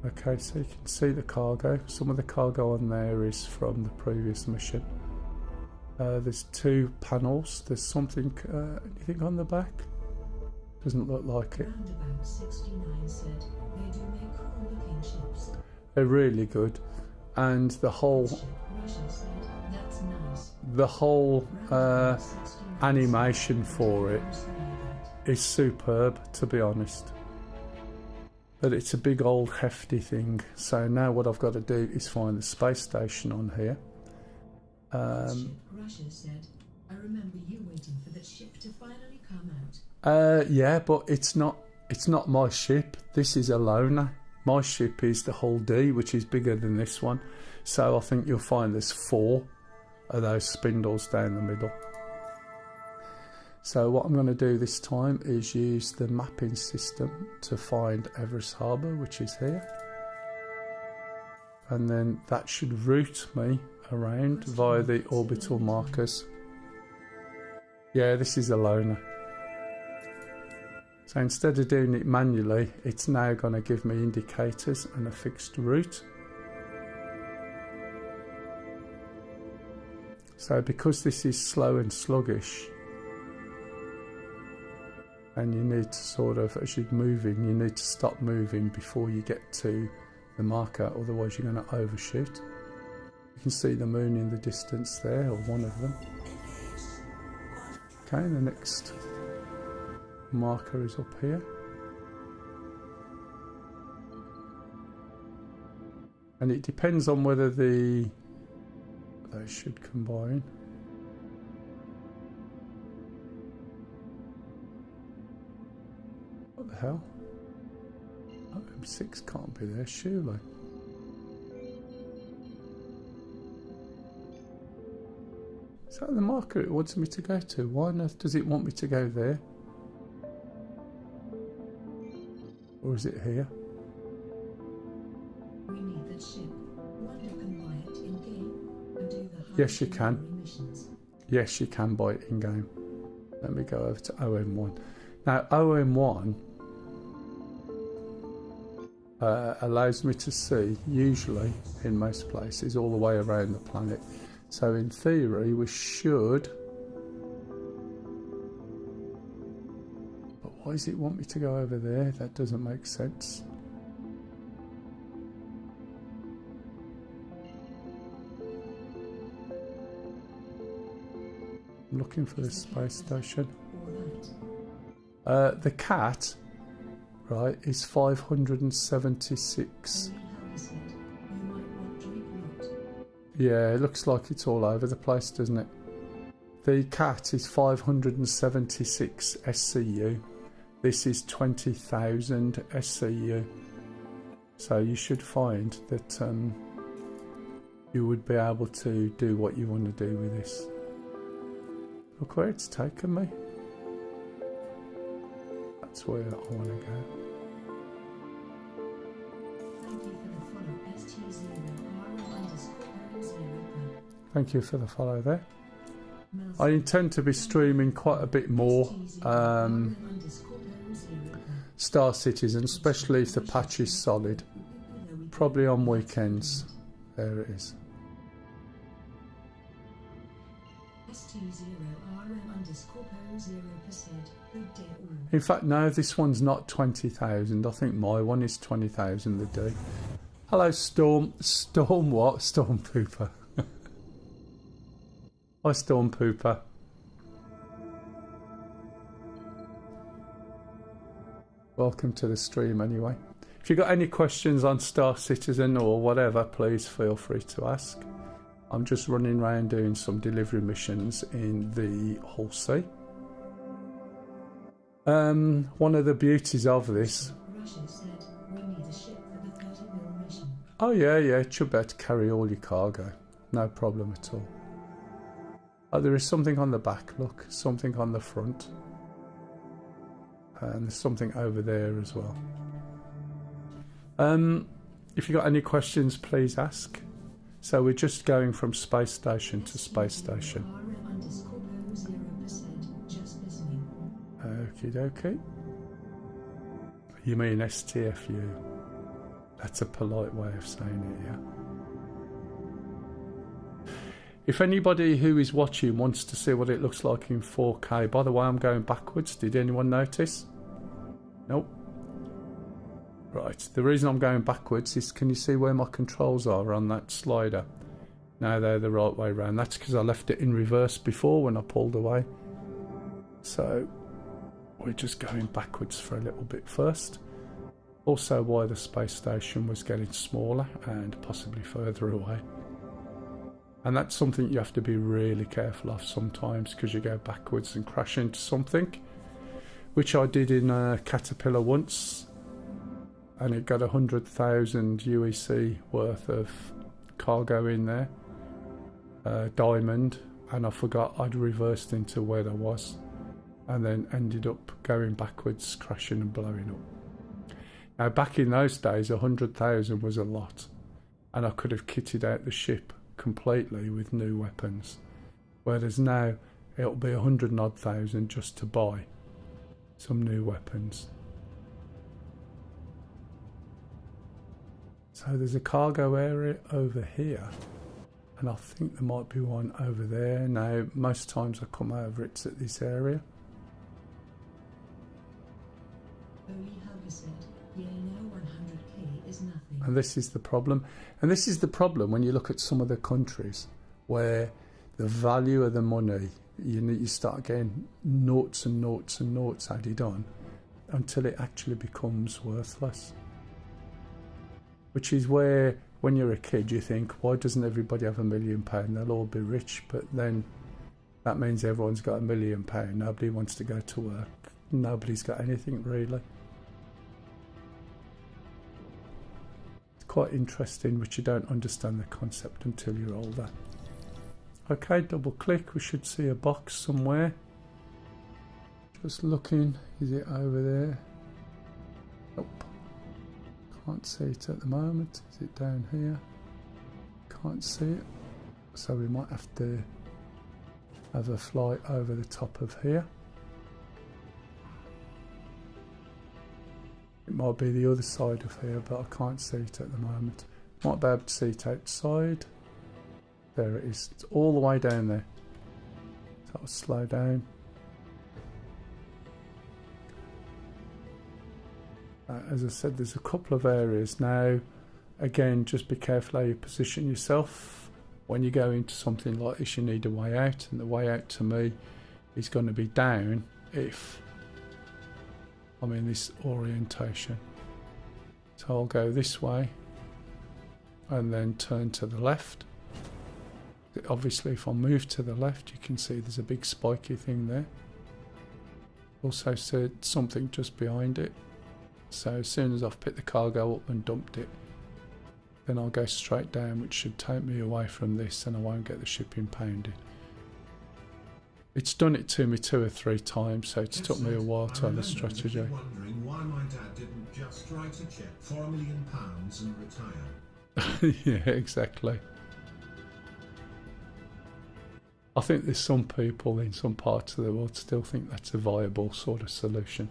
Okay, so you can see the cargo. Some of the cargo on there is from the previous mission. There's two panels. There's something, anything on the back? Doesn't look like it. Roundabout 69 said, they do make cool looking ships. They're really good, and the whole Ship, Russia said, that's nice. animation for it is superb, to be honest. But it's a big old hefty thing. So now what I've got to do is find the space station on here. Russia said, I remember you waiting for that ship to finally come out. Yeah, but it's not my ship. This is a loner. My ship is the Hull D, which is bigger than this one. So I think you'll find there's 4 of those spindles down the middle. So what I'm going to do this time is use the mapping system to find Everest Harbour, which is here. And then that should route me around via the orbital markers. Yeah, this is a loner. So instead of doing it manually, it's now going to give me indicators and a fixed route. So because this is slow and sluggish, and you need to sort of, as you're moving, you need to stop moving before you get to the marker, otherwise you're going to overshoot. You can see the moon in the distance there, or one of them. Okay, the next marker is up here. And it depends on whether they should combine. What the hell? Oh, M6 can't be there, surely. Is that the marker it wants me to go to? Why on earth does it want me to go there? Or is it here? We need that ship. Wonder can buy it in game and do the Yes, you can. missions. Yes, you can buy it in game. Let me go over to OM1. Now, OM1 allows me to see, usually in most places, all the way around the planet. So in theory, we should. But why does it want me to go over there? That doesn't make sense. I'm looking for the space station. Or that. The cat, right, is 576. Yeah, it looks like it's all over the place, doesn't it? The cat is 576 SCU. This is 20,000 SCU. So you should find that you would be able to do what you want to do with this. Look where it's taken me. That's where I want to go. Thank you for the follow there. I intend to be streaming quite a bit more Star Citizen, especially if the patch is solid. Probably on weekends. There it is. In fact, no, this one's not 20,000. I think my one is 20,000 a day. Hello, Storm. Storm what? Storm Pooper. Hi, Storm Pooper. Welcome to the stream anyway. If you've got any questions on Star Citizen or whatever, please feel free to ask. I'm just running around doing some delivery missions in the Hull Sea. One of the beauties of this... Oh yeah, it should be able to carry all your cargo. No problem at all. Oh, there is something on the back, look. Something on the front. And there's something over there as well. If you've got any questions, please ask. So we're just going from space station to space station. Okie dokie. You mean STFU? That's a polite way of saying it, yeah. If anybody who is watching wants to see what it looks like in 4K, by the way, I'm going backwards. Did anyone notice? Nope. Right, the reason I'm going backwards is, can you see where my controls are on that slider? Now they're the right way around. That's because I left it in reverse before when I pulled away. So we're just going backwards for a little bit first. Also why the space station was getting smaller and possibly further away. And that's something you have to be really careful of sometimes, because you go backwards and crash into something, which I did in a Caterpillar once, and it got 100,000 UEC worth of cargo in there, diamond, and I forgot I'd reversed into where I was, and then ended up going backwards, crashing and blowing up. Now back in those days 100,000 was a lot, and I could have kitted out the ship completely with new weapons, whereas now it'll be 100,000 just to buy some new weapons. So there's a cargo area over here, and I think there might be one over there. Now most times I come over, it's at this area. And this is the problem. And this is the problem when you look at some of the countries where the value of the money, you start getting noughts and noughts and noughts added on until it actually becomes worthless. Which is where, when you're a kid, you think, why doesn't everybody have £1 million? They'll all be rich. But then that means everyone's got £1 million. Nobody wants to go to work. Nobody's got anything really. Quite interesting, which you don't understand the concept until you're older. Okay, double click, we should see a box somewhere. Just looking, is it over there? Nope. Can't see it at the moment. Is it down here? Can't see it. So we might have to have a fly over the top of here. It might be the other side of here, but I can't see it at the moment. Might be able to see it outside. There it is. It's all the way down there. So I'll slow down. As I said, there's a couple of areas now. Again, just be careful how you position yourself. When you go into something like this, you need a way out, and the way out to me is going to be down if I'm in this orientation. So I'll go this way and then turn to the left. Obviously, if I move to the left, you can see there's a big spiky thing there. Also said something just behind it. So as soon as I've picked the cargo up and dumped it, then I'll go straight down, which should take me away from this and I won't get the ship impounded. It's done it to me 2 or 3 times, so it's took me a while to have a strategy. Wondering why my dad didn't just write a check for £1 million and retire. Yeah, exactly. I think there's some people in some parts of the world still think that's a viable sort of solution.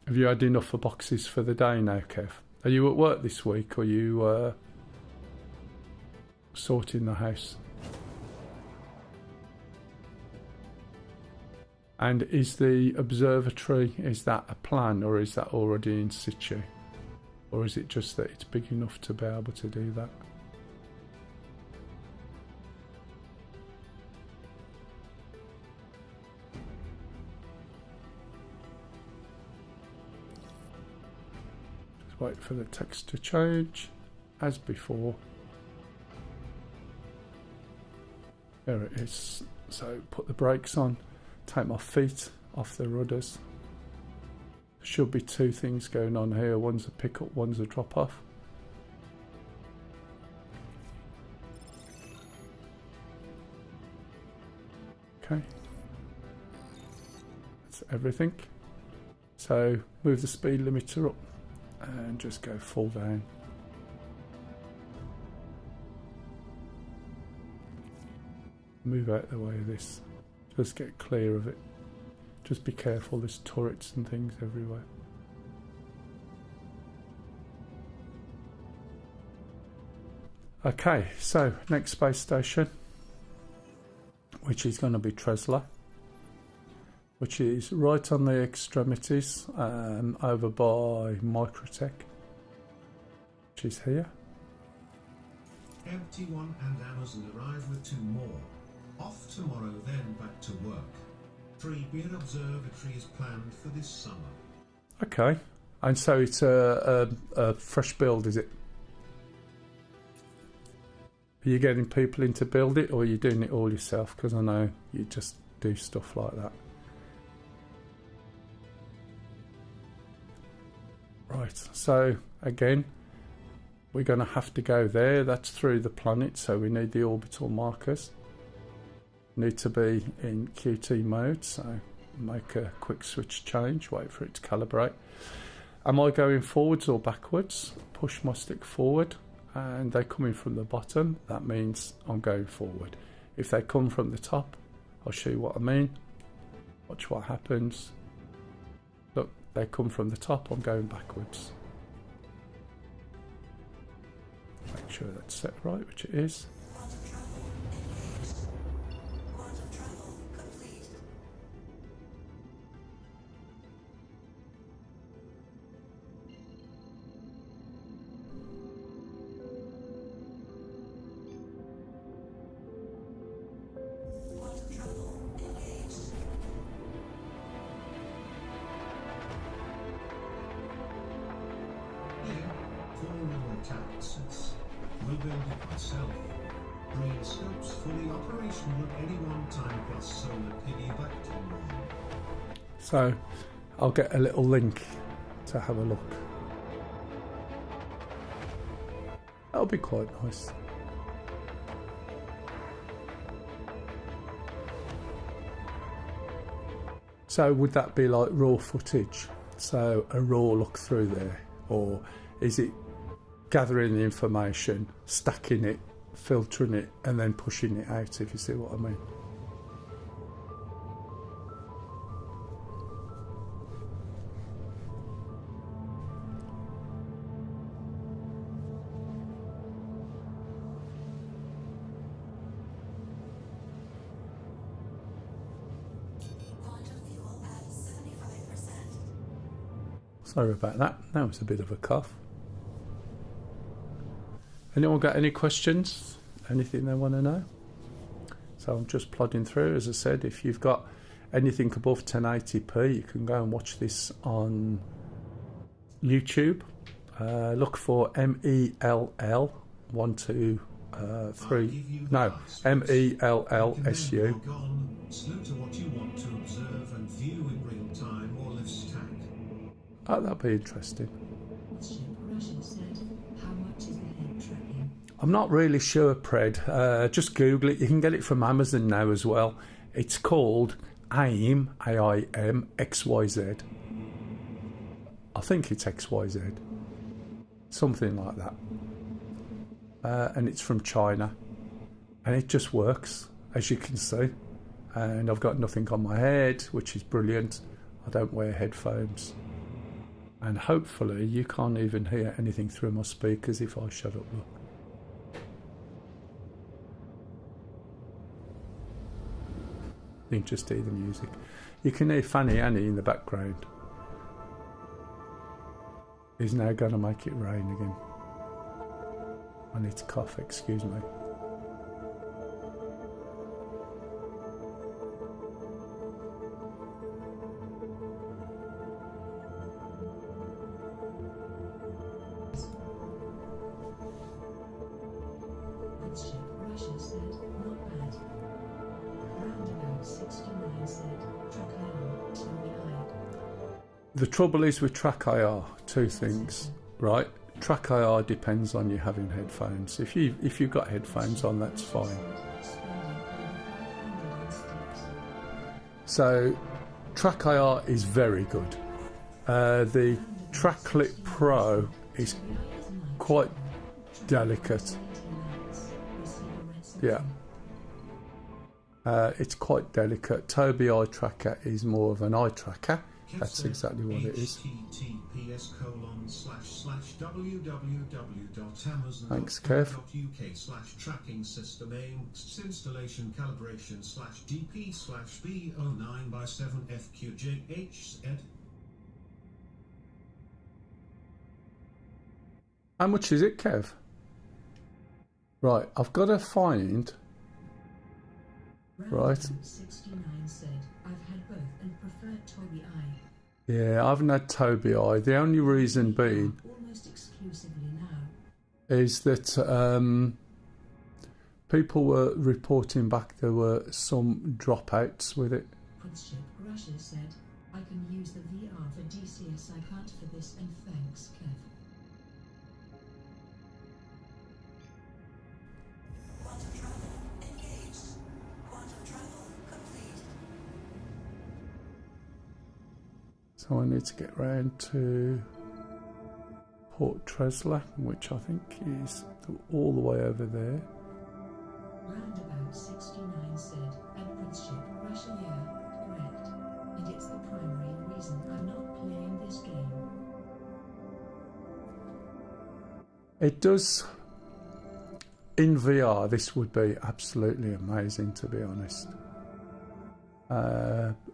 Have you had enough for boxes for the day now, Kev? Are you at work this week, or are you sorting the house? And is the observatory, is that a plan, or is that already in situ? Or is it just that it's big enough to be able to do that? Wait for the text to change as before. There it is. So put the brakes on, take my feet off the rudders. Should be 2 things going on here. One's a pick up, one's a drop off. Okay, that's everything. So move the speed limiter up and just go full down. Move out the way of this. Just get clear of it. Just be careful, there's turrets and things everywhere. Okay, so next space station, which is going to be Tresla, which is right on the extremities, over by Microtech, which is here. Empty one and Amazon arrive with 2 more. Off tomorrow, then back to work. 3 beer observatory is planned for this summer. Okay, and so it's a fresh build, is it? Are you getting people in to build it, or are you doing it all yourself? Because I know you just do stuff like that. Right, so again, we're going to have to go there. That's through the planet, so we need the orbital markers. Need to be in QT mode, so make a quick switch change, wait for it to calibrate. Am I going forwards or backwards? Push my stick forward, and they're coming from the bottom. That means I'm going forward. If they come from the top, I'll show you what I mean. Watch what happens. Look, they come from the top, I'm going backwards. Make sure that's set right, which it is. Will build it myself. Green scopes fully operational at any one time plus solar piggybacked in. So I'll get a little link to have a look. That'll be quite nice. So would that be like raw footage? So a raw look through there? Or is it gathering the information, stacking it, filtering it, and then pushing it out, if you see what I mean? Sorry about that. That was a bit of a cough. Anyone got any questions? Anything they want to know? So I'm just plodding through. As I said, if you've got anything above 1080p, you can go and watch this on YouTube. Look for MELL 123. No, MELLSU. Slow to what you want to observe and view in real time or live stack. Oh, that'd be interesting. I'm not really sure, Pred. Just Google it. You can get it from Amazon now as well. It's called AIM, AIM, XYZ. I think it's XYZ. Something like that. And it's from China. And it just works, as you can see. And I've got nothing on my head, which is brilliant. I don't wear headphones. And hopefully you can't even hear anything through my speakers if I shut up. Look. You can just hear the music. You can hear Fanny Annie in the background. He's now going to make it rain again. I need to cough, excuse me. The trouble is with Track IR, two things, right? Track IR depends on you having headphones. If you've got headphones on, that's fine. So Track IR is very good. The Track Clip Pro is quite delicate. Yeah. It's quite delicate. Tobii Eye Tracker is more of an eye tracker. That's exactly what it is. Thanks, Kev. Tracking system aim installation calibration /DP /B09/7FQJH ed. How much is it, Kev? Right, I've got to find. Right. 69 said, I've had both and prefer Tobii Eye. Yeah, I haven't had Tobii Eye. The only reason being Almost exclusively now. is that people were reporting back there were some dropouts with it. Prince Russia said, I can use the VR for DCS. I can't for this, and thanks, Kev. So I need to get round to Port Tresla, which I think is all the way over there. Roundabout 69 said, and Prince Russia, yeah, correct. And it's the primary reason I'm not playing this game. It does. In VR, this would be absolutely amazing, to be honest.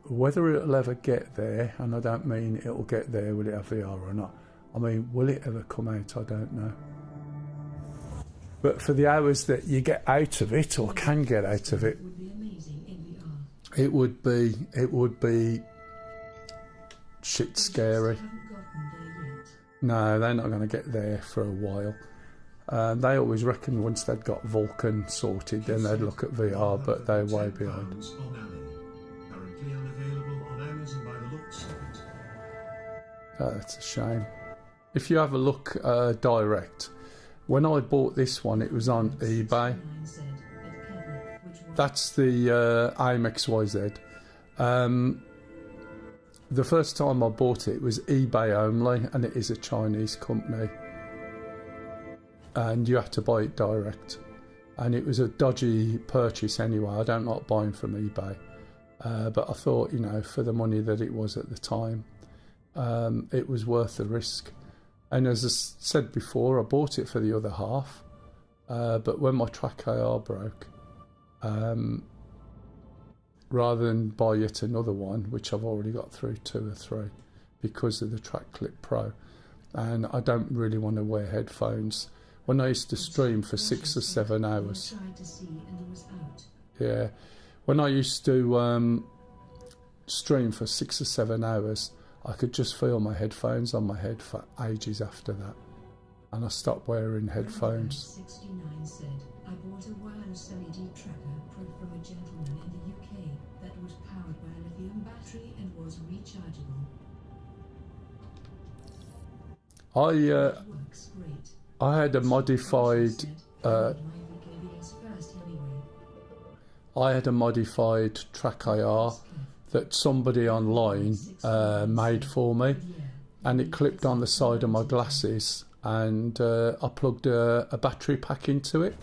Whether it'll ever get there, and I don't mean it'll get there, will it have VR or not? I mean, will it ever come out? I don't know. But for the hours that you get out of it, or can get out of it, Would be amazing in VR. it would be shit scary. Haven't gotten there yet. No, they're not going to get there for a while. They always reckon once they'd got Vulcan sorted, then they'd look at VR, but they're way behind. Currently unavailable on Amazon by the looks of it. Oh, that's a shame. If you have a look direct, When I bought this one, it was on eBay. That's the AIM-XYZ. The first time I bought it was eBay only, and it is a Chinese company. And you have to buy it direct. And it was a dodgy purchase anyway. I don't like buying from eBay. But I thought, you know, for the money that it was at the time, it was worth the risk. And as I said before, I bought it for the other half. But when my track AR broke, rather than buy yet another one, which I've already got through 2 or 3 because of the Track Clip Pro, and I don't really want to wear headphones. When I used to stream for 6 or 7 hours, yeah, when I used to stream for 6 or 7 hours, I could just feel my headphones on my head for ages after that, and I stopped wearing headphones. 69 said, I bought a wireless LED tracker from a gentleman in the UK that was powered by a lithium battery and was rechargeable. Works great. I had a modified Track AR that somebody online made for me, and it clipped on the side of my glasses, and I plugged a battery pack into it,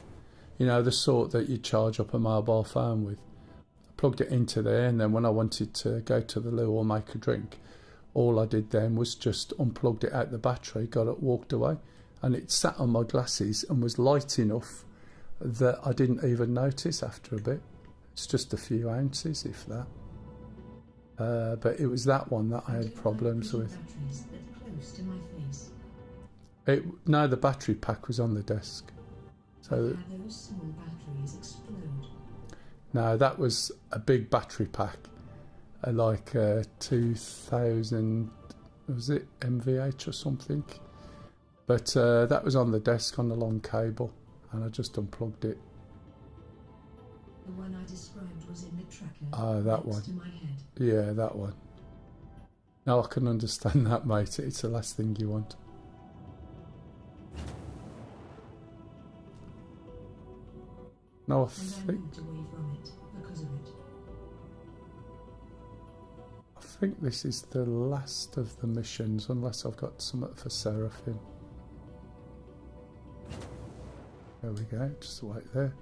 you know, the sort that you charge up a mobile phone with. I plugged it into there, and then when I wanted to go to the loo or make a drink, all I did then was just unplugged it out the battery, got it, walked away, and it sat on my glasses and was light enough that I didn't even notice after a bit. It's just a few ounces, if that. But it was that one that I had problems with. No, the battery pack was on the desk. So those small batteries explode? No, that was a big battery pack, like 2000, was it MVH or something? But that was on the desk on the long cable, and I just unplugged it. The one I described was in the tracker. Oh, that one. To my head. Yeah, that one. Now I can understand that, mate. It's the last thing you want. No, I think this is the last of the missions, unless I've got something for Seraphim. There we go, just wait there.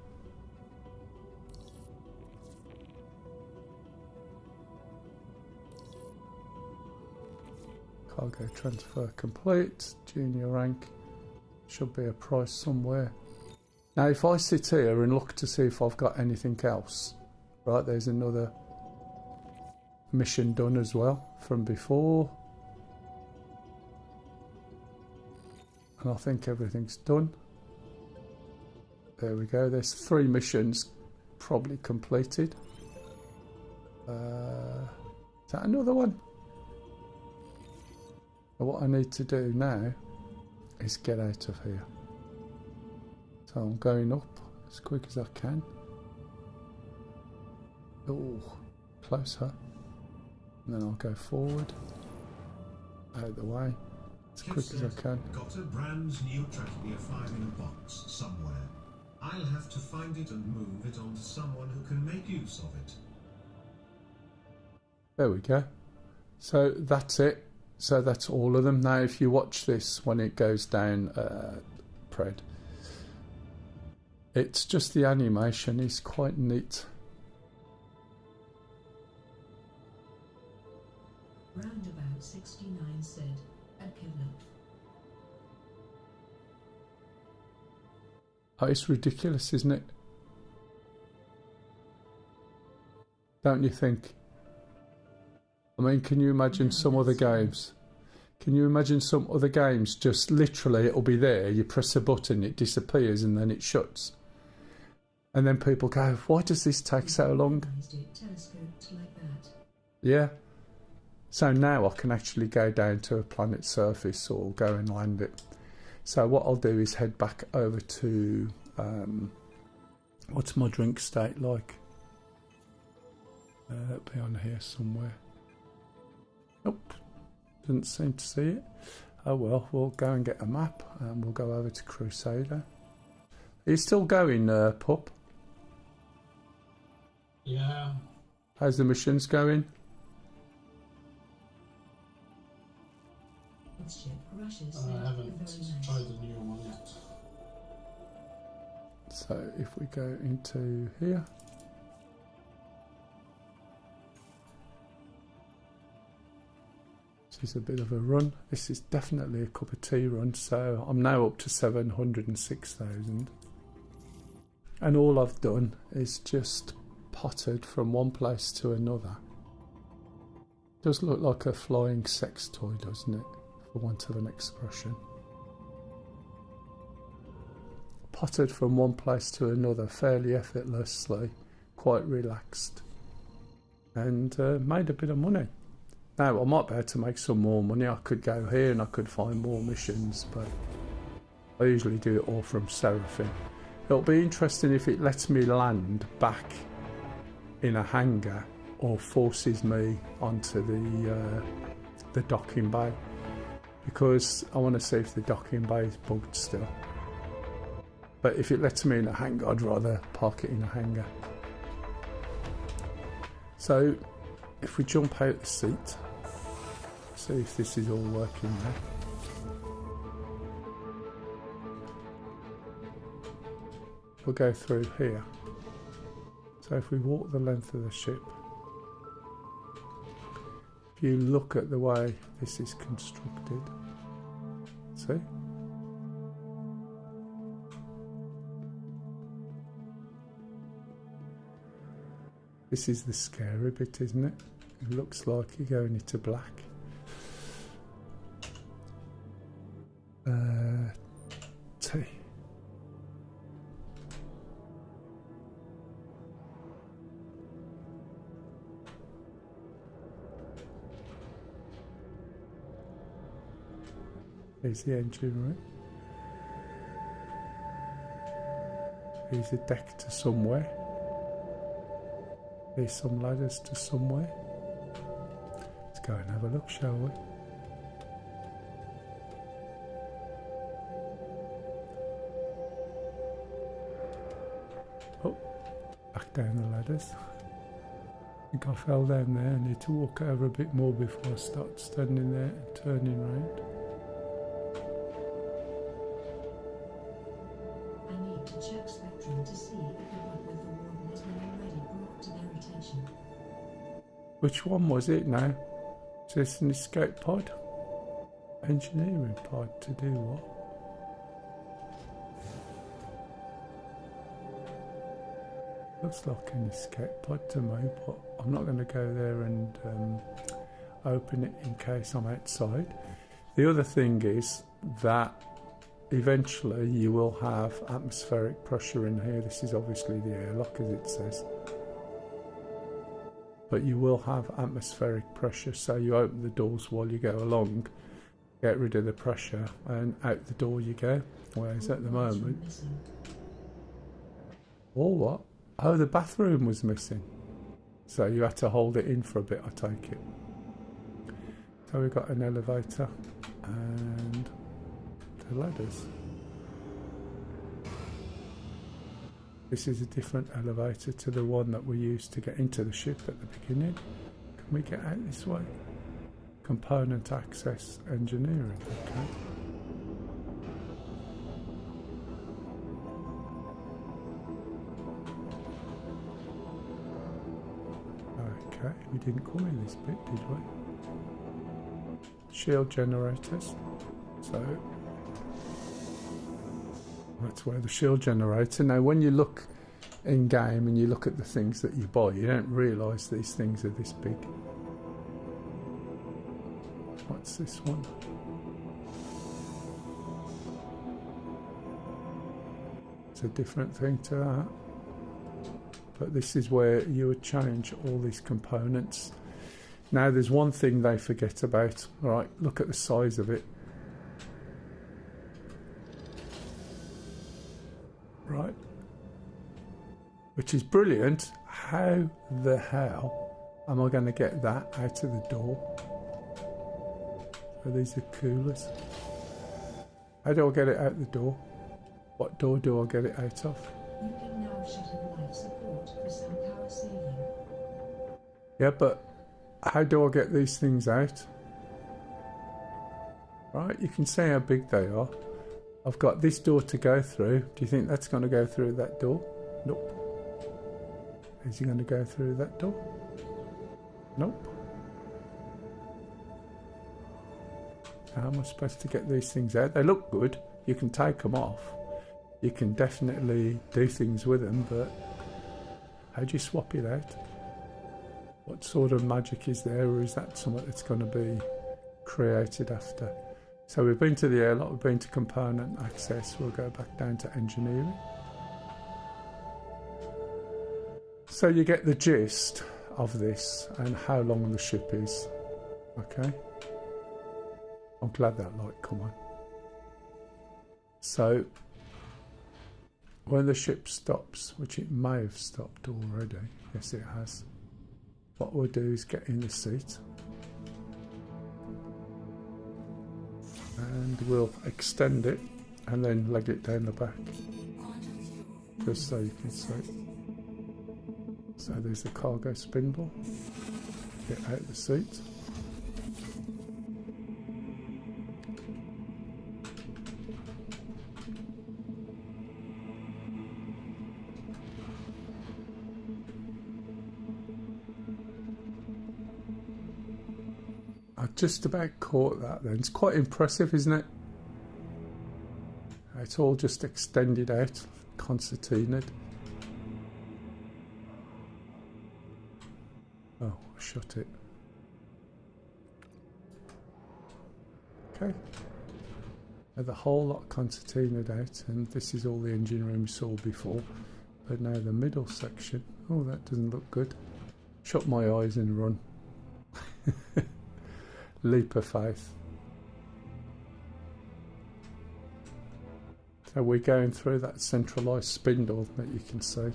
Cargo transfer complete, junior rank, should be a price somewhere. Now if I sit here and look to see if I've got anything else, right, there's another mission done as well from before, and I think everything's done. There we go, there's 3 missions probably completed. Is that another one? What I need to do now is get out of here. So I'm going up as quick as I can. Oh, closer. And then I'll go forward, out the way, as quick as I can. Got a brand new Trackmere 5 in a box somewhere. I'll have to find it and move it on to someone who can make use of it. There we go. So that's it. So that's all of them. Now if you watch this when it goes down, Pred, it's just the animation is quite neat. Roundabout 69 said, equivalent. Oh, it's ridiculous, isn't it? Don't you think? I mean, can you imagine some other games? Can you imagine some other games just literally it'll be there, you press a button, it disappears and then it shuts. And then people go, why does this take so long? Yeah. So now I can actually go down to a planet's surface or go and land it. So what I'll do is head back over to, what's my drink state like? It'll be on here somewhere. Nope, didn't seem to see it. Oh well, we'll go and get a map and we'll go over to Crusader. Are you still going, Pup? Yeah. How's the missions going? Its ship crashes. I haven't tried the new one yet. So if we go into here. This is a bit of a run. This is definitely a cup of tea run. So I'm now up to 706,000. And all I've done is just potted from one place to another. Does look like a flying sex toy, doesn't it? For want of an expression. Potted from one place to another fairly effortlessly, quite relaxed, and made a bit of money. Now I might be able to make some more money. I could go here and I could find more missions, but I usually do it all from Seraphim. It'll be interesting if it lets me land back in a hangar or forces me onto the docking bay, because I want to see if the docking bay is bugged still. But if it lets me in a hangar, I'd rather park it in a hangar. So if we jump out the seat, see if this is all working now. We'll go through here. So if we walk the length of the ship, if you look at the way this is constructed, see? This is the scary bit, isn't it? It looks like you're going into black. T. Here's the engine room. Here's a deck to somewhere. There's some ladders to somewhere. Let's go and have a look, shall we? Oh, back down the ladders. I think I fell down there. I need to walk over a bit more before I start standing there and turning round. I need to check Spectrum to see if the one with the warden has been already brought to their attention. Which one was it now? Is this an escape pod? Engineering pod to do what? Looks like an escape pod to me, but I'm not going to go there and open it in case I'm outside. The other thing is that eventually you will have atmospheric pressure in here. This is obviously the airlock, as it says. But you will have atmospheric pressure, so you open the doors while you go along, get rid of the pressure, and out the door you go. Whereas at the moment... Oh, what? Oh, the bathroom was missing. So you had to hold it in for a bit, I take it. So we've got an elevator and the ladders. This is a different elevator to the one that we used to get into the ship at the beginning. Can we get out this way? Component access engineering, okay. Okay, we didn't come in this bit, did we? Shield generators. So that's where the shield generator. Now when you look in game and you look at the things that you buy, you don't realise these things are this big. What's this one? It's a different thing to that. But this is where you would change all these components. Now there's one thing they forget about. Right, look at the size of it. Right. Which is brilliant. How the hell am I going to get that out of the door? Oh, these are coolers. How do I get it out the door? What door do I get it out of? You can now shut in life support for some power saving. Yeah, but how do I get these things out? Right, you can see how big they are. I've got this door to go through. Do you think that's going to go through that door? Nope. Is he going to go through that door? Nope. How am I supposed to get these things out? They look good. You can take them off. You can definitely do things with them, but how do you swap it out? What sort of magic is there, or is that something that's going to be created after? So we've been to the airlock, we've been to component access, we'll go back down to engineering. So you get the gist of this and how long the ship is. Okay. I'm glad that light come on. So when the ship stops, which it may have stopped already, yes it has, what we'll do is get in the seat and we'll extend it and then leg it down the back just so you can see. So there's the cargo spindle. Get out the seat. I just about caught that then. It's quite impressive, isn't it? It's all just extended out, concertinaed. Oh, I shut it. Okay. Now the whole lot concertinaed out, and this is all the engine room we saw before. But now the middle section. Oh, that doesn't look good. Shut my eyes and run. Leap of faith. So we're going through that centralised spindle that you can see.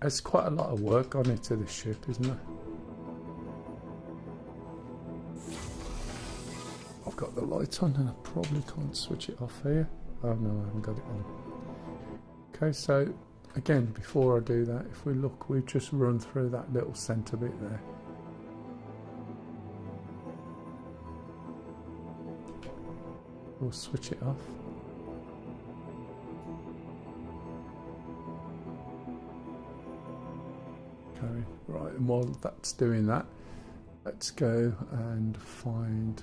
There's quite a lot of work on it to the ship, isn't there? I've got the light on and I probably can't switch it off here. Oh no, I haven't got it on. Okay, so again, before I do that, if we look, we've just run through that little centre bit there. We'll switch it off. Okay, right, and while that's doing that, let's go and find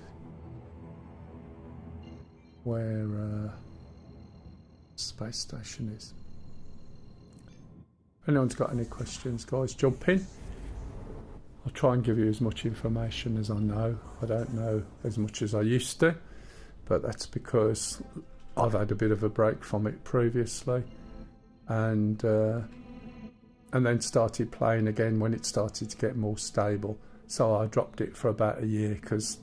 where space station is. If anyone's got any questions, guys, jump in. I'll try and give you as much information as I know. I don't know as much as I used to, but that's because I've had a bit of a break from it previously, and then started playing again when it started to get more stable. So I dropped it for about a year because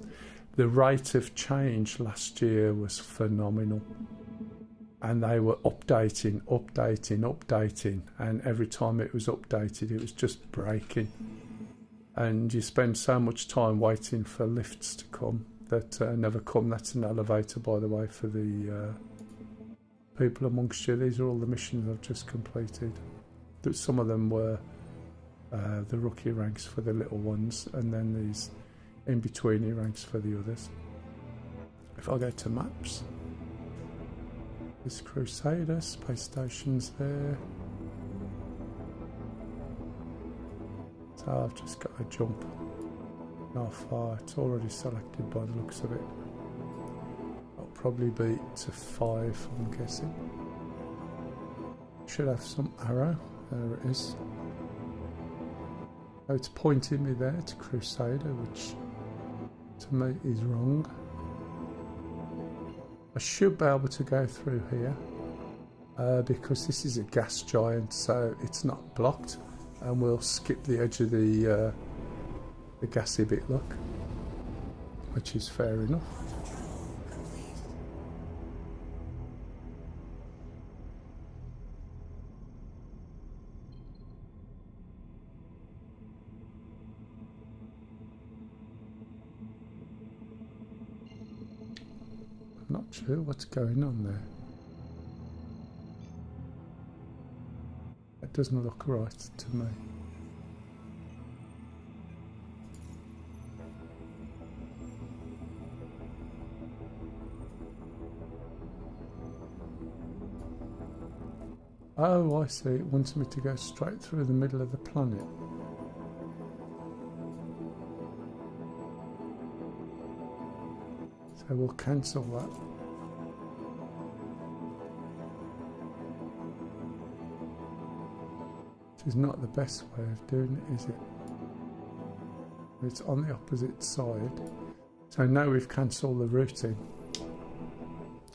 the rate of change last year was phenomenal. And they were updating, and every time it was updated it was just breaking. And you spend so much time waiting for lifts to come that never come. That's an elevator, by the way, for the people amongst you. These are all the missions I've just completed. Some of them were the rookie ranks for the little ones, and then these in-betweeny ranks for the others. If I go to maps, this Crusader, space station's there. So I've just got to jump. Not far, it's already selected by the looks of it. I'll probably be to 5, I'm guessing. Should have some arrow. There it is. Oh, it's pointing me there to Crusader, which to me is wrong. I should be able to go through here because this is a gas giant, so it's not blocked, and we'll skip the edge of the gassy bit, look, which is fair enough. not sure what's going on there. It doesn't look right to me. Oh, I see. It wants me to go straight through the middle of the planet. So we'll cancel that. Which is not the best way of doing it, is it? It's on the opposite side. So now we've cancelled the routing,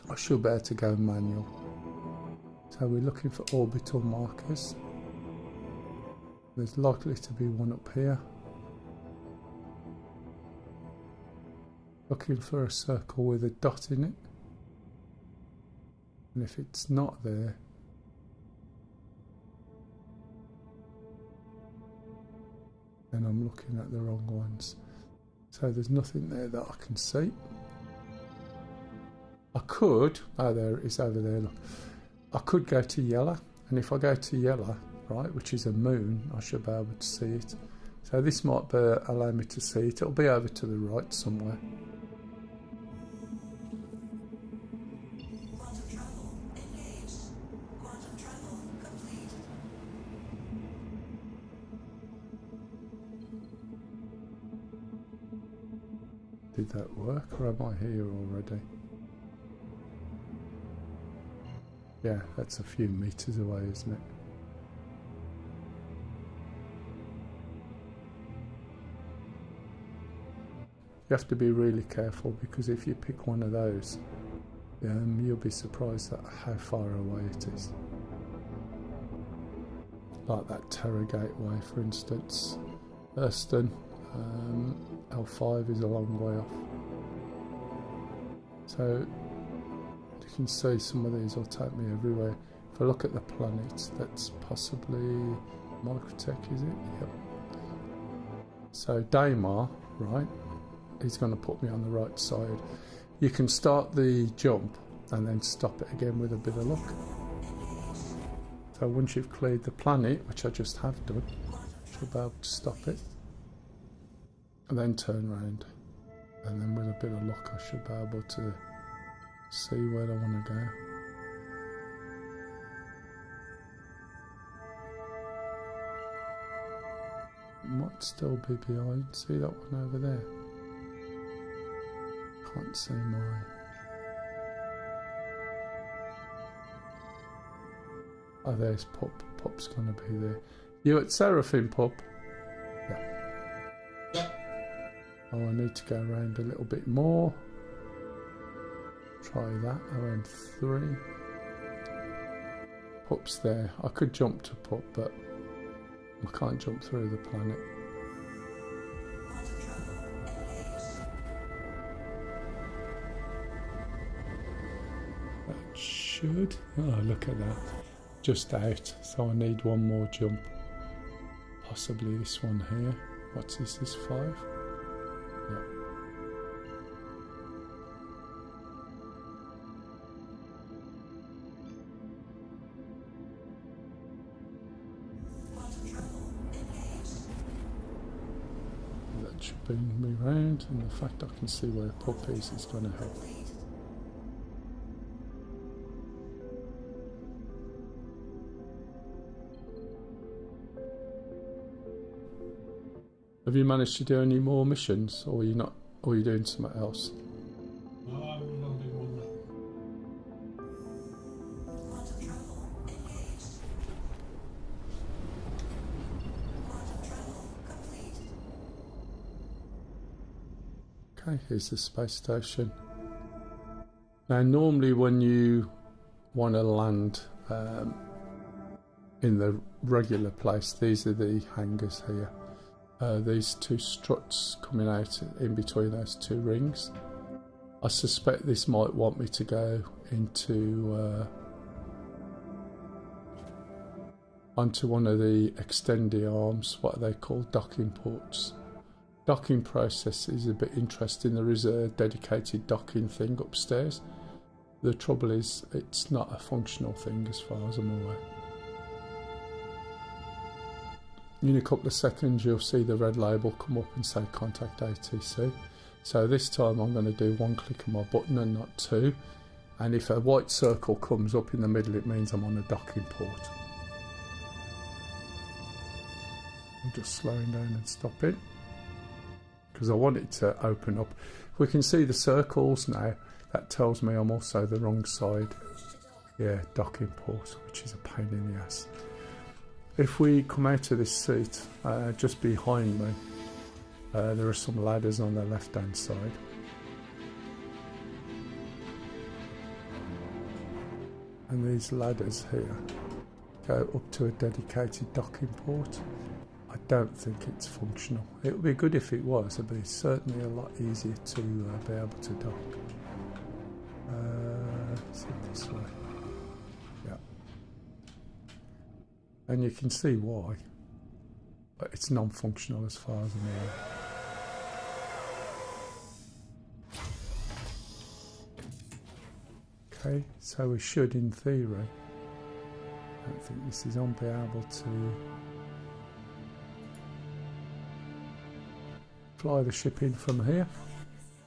I should be able to go manual. So we're looking for orbital markers. There's likely to be one up here. Looking for a circle with a dot in it. And if it's not there, then I'm looking at the wrong ones. So there's nothing there that I can see. I could, oh there it is over there, look. I could go to yellow, and if I go to yellow, right, which is a moon, I should be able to see it. So this might be, allow me to see it. It'll be over to the right somewhere. Quantum travel engaged. Quantum travel complete. Did that work, or am I here already? Yeah, that's a few meters away, isn't it? You have to be really careful, because if you pick one of those, you'll be surprised at how far away it is. Like that Terra Gateway, for instance. Thurston, L5 is a long way off. So you can see some of these will take me everywhere. If I look at the planets, that's possibly Microtech, is it? Yep. So Daymar, right, is going to put me on the right side. You can start the jump and then stop it again with a bit of luck. So once you've cleared the planet, which I just have done, you'll be able to stop it and then turn around, and then with a bit of luck I should be able to see where I want to go. It might still be behind. See that one over there? Can't see my... Oh, there's Pup. Pup's going to be there. You at Seraphim, Pup? Yeah. Oh, I need to go around a little bit more. Try that, around 3. Pup's there. I could jump to Pup, but I can't jump through the planet. That should... Oh, look at that. Just out. So I need one more jump. Possibly this one here. What's this? This 5? Yeah. That should bring me round, and the fact I can see where Pup is going to help. Have you managed to do any more missions, or are you not? Or are you doing something else? No, I'm loading one now. Okay, here's the space station. Now, normally when you want to land in the regular place, these are the hangars here. These 2 struts coming out in between those 2 rings. I suspect this might want me to go into onto one of the extended arms. What are they called? Docking ports. Docking process is a bit interesting. There is a dedicated docking thing upstairs, The trouble is, it's not a functional thing as far as I'm aware. In a couple of seconds you'll see the red label come up and say contact ATC. So this time I'm going to do one click on my button and not two, and if a white circle comes up in the middle it means I'm on a docking port. I'm just slowing down and stopping because I want it to open up. We can see the circles now. That tells me I'm also the wrong side. Yeah, docking port, which is a pain in the ass. If we come out of this seat, just behind me, there are some ladders on the left hand side. And these ladders here go up to a dedicated docking port. I don't think it's functional. It would be good if it was. It'd be certainly a lot easier to be able to dock. Is it this way? Yeah. And you can see why. But it's non-functional as far as I'm aware. Okay, so we should, in theory, I don't think this is on, be able to fly the ship in from here,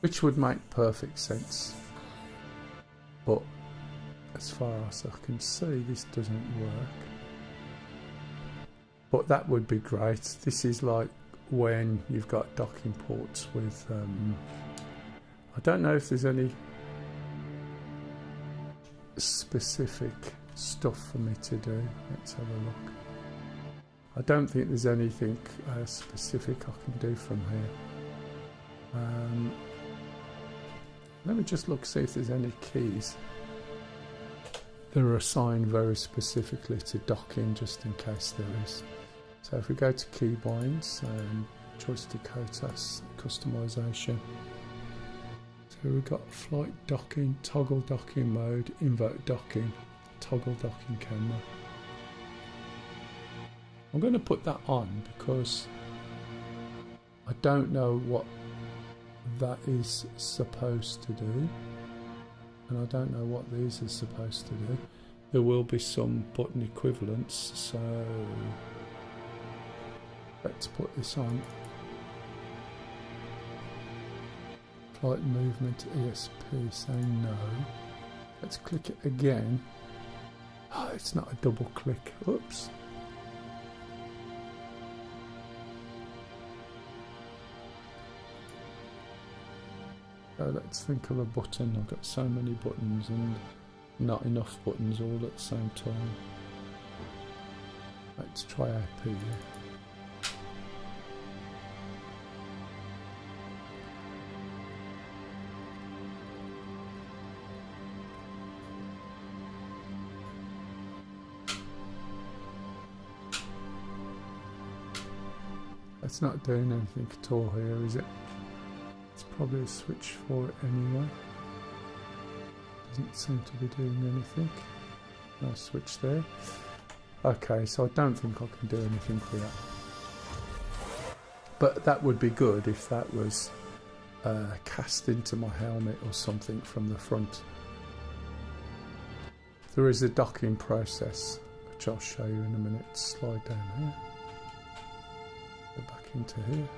which would make perfect sense. But as far as I can see, this doesn't work. But that would be great. This is like when you've got docking ports with, I don't know if there's any specific stuff for me to do. Let's have a look. I don't think there's anything specific I can do from here. Let me just look, see if there's any keys that are assigned very specifically to docking, just in case there is. So if we go to keybinds and joystick HOTAS customization, so we've got flight docking, toggle docking mode, invoke docking, toggle docking camera. I'm going to put that on because I don't know what that is supposed to do, and I don't know what these are supposed to do. There will be some button equivalents, so let's put this on. Flight movement ESP, say no. Let's click it again. Oh, it's not a double click. Oops. So let's think of a button. I've got so many buttons and not enough buttons all at the same time. Let's try AP here. It's not doing anything at all here, is it? It's probably a switch for it anyway. Doesn't seem to be doing anything. No switch there. Okay, so I don't think I can do anything with that. But that would be good if that was cast into my helmet or something from the front. There is a docking process, which I'll show you in a minute. Slide down here. Go back into here.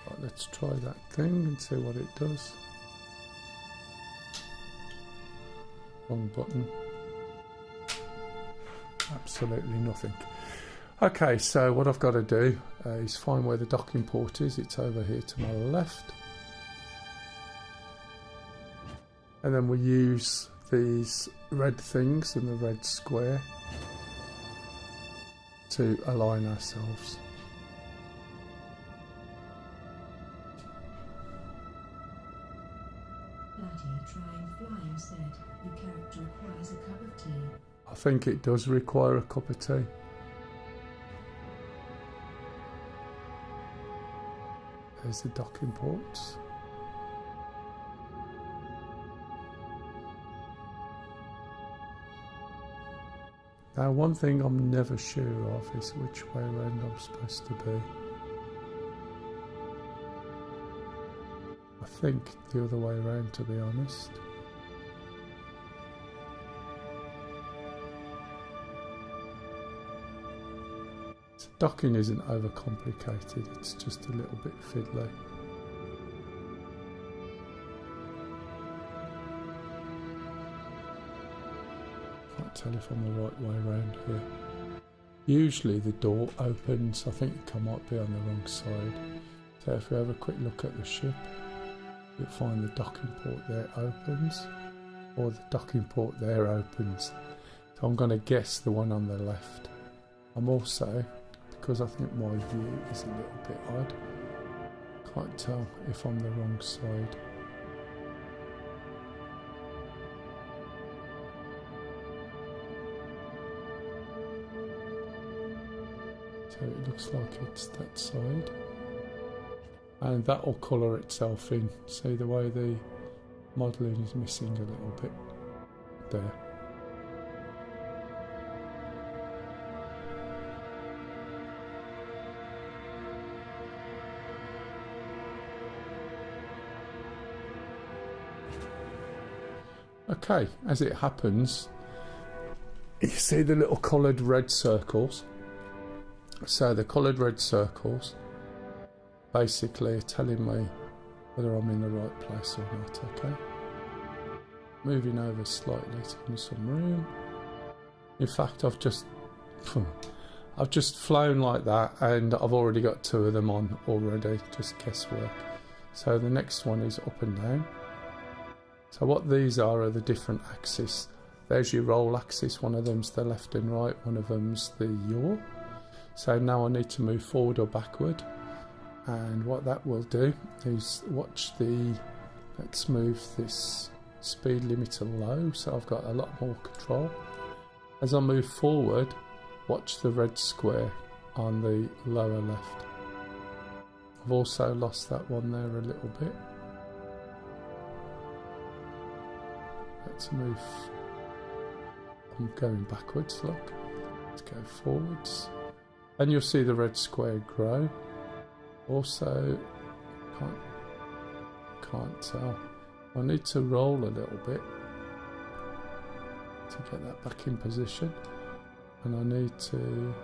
Right, let's try that thing and see what it does. Wrong button. Absolutely nothing. Okay, so what I've got to do is find where the docking port is. It's over here to my left. And then we use these red things and the red square to align ourselves. Flying said, your character requires a cup of tea. I think it does require a cup of tea. There's the docking ports. Now, one thing I'm never sure of is which way around I'm supposed to be. I think the other way around, to be honest. So docking isn't overcomplicated, it's just a little bit fiddly. Can't tell if I'm the right way around here. Usually the door opens, I think I might be on the wrong side. So if we have a quick look at the ship, you'll find the docking port there opens, or the docking port there opens. So I'm going to guess the one on the left. I'm also, because I think my view is a little bit odd, can't tell if I'm the wrong side. So it looks like it's that side. And that will colour itself in. See the way the modelling is missing a little bit there. Okay, as it happens, you see the little coloured red circles. So the coloured red circles basically are telling me whether I'm in the right place or not, okay? Moving over slightly to give me some room. In fact, I've just flown like that and I've already got 2 of them on already, just guesswork. So the next one is up and down. So what these are the different axes. There's your roll axis, one of them's the left and right, one of them's the yaw. So now I need to move forward or backward, and what that will do is watch let's move this speed limiter low so I've got a lot more control. As I move forward, watch the red square on the lower left. I've also lost that one there a little bit. Let's move, I'm going backwards, look, let's go forwards. And you'll see the red square grow. Also, can't tell. I need to roll a little bit to get that back in position. And I need to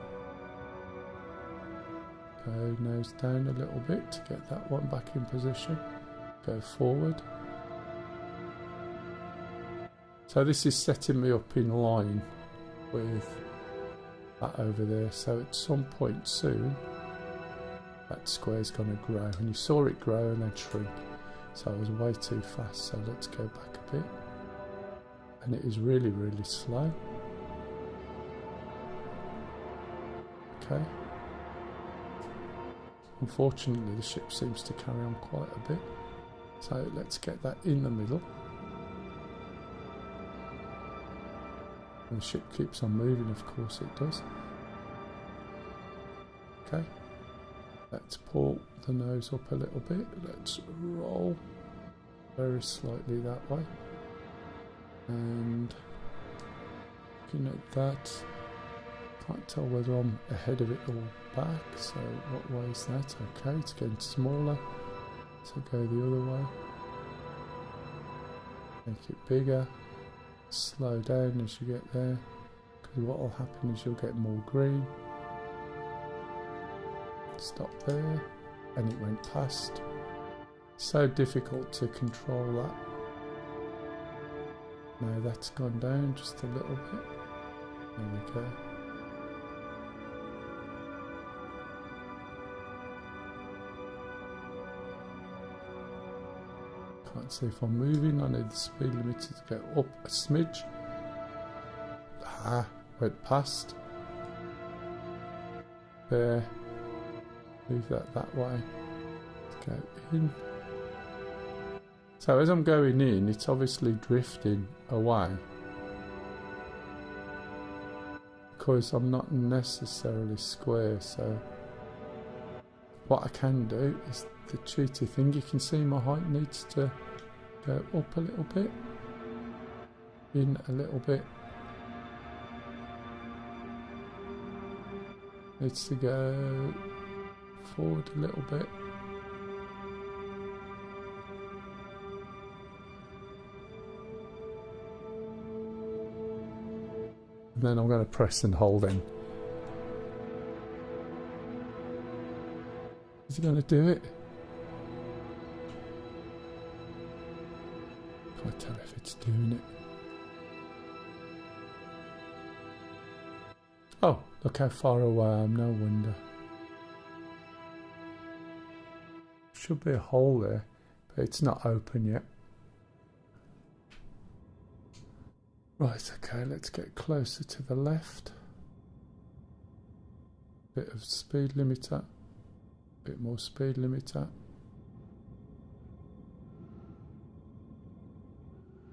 go nose down a little bit to get that one back in position. Go forward. So this is setting me up in line with that over there, so at some point soon that square's going to grow, and you saw it grow and then shrink, so I was way too fast. So let's go back a bit, and it is really slow. Okay, unfortunately the ship seems to carry on quite a bit, so let's get that in the middle. And the ship keeps on moving, of course it does. Okay, let's pull the nose up a little bit. Let's roll very slightly that way. And looking at that, can't tell whether I'm ahead of it or back. So what way is that? Okay, it's getting smaller. So go the other way. Make it bigger. Slow down as you get there, because what will happen is you'll get more green. Stop there, and it went past. So difficult to control that. Now that's gone down just a little bit. There we go. Can't see if I'm moving. I need the speed limiter to go up a smidge. Went past. There. Move that way. Let's go in. So as I'm going in, it's obviously drifting away, because I'm not necessarily square. So what I can do is the cheaty thing. You can see my height needs to go up a little bit, in a little bit, Needs to go forward a little bit. And then I'm going to press and hold in. Is he going to do it? Can't tell if it's doing it. Oh, look how far away I am, no wonder. Should be a hole there, but it's not open yet. Right, okay, let's get closer to the left. Bit of speed limiter. Bit more speed limiter.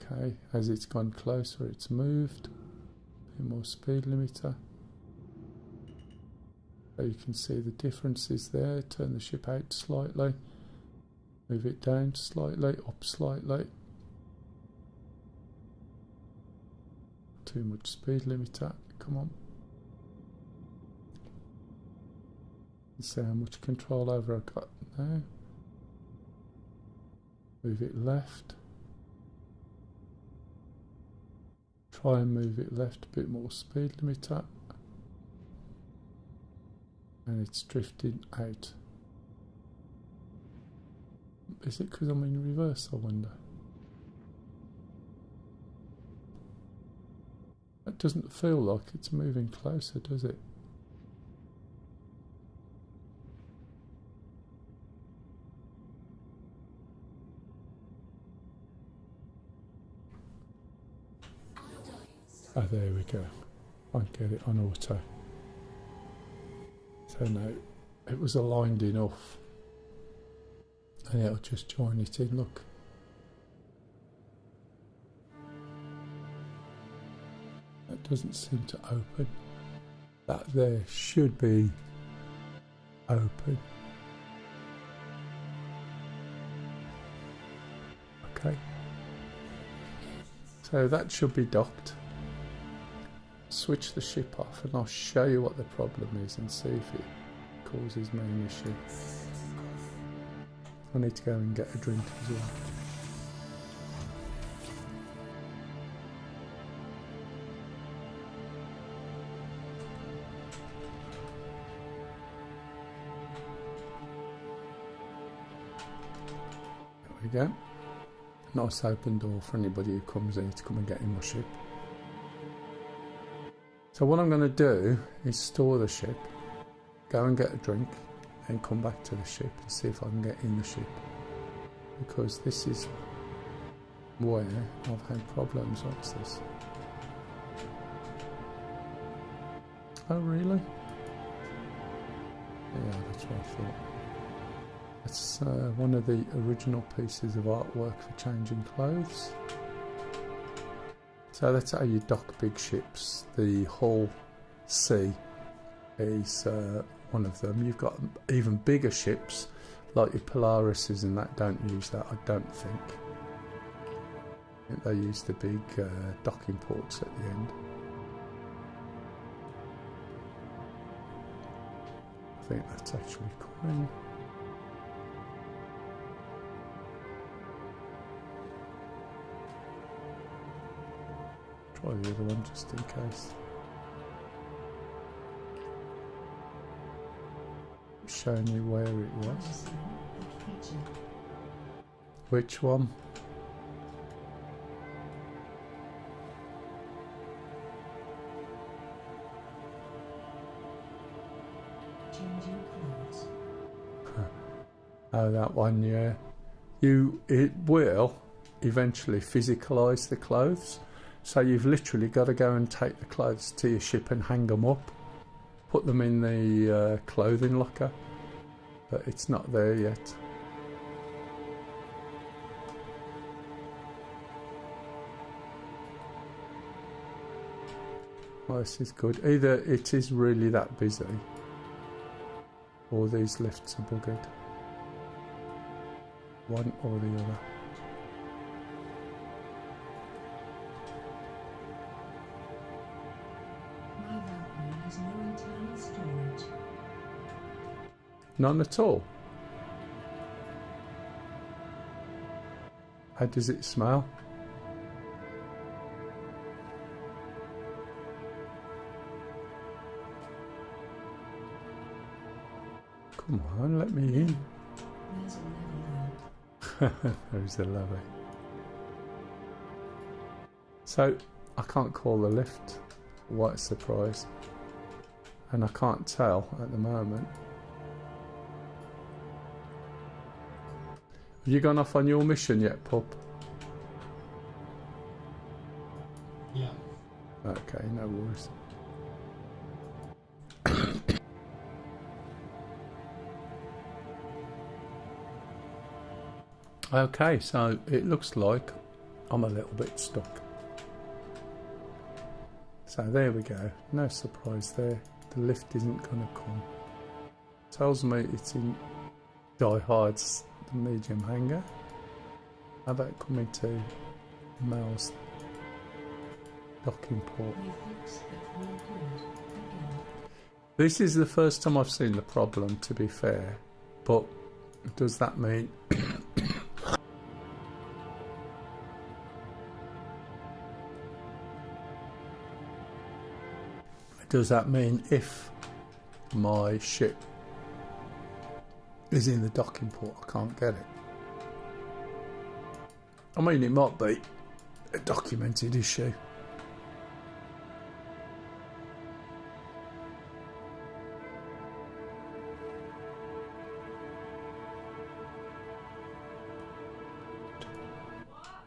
Okay, as it's gone closer, it's moved. Bit more speed limiter. So you can see the differences there. Turn the ship out slightly. Move it down slightly, up slightly. Too much speed limiter. Come on. See how much control over I've got now. Move it left. Try and move it left, a bit more speed limiter. And it's drifting out. Is it because I'm in reverse, I wonder? That doesn't feel like it's moving closer, does it? Oh, there we go. I get it on auto. So now it was aligned enough. And it'll just join it in, look. That doesn't seem to open. That there should be open. Okay. So that should be docked. Switch the ship off and I'll show you what the problem is and see if it causes me an issue. I need to go and get a drink as well. There we go. Nice open door for anybody who comes in to come and get in my ship. So what I'm going to do is store the ship, go and get a drink, and come back to the ship and see if I can get in the ship. Because this is where I've had problems. What's this? Oh really? Yeah, that's what I thought. It's one of the original pieces of artwork for changing clothes. So that's how you dock big ships. The Hull C is one of them. You've got even bigger ships like your Polarises and that don't use that, I don't think. I think they use the big docking ports at the end. I think that's actually coming. Try the other one just in case. Showing you where it was. Which one? Oh, that one, yeah. It will eventually physicalise the clothes. So you've literally got to go and take the clothes to your ship and hang them up. Put them in the clothing locker. But it's not there yet. Well, this is good. Either it is really that busy, or these lifts are buggered. One or the other. My Valkyrie has no internal storage. None at all. How does it smell? Come on, let me in. There's a levy there. There's a levy. So, I can't call the lift. What a surprise. And I can't tell at the moment. Have you gone off on your mission yet, pup? Yeah. Okay, no worries. Okay, so it looks like I'm a little bit stuck. So there we go. No surprise there. The lift isn't going to come. Tells me it's in Die Hard's the medium hangar. How about coming to Mell's docking port? We fixed that we're good again. This is the first time I've seen the problem, to be fair, but does that mean does that mean if my ship is in the docking port I can't get it? I mean, it might be a documented issue.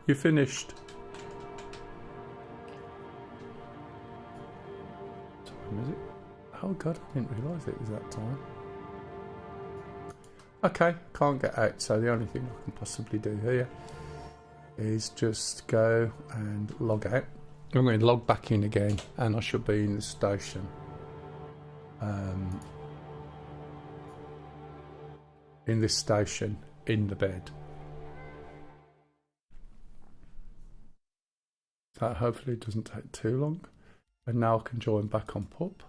You finished? What time is it? Oh god, I didn't realise it was that time. Okay, can't get out, so the only thing I can possibly do here is just go and log out. I'm going to log back in again and I should be in the station. In this station, in the bed. That hopefully doesn't take too long. And now I can join back on pub.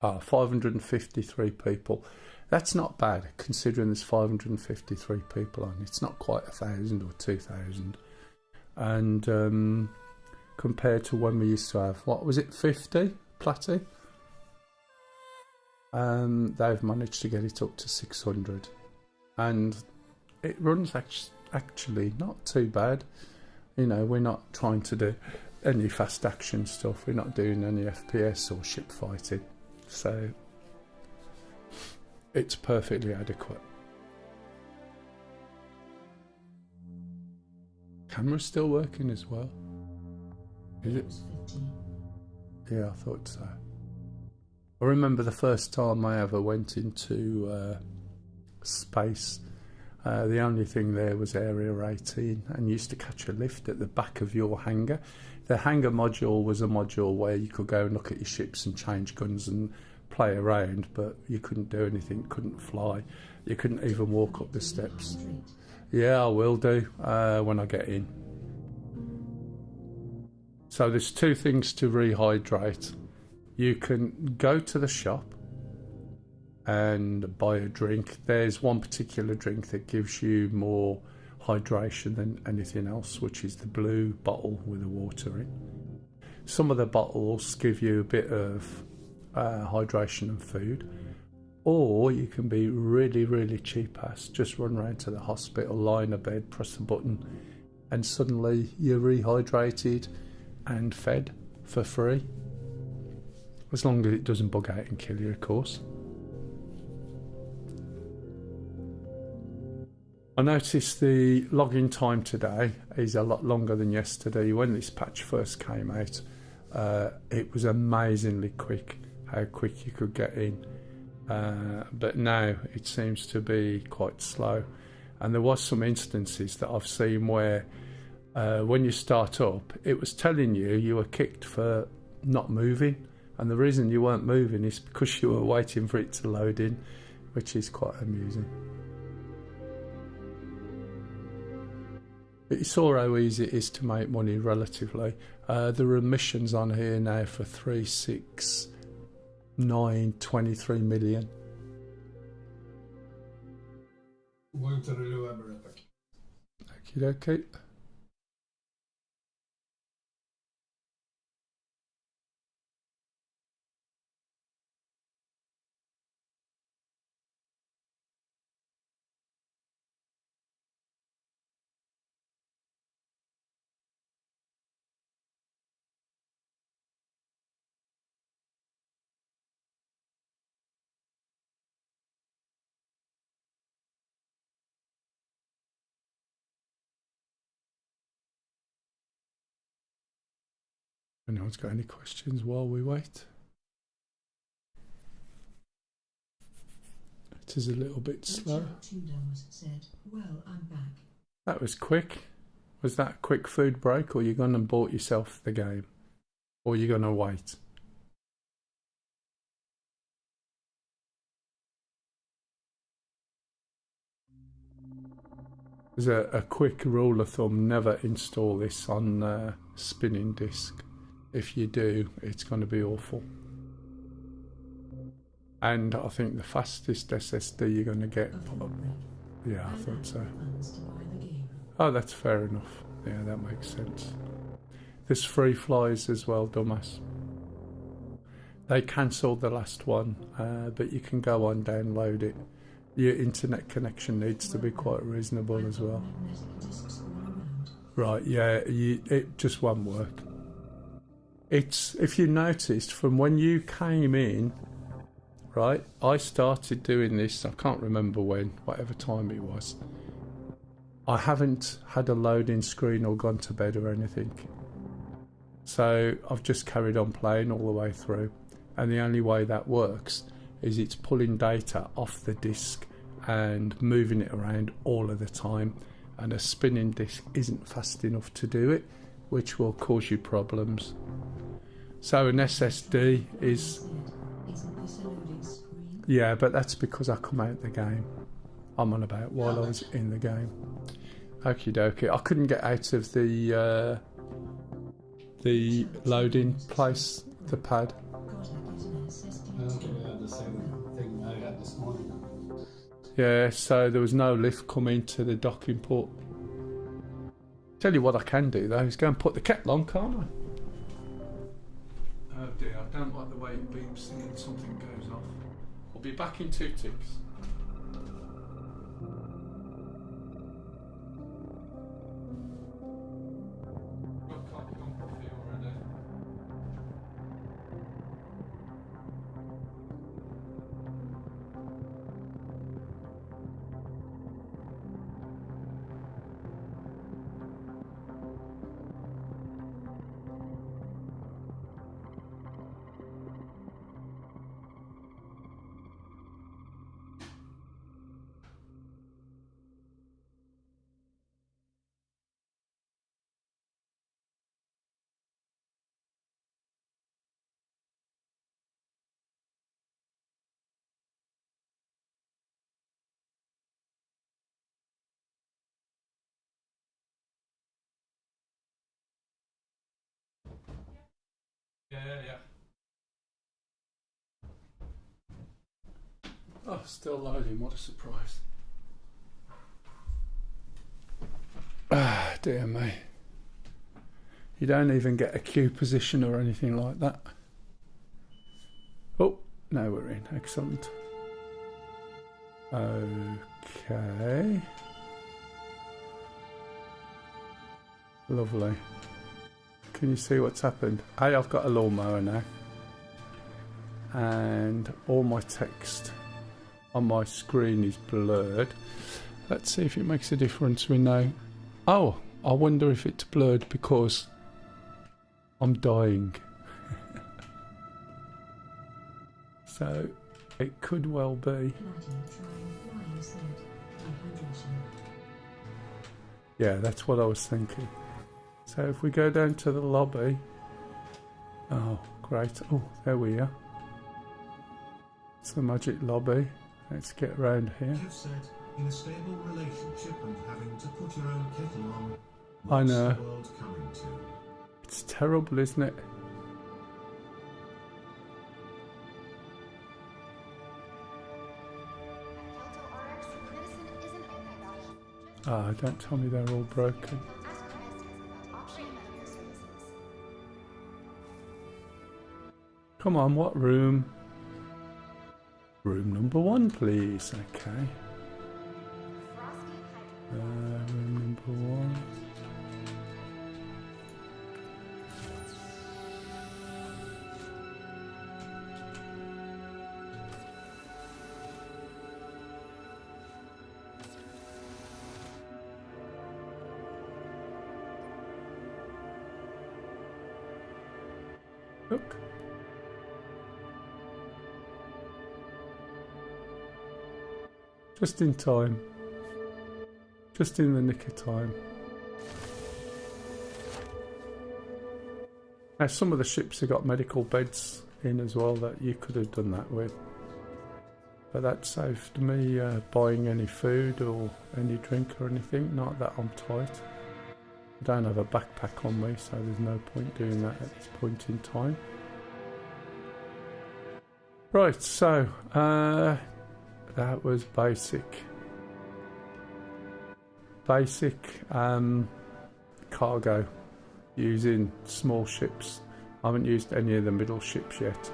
553 people. That's not bad considering there's 553 people on. It's not quite 1,000 or 2,000. And compared to when we used to have, what was it, 50 Platty? They've managed to get it up to 600. And it runs actually not too bad. You know, we're not trying to do any fast action stuff. We're not doing any FPS or ship fighting. So it's perfectly adequate. Camera's still working as well. Is it? Was 15. Yeah, I thought so. I remember the first time I ever went into space. The only thing there was Area 18, and you used to catch a lift at the back of your hangar. The hangar module was a module where you could go and look at your ships and change guns and play around, but you couldn't do anything, couldn't fly. You couldn't even walk up the steps. Yeah, I will do when I get in. So there's two things to rehydrate. You can go to the shop and buy a drink. There's one particular drink that gives you more hydration than anything else, which is the blue bottle with the water in. Some of the bottles give you a bit of hydration and food, or you can be really, really cheap ass, just run around to the hospital, lie in a bed, press a button, and suddenly you're rehydrated and fed for free, as long as it doesn't bug out and kill you, of course. I noticed the login time today is a lot longer than yesterday. When this patch first came out, it was amazingly quick, how quick you could get in. But now it seems to be quite slow. And there was some instances that I've seen where when you start up, it was telling you were kicked for not moving. And the reason you weren't moving is because you were waiting for it to load in, which is quite amusing. But you saw how easy it is to make money relatively. There are missions on here now for 369 923 million. Going to the new epic. Okie dokie. Anyone's got any questions while we wait? It is a little bit slow. Said, well, I'm back. That was quick. Was that a quick food break, or you gone and bought yourself the game? Or you gonna wait? There's a quick rule of thumb: never install this on spinning disk. If you do, it's going to be awful. And I think the fastest SSD you're going to get. Yeah, I thought so. Oh, that's fair enough. Yeah, that makes sense. There's free flies as well, dumbass. They cancelled the last one, but you can go on, download it. Your internet connection needs to be quite reasonable as well. Right, yeah, it just won't work. It's, if you noticed, from when you came in, right, I started doing this, I can't remember when, whatever time it was. I haven't had a loading screen or gone to bed or anything. So I've just carried on playing all the way through. And the only way that works is it's pulling data off the disk and moving it around all of the time. And a spinning disk isn't fast enough to do it, which will cause you problems. So an SSD is... Yeah, but that's because I come out the game. I'm on about while I was in the game. Okie dokie. I couldn't get out of the loading place, the pad. I don't think we had the same thing I had this morning. Yeah, so there was no lift coming to the docking port. Tell you what I can do though, is go and put the kettle on, can't I? Oh dear, I don't like the way it beeps and something goes off. I'll be back in 2 ticks. Got coffee already. Yeah. Oh, still loading, what a surprise. Ah, dear me. You don't even get a queue position or anything like that. Oh, now we're in, excellent. Okay. Lovely. Can you see what's happened? I've got a lawnmower now. And all my text on my screen is blurred. Let's see if it makes a difference. We know. Oh, I wonder if it's blurred because I'm dying. So it could well be. Yeah, that's what I was thinking. So if we go down to the lobby. Oh, great. Oh, there we are. It's the magic lobby. Let's get around here. Jeff said, in a stable relationship and having to put your own kettle on, I know. what's the world coming to? It's terrible, isn't it? Ah, don't tell me they're all broken. Come on, what room? Room number 1, please. Okay. Room number 1. Look. Just in time. Just in the nick of time. Now some of the ships have got medical beds in as well that you could have done that with. But that saved me buying any food or any drink or anything. Not that I'm tight. I don't have a backpack on me, so there's no point doing that at this point in time. Right, so that was basic cargo using small ships. I haven't used any of the middle ships yet,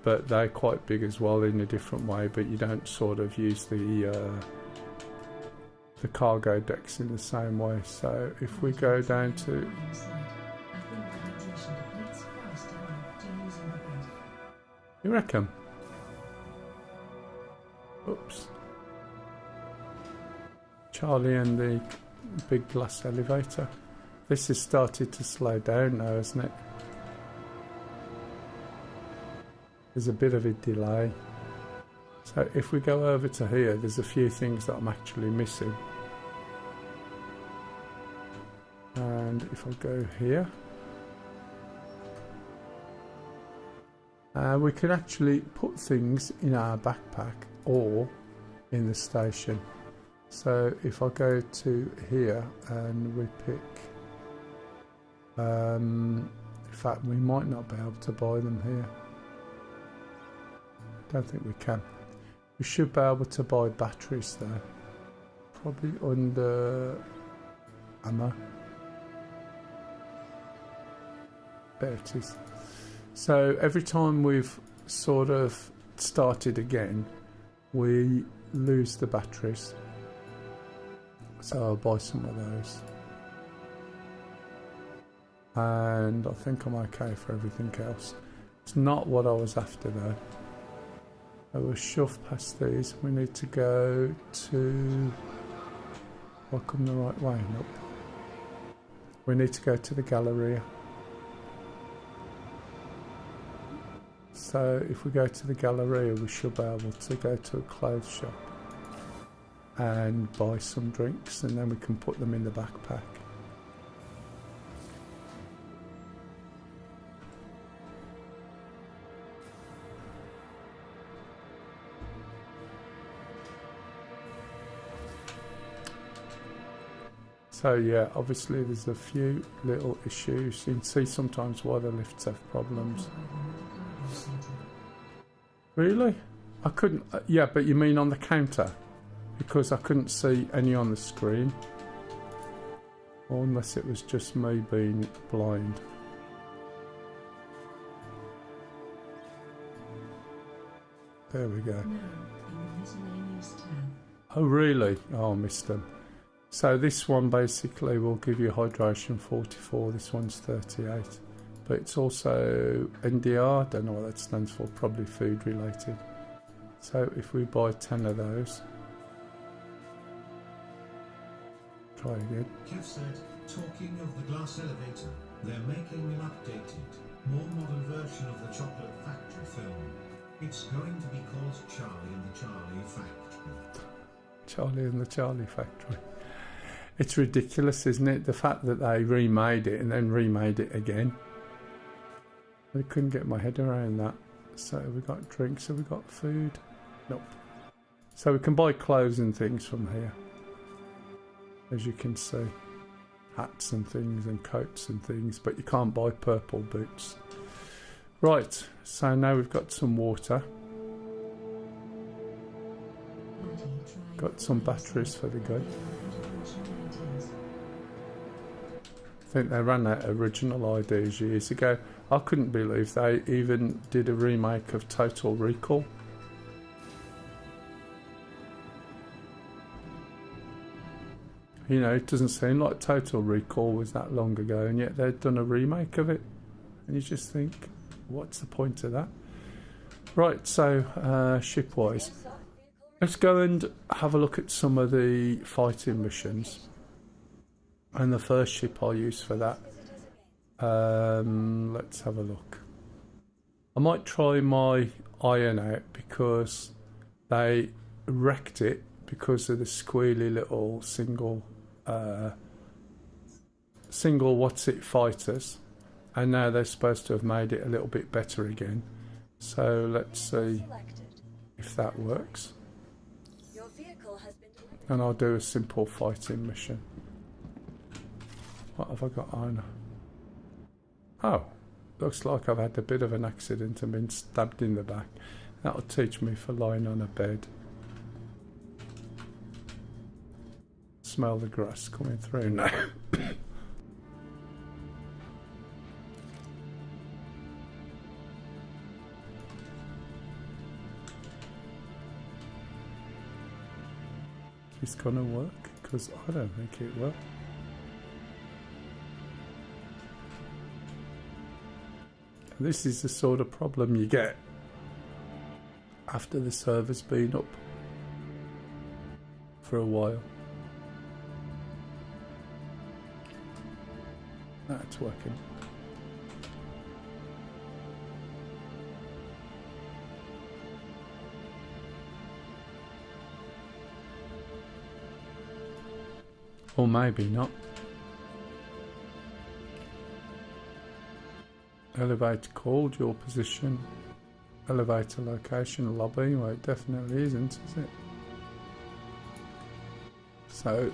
but they're quite big as well in a different way, but you don't sort of use the cargo decks in the same way. So if we go down to you reckon? Oops. Charlie and the big glass elevator. This has started to slow down now, hasn't it? There's a bit of a delay. So if we go over to here, there's a few things that I'm actually missing. And if I go here, we can actually put things in our backpack or in the station. So if I go to here and we pick, in fact we might not be able to buy them here. Don't think we can. We should be able to buy batteries there. Probably under ammo. There it is. So every time we've sort of started again, we lose the batteries. So I'll buy some of those. And I think I'm okay for everything else. It's not what I was after though. I will shove past these. We need to go to... I'll come the right way. Nope. We need to go to the Galleria. So if we go to the Galleria, we should be able to go to a clothes shop and buy some drinks, and then we can put them in the backpack. So yeah, obviously there's a few little issues. You can see sometimes why the lifts have problems. Really? I couldn't... yeah, but you mean on the counter? Because I couldn't see any on the screen. Or unless it was just me being blind. There we go. Oh really? Oh, I missed them. So this one basically will give you hydration 44, this one's 38. But it's also NDR, don't know what that stands for, probably food related. So if we buy 10 of those. Try again. Kev said, talking of the glass elevator, they're making an updated, more modern version of the Chocolate Factory film. It's going to be called Charlie and the Charlie Factory. Charlie and the Charlie Factory. It's ridiculous, isn't it? The fact that they remade it and then remade it again. I couldn't get my head around that. So we got drinks, have we got food? Nope. So we can buy clothes and things from here. As you can see. Hats and things and coats and things, but you can't buy purple boots. Right, so now we've got some water. Got some batteries for the gun. I think they ran out of original IDs years ago. I couldn't believe they even did a remake of Total Recall. You know, it doesn't seem like Total Recall was that long ago, and yet they'd done a remake of it. And you just think, what's the point of that? Right, so shipwise, let's go and have a look at some of the fighting missions. And the first ship I'll use for that. Let's have a look. I might try my iron out because they wrecked it because of the squealy little single what's it fighters, and now they're supposed to have made it a little bit better again. So let's see if that works. And I'll do a simple fighting mission. What have I got on? Oh, looks like I've had a bit of an accident and been stabbed in the back. That'll teach me for lying on a bed. Smell the grass coming through now. Is this gonna work? Because I don't think it will. This is the sort of problem you get after the server's been up for a while. That's working. Or maybe not. Elevator called, your position. Elevator location, lobby. Well, it definitely isn't, is it? So,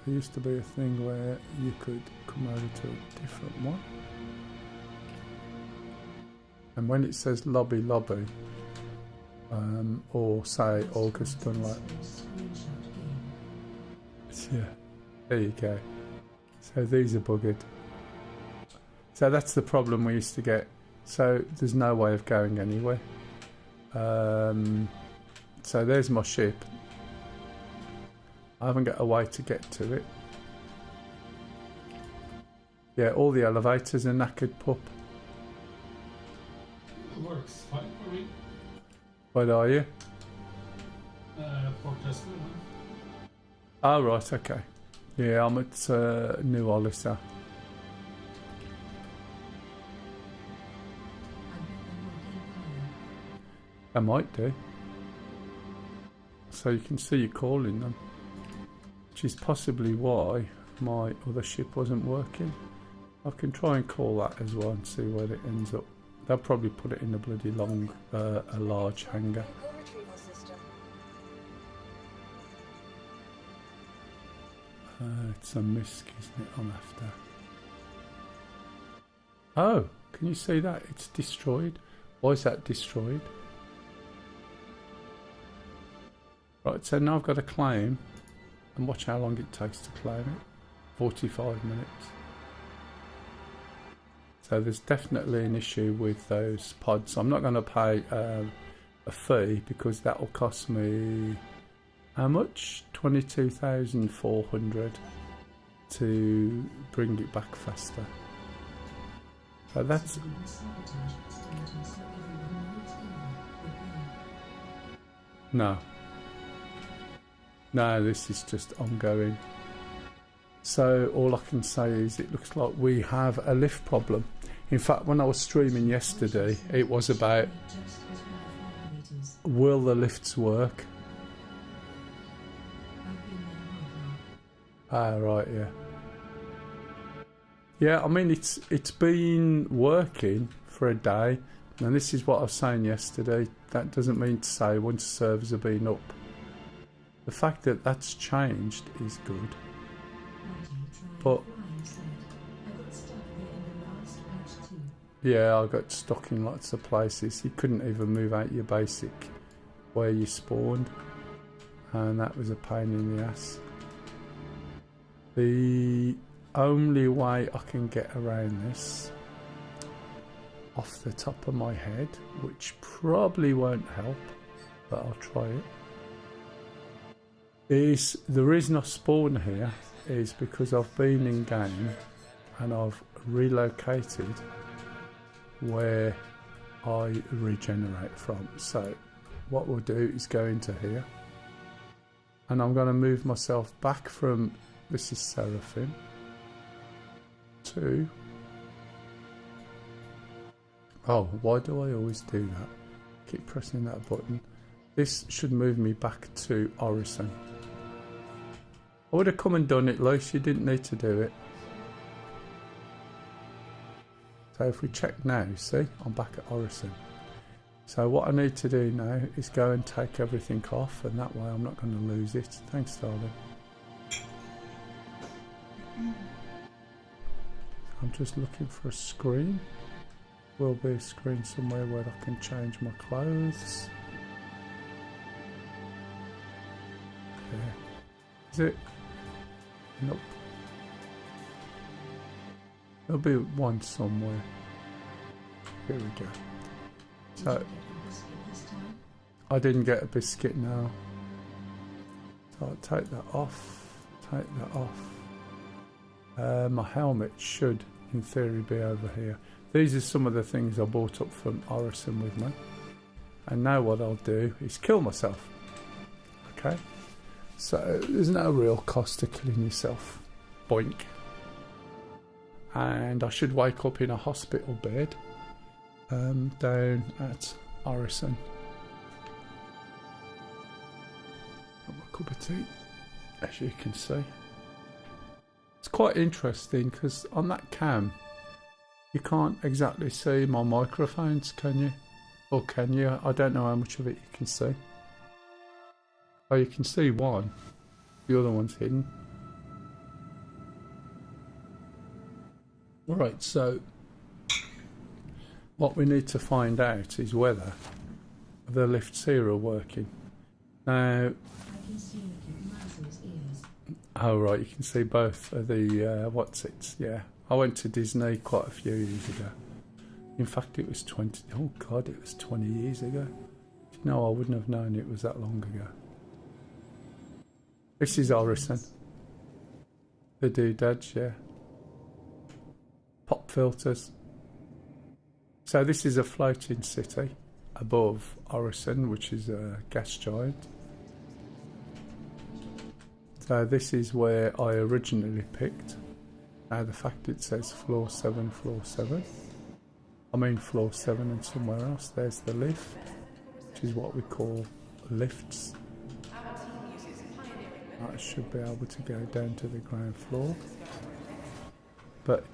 there used to be a thing where you could come over to a different one. And when it says lobby, or say August Dunlap. Yeah, there you go. So these are buggered. So that's the problem we used to get. So there's no way of going anywhere. So there's my ship. I haven't got a way to get to it. Yeah, all the elevators are knackered, pup. It works fine for me. Where are you? Port Tesla. Oh, right, okay. Yeah, I'm at New Olisa. I might do. So you can see you calling them. Which is possibly why my other ship wasn't working. I can try and call that as well and see where it ends up. They'll probably put it in a bloody a large hangar. It's a misc, isn't it, I'm after? Oh, can you see that? It's destroyed. Why is that destroyed? Right, so now I've got a claim, and watch how long it takes to claim it. 45 minutes. So there's definitely an issue with those pods. I'm not going to pay a fee because that will cost me how much? 22,400 to bring it back faster. So that's... No, this is just ongoing. So all I can say is it looks like we have a lift problem. In fact, when I was streaming yesterday, it was about, will the lifts work? Ah, right, yeah. Yeah, I mean, it's been working for a day, and this is what I was saying yesterday. That doesn't mean to say once servers have been up. The fact that that's changed is good. But yeah, I got stuck in lots of places. You couldn't even move out your basic where you spawned. and that was a pain in the ass. The only way I can get around this, off the top of my head, which probably won't help, but I'll try it, is the reason I spawn here is because I've been in game and I've relocated where I regenerate from. So what we'll do is go into here, and I'm going to move myself back from, this is Seraphim, to, oh, why do I always do that? Keep pressing that button. This should move me back to Orison. I would have come and done it, Luce, you didn't need to do it. So if we check now, see, I'm back at Orison. So what I need to do now is go and take everything off, and that way I'm not going to lose it. Thanks, darling. I'm just looking for a screen. Will be a screen somewhere where I can change my clothes. Yeah. Is it? Nope. There'll be one somewhere. Here we go. So I didn't get a biscuit now. So I'll take that off. Take that off. My helmet should, in theory, be over here. These are some of the things I bought up from Orison with me. And now what I'll do is kill myself. Okay? So there's no real cost to killing yourself. Boink. And I should wake up in a hospital bed down at Orison. Got my cup of tea, as you can see. It's quite interesting because on that cam you can't exactly see my microphones, can you? Or can you? I don't know how much of it you can see. Oh, you can see one. The other one's hidden. Right, so what we need to find out is whether the lifts here are working. Now, I can see Mouse's ears. oh right, you can see both of the what's it? Yeah, I went to Disney quite a few years ago. In fact, it was 20. Oh God, it was 20 years ago. No, I wouldn't have known it was that long ago. This is Orison. The doodads, yeah. Pop filters. So this is a floating city above Orison, which is a gas giant. So this is where I originally picked. Now the fact it says floor 7, floor 7. I mean floor 7 and somewhere else. There's the lift, which is what we call lifts. I should be able to go down to the ground floor. But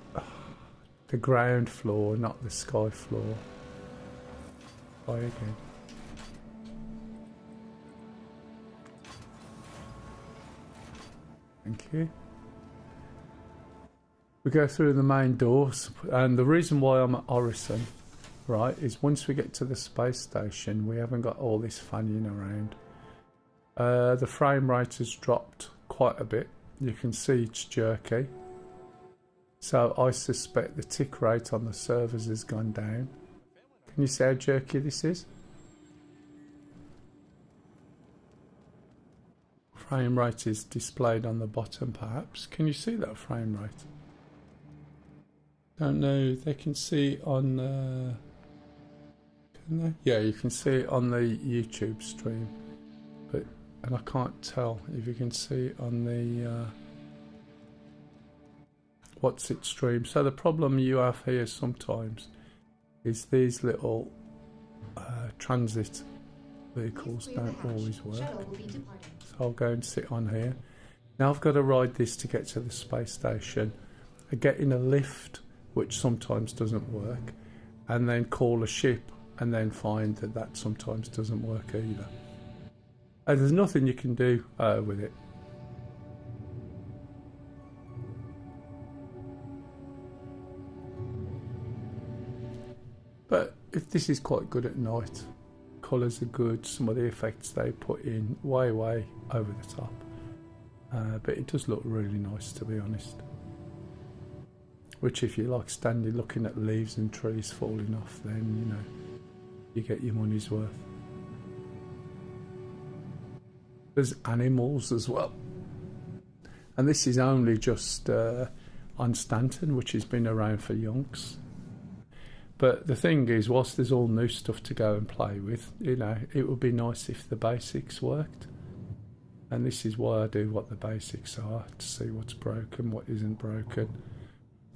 the ground floor, not the sky floor. Try again. Thank you. We go through the main doors, and the reason why I'm at Orison, right, is once we get to the space station, we haven't got all this fanning around. The frame rate has dropped quite a bit. You can see it's jerky. So I suspect the tick rate on the servers has gone down. Can you see how jerky this is? Frame rate is displayed on the bottom perhaps. Can you see that frame rate? Don't know, they can see on can they? Yeah, you can see it on the YouTube stream. And I can't tell if you can see on the what's it stream. So the problem you have here sometimes is these little transit vehicles don't always work. So I'll go and sit on here. Now I've got to ride this to get to the space station. I get in a lift, which sometimes doesn't work, and then call a ship and then find that that sometimes doesn't work either. And there's nothing you can do with it. But if this is quite good at night, colours are good, some of the effects they put in, way over the top. But it does look really nice, to be honest. Which if you like standing looking at leaves and trees falling off, then, you know, you get your money's worth. There's animals as well. And this is only just on Stanton, which has been around for yonks. But the thing is, whilst there's all new stuff to go and play with, you know, it would be nice if the basics worked. And this is why I do what the basics are, to see what's broken, what isn't broken.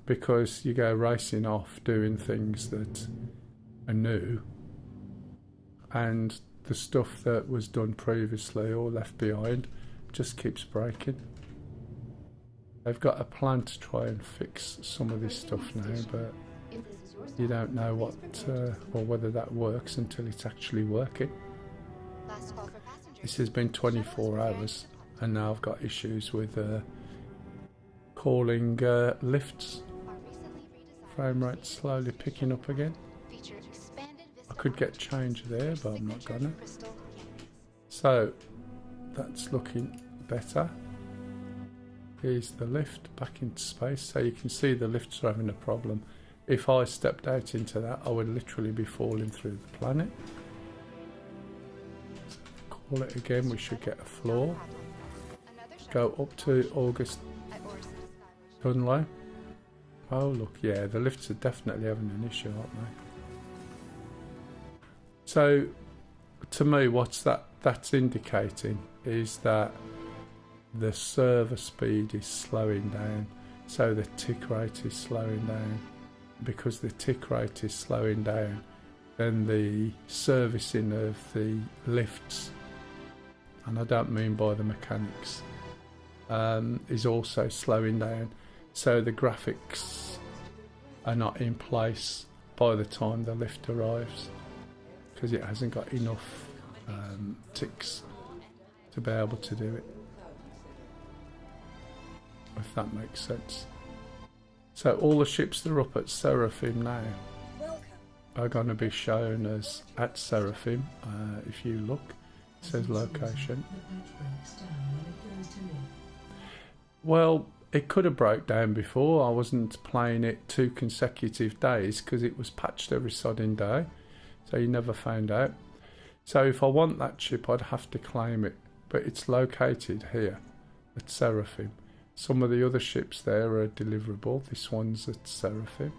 Because you go racing off doing things that are new, and the stuff that was done previously or left behind just keeps breaking. They've got a plan to try and fix some of this stuff now, but you don't know what or whether that works until it's actually working. This has been 24 hours and now I've got issues with calling lifts. Frame rate slowly picking up again. I could get change there, but I'm not gonna. So that's looking better. Here's the lift back into space, so you can see the lifts are having a problem. If I stepped out into that, I would literally be falling through the planet. So call it again, we should get a floor. Go up to August Dunlow. Oh look, yeah, the lifts are definitely having an issue, aren't they? So, to me, that's indicating is that the server speed is slowing down, so the tick rate is slowing down. Because the tick rate is slowing down, then the servicing of the lifts, and I don't mean by the mechanics, is also slowing down. So the graphics are not in place by the time the lift arrives, because it hasn't got enough ticks to be able to do it, if that makes sense. So all the ships that are up at Seraphim now are going to be shown as at Seraphim. If you look, it says location. Well, it could have broke down before. I wasn't playing it 2 consecutive days because it was patched every sodding day, so you never found out. So if I want that ship, I'd have to claim it, but it's located here at Seraphim. Some of the other ships there are deliverable. This one's at Seraphim.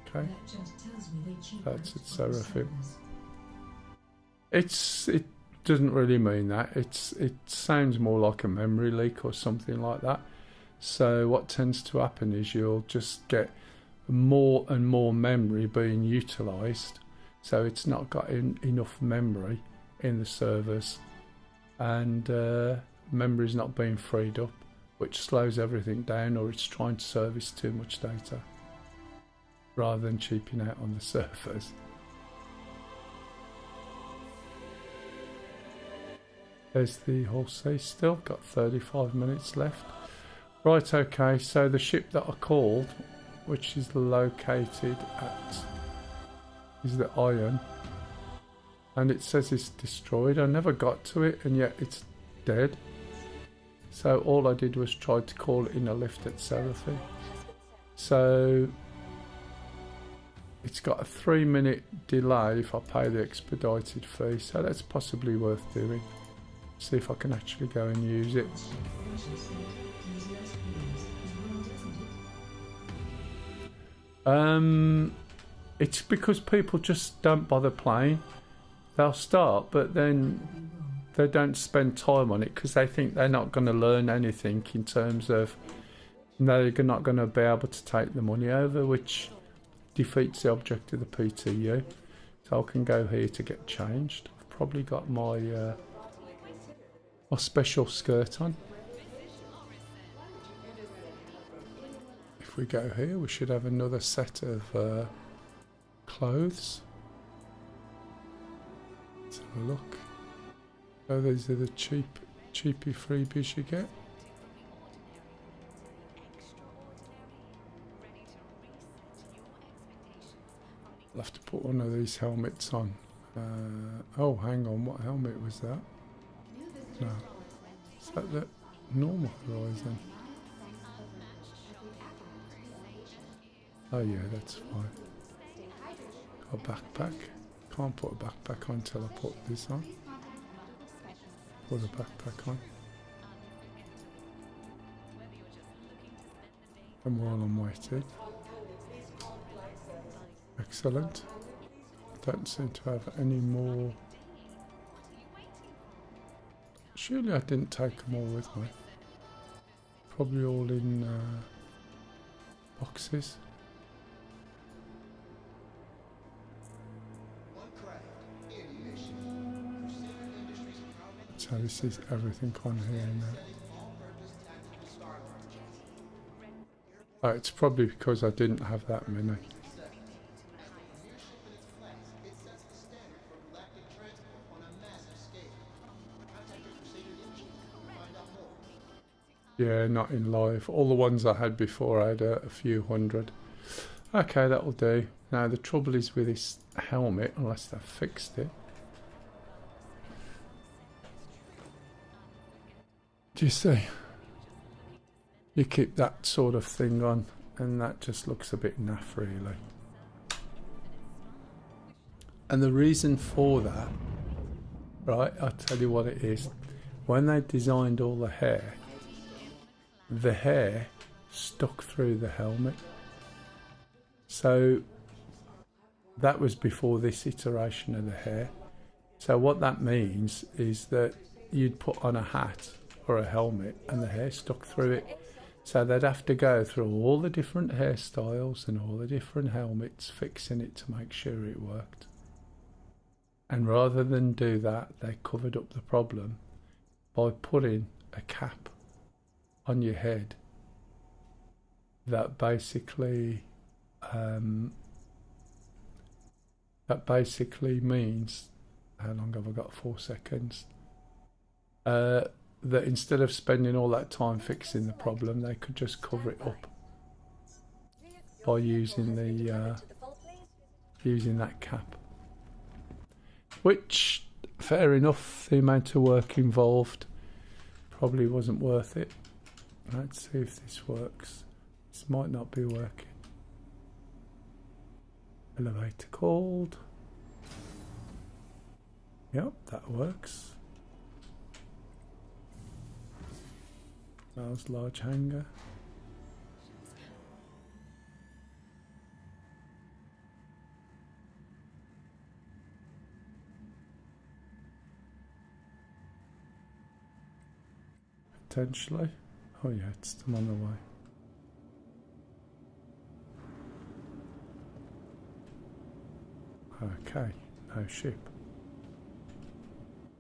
Okay, that's at Seraphim. It doesn't really mean that. It sounds more like a memory leak or something like that. So what tends to happen is you'll just get more and more memory being utilised. So it's not got enough memory in the servers, and memory's not being freed up, which slows everything down, or it's trying to service too much data rather than cheaping out on the servers. There's the Hull C still, got 35 minutes left. Right, okay, so the ship that I called, which is located at, is the Iron, and it says it's destroyed. I never got to it, and yet it's dead. So all I did was try to call it in a lift at Seraphim. So it's got a 3-minute delay if I pay the expedited fee, so that's possibly worth doing. See if I can actually go and use it. It's because people just don't bother playing. They'll start, but then they don't spend time on it because they think they're not going to learn anything in terms of they're not going to be able to take the money over, which defeats the object of the PTU. So I can go here to get changed. I've probably got my special skirt on. If we go here, we should have another set of clothes. Let's have a look. So these are the cheapy freebies you get. I'll have to put one of these helmets on Oh, hang on, what helmet was that? No. Is that the normal horizon? Oh yeah, that's fine. Got a backpack. Can't put a backpack on until I put this on. Put a backpack on. And while I'm waiting. Excellent. Don't seem to have any more. Surely I didn't take them all with me. Probably all in boxes. So this is everything on here now. Oh, it's probably because I didn't have that many. Yeah, not in live. All the ones I had before, I had a few hundred. Okay, that'll do. Now the trouble is with this helmet, unless they've fixed it. Do you see? You keep that sort of thing on and that just looks a bit naff really. And the reason for that, right, I'll tell you what it is. When they designed all the hair stuck through the helmet. So that was before this iteration of the hair. So what that means is that you'd put on a hat or a helmet and the hair stuck through it. So they'd have to go through all the different hairstyles and all the different helmets, fixing it to make sure it worked. And rather than do that, they covered up the problem by putting a cap on your head that basically means, how long have I got? 4 seconds. That instead of spending all that time fixing the problem, they could just cover it up by using the using that cap. Which, fair enough, the amount of work involved probably wasn't worth it. Let's see if this works. This might not be working. Elevator called. Yep, that works. That was large hangar. Potentially. Oh yeah, it's still on the way. Okay, no ship.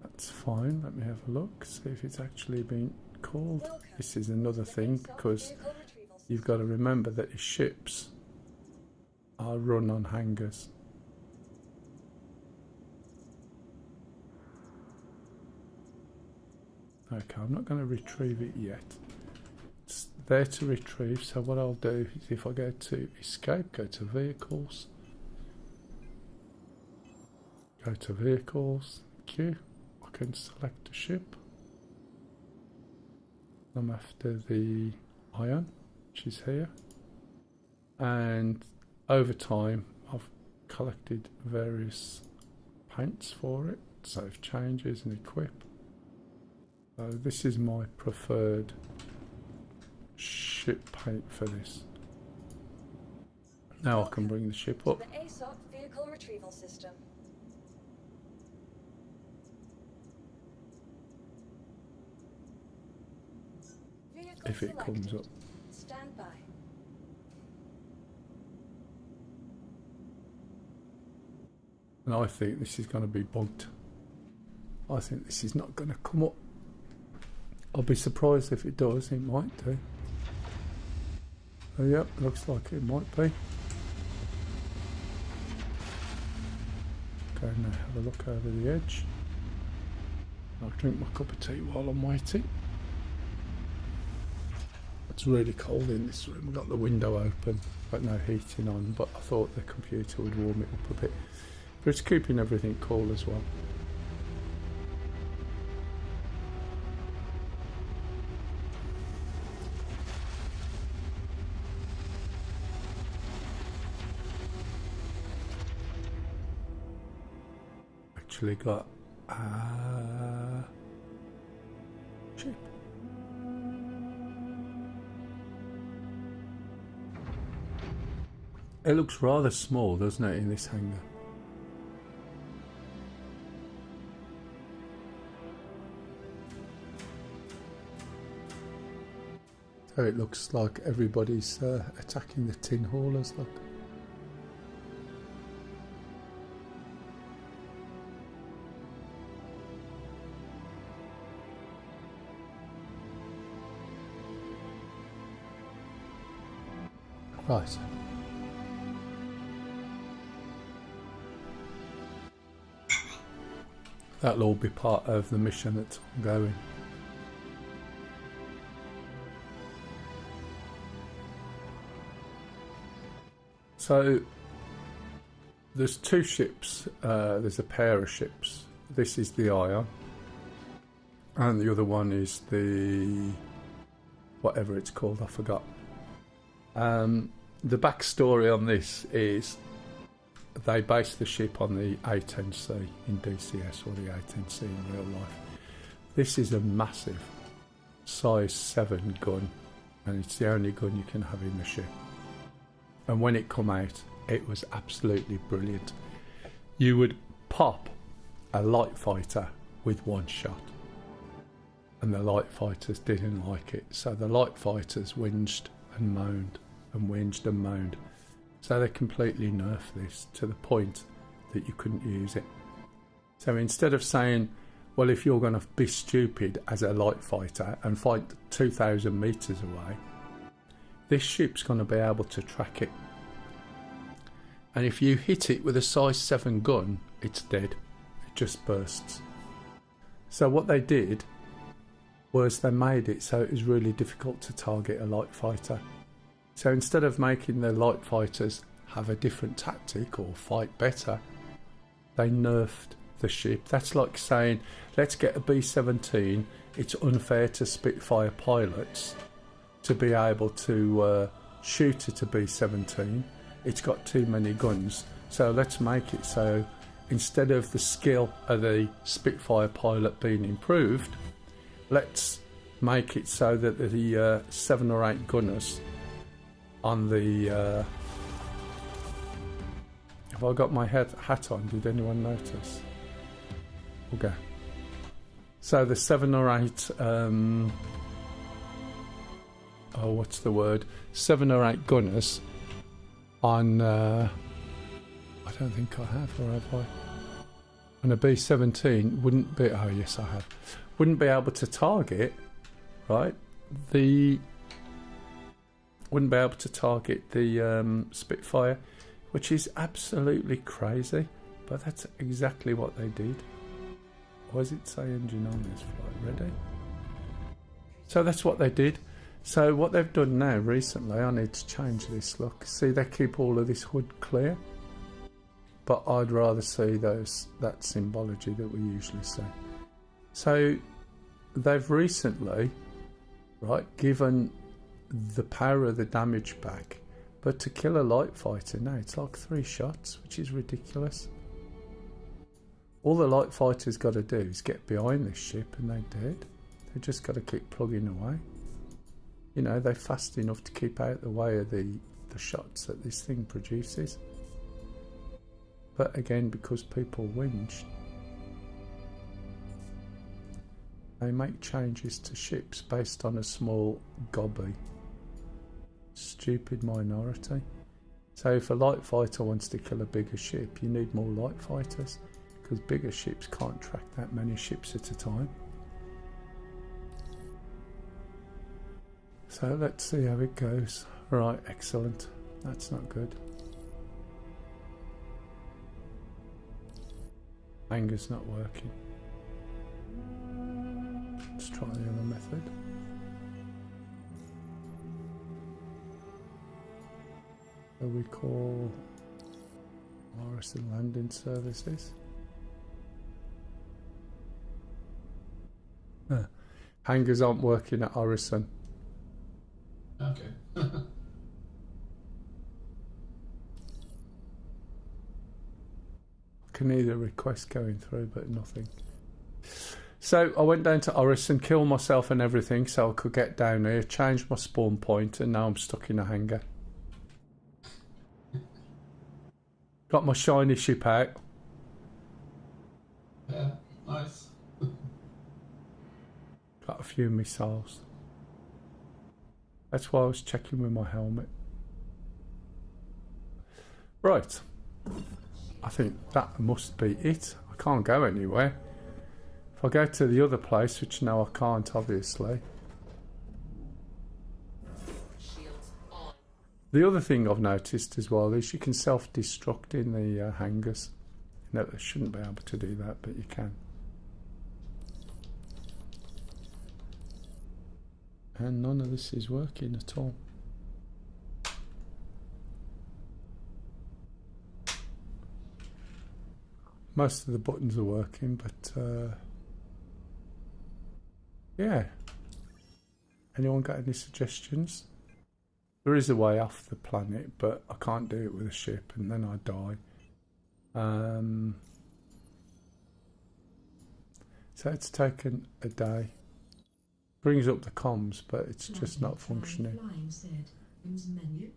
That's fine. Let me have a look, see if it's actually been called. This is another thing because you've got to remember that your ships are run on hangars. Okay, I'm not going to retrieve it yet. It's there to retrieve, so what I'll do is if I go to escape, go to vehicles, queue, I can select a ship. I'm after the ion, which is here, and over time I've collected various paints for it, save changes and equip. So this is my preferred ship paint for this. Now I can bring the ship up. The ASOC vehicle retrieval system. If it comes up. Stand by. And I think this is going to be bugged. I think this is not going to come up. I'll be surprised if it does. It might do. Oh, yep, looks like it might be. Go and have a look over the edge. I'll drink my cup of tea while I'm waiting. It's really cold in this room. We've got the window open, but no heating on, but I thought the computer would warm it up a bit. But it's keeping everything cool as well. Actually got ship. It looks rather small, doesn't it, in this hangar? So it looks like everybody's attacking the tin haulers, look. Right. That'll all be part of the mission that's ongoing. So there's two ships, there's a pair of ships. This is the Ion and the other one is the whatever it's called, I forgot. The backstory on this is they based the ship on the A10C in DCS or the A10C in real life. This is a massive size 7 gun and it's the only gun you can have in the ship. And when it come out, it was absolutely brilliant. You would pop a light fighter with one shot. And the light fighters didn't like it. So the light fighters whinged and moaned and whinged and moaned. So they completely nerfed this to the point that you couldn't use it. So instead of saying, well, if you're going to be stupid as a light fighter and fight 2,000 metres away, this ship's going to be able to track it. And if you hit it with a size 7 gun, it's dead. It just bursts. So what they did was they made it so it was really difficult to target a light fighter. So instead of making the light fighters have a different tactic or fight better, they nerfed the ship. That's like saying, let's get a B-17. It's unfair to Spitfire pilots to be able to shoot at a B-17. It's got too many guns. So let's make it so instead of the skill of the Spitfire pilot being improved, let's make it so that the 7 or 8 gunners on the have I got my hat on? Did anyone notice? Okay. So the 7 or 8 what's the word? 7 or 8 gunners on I don't think I have, or have I? On a B-17 wouldn't be, oh yes I have, wouldn't be able to target, right, wouldn't be able to target the Spitfire, which is absolutely crazy, but that's exactly what they did. Why does it say engine on this flight ready? So that's what they did. So what they've done now recently, I need to change this, look, see they keep all of this hood clear, but I'd rather see that symbology that we usually see. So they've recently, right, given the power of the damage back, but to kill a light fighter now it's like 3 shots, which is ridiculous. All the light fighters got to do is get behind this ship and they're dead. They just got to keep plugging away. You know, they're fast enough to keep out the way of the shots that this thing produces. But again, because people whinge, they make changes to ships based on a small gobby, stupid minority. So if a light fighter wants to kill a bigger ship, you need more light fighters, because bigger ships can't track that many ships at a time. So let's see how it goes. Right, excellent. That's not good. Anger's not working. Let's try the other method. So we call Morrison Landing Services. Hangars aren't working at Orison. Okay. Can hear the request going through, but nothing. So I went down to Orison, killed myself and everything so I could get down here, changed my spawn point, and now I'm stuck in a hangar. Got my shiny ship out. Yeah, nice. Got a few missiles. That's why I was checking with my helmet. Right. I think that must be it. I can't go anywhere. If I go to the other place, which no I can't obviously. The other thing I've noticed as well is you can self-destruct in the hangars. No, they shouldn't be able to do that, but you can. And none of this is working at all. Most of the buttons are working, but yeah. Anyone got any suggestions? There is a way off the planet, but I can't do it with a ship, and then I die. So it's taken a day. Brings up the comms, but it's just not functioning.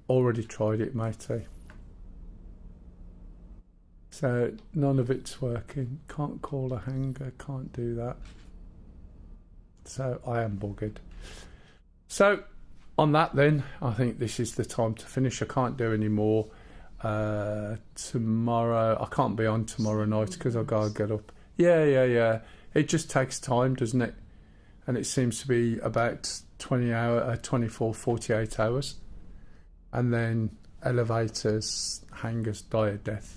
Already tried it, matey. So none of it's working. Can't call a hangar, can't do that. So I am buggered. So on that then, I think this is the time to finish. I can't do any more tomorrow. I can't be on tomorrow night because I've got to get up. Yeah. It just takes time, doesn't it? And it seems to be about 24, 48 hours. And then elevators, hangars die a death.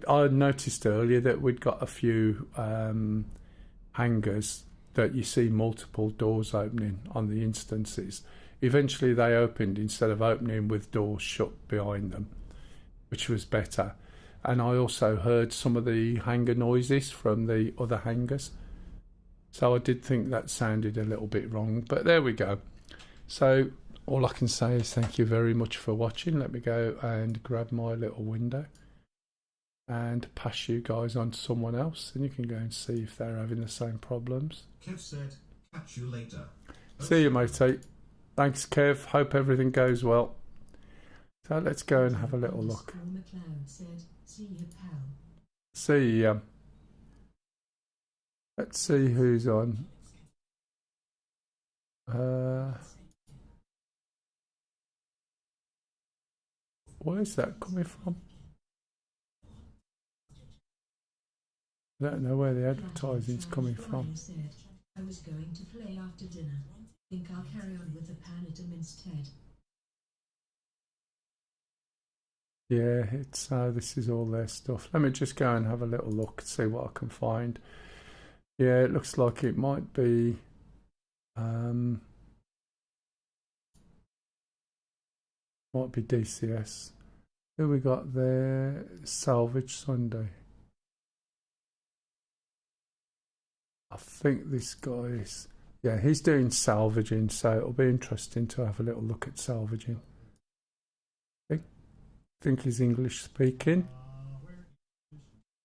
I noticed earlier that we'd got a few hangars that you see multiple doors opening on the instances. Eventually they opened instead of opening with doors shut behind them, which was better. And I also heard some of the hangar noises from the other hangars. So I did think that sounded a little bit wrong, but there we go. So all I can say is thank you very much for watching. Let me go and grab my little window and pass you guys on to someone else, and you can go and see if they're having the same problems. Kev said, catch you later. See you, matey. Thanks, Kev. Hope everything goes well. So let's go and have a little look. See ya. Let's see who's on. Where's that coming from? I don't know where the advertising's coming from. I was going to play after dinner. Think I'll carry on with the pan item instead. Yeah, it's this is all their stuff. Let me just go and have a little look and see what I can find. Yeah, it looks like it might be DCS. Who we got there? Salvage Sunday. I think this guy is, yeah, he's doing salvaging, so it'll be interesting to have a little look at salvaging. I think he's English speaking.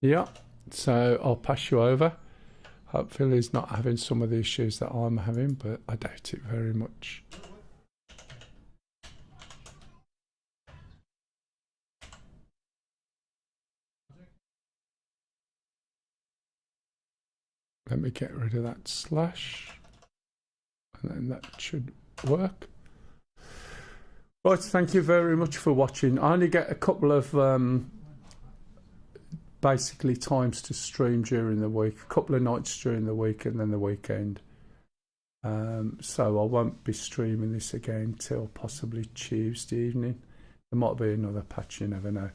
Yeah, so I'll pass you over. Hopefully he's not having some of the issues that I'm having, but I doubt it very much. Let me get rid of that slash, and then that should work. Right, thank you very much for watching. I only get a couple of basically times to stream during the week, a couple of nights during the week and then the weekend. So I won't be streaming this again till possibly Tuesday evening. There might be another patch, you never know.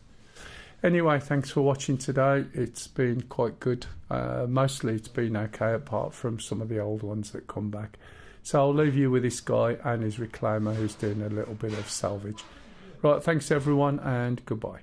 Anyway, thanks for watching today. It's been quite good. Mostly it's been okay, apart from some of the old ones that come back. So I'll leave you with this guy and his reclaimer who's doing a little bit of salvage. Right, thanks everyone, and goodbye.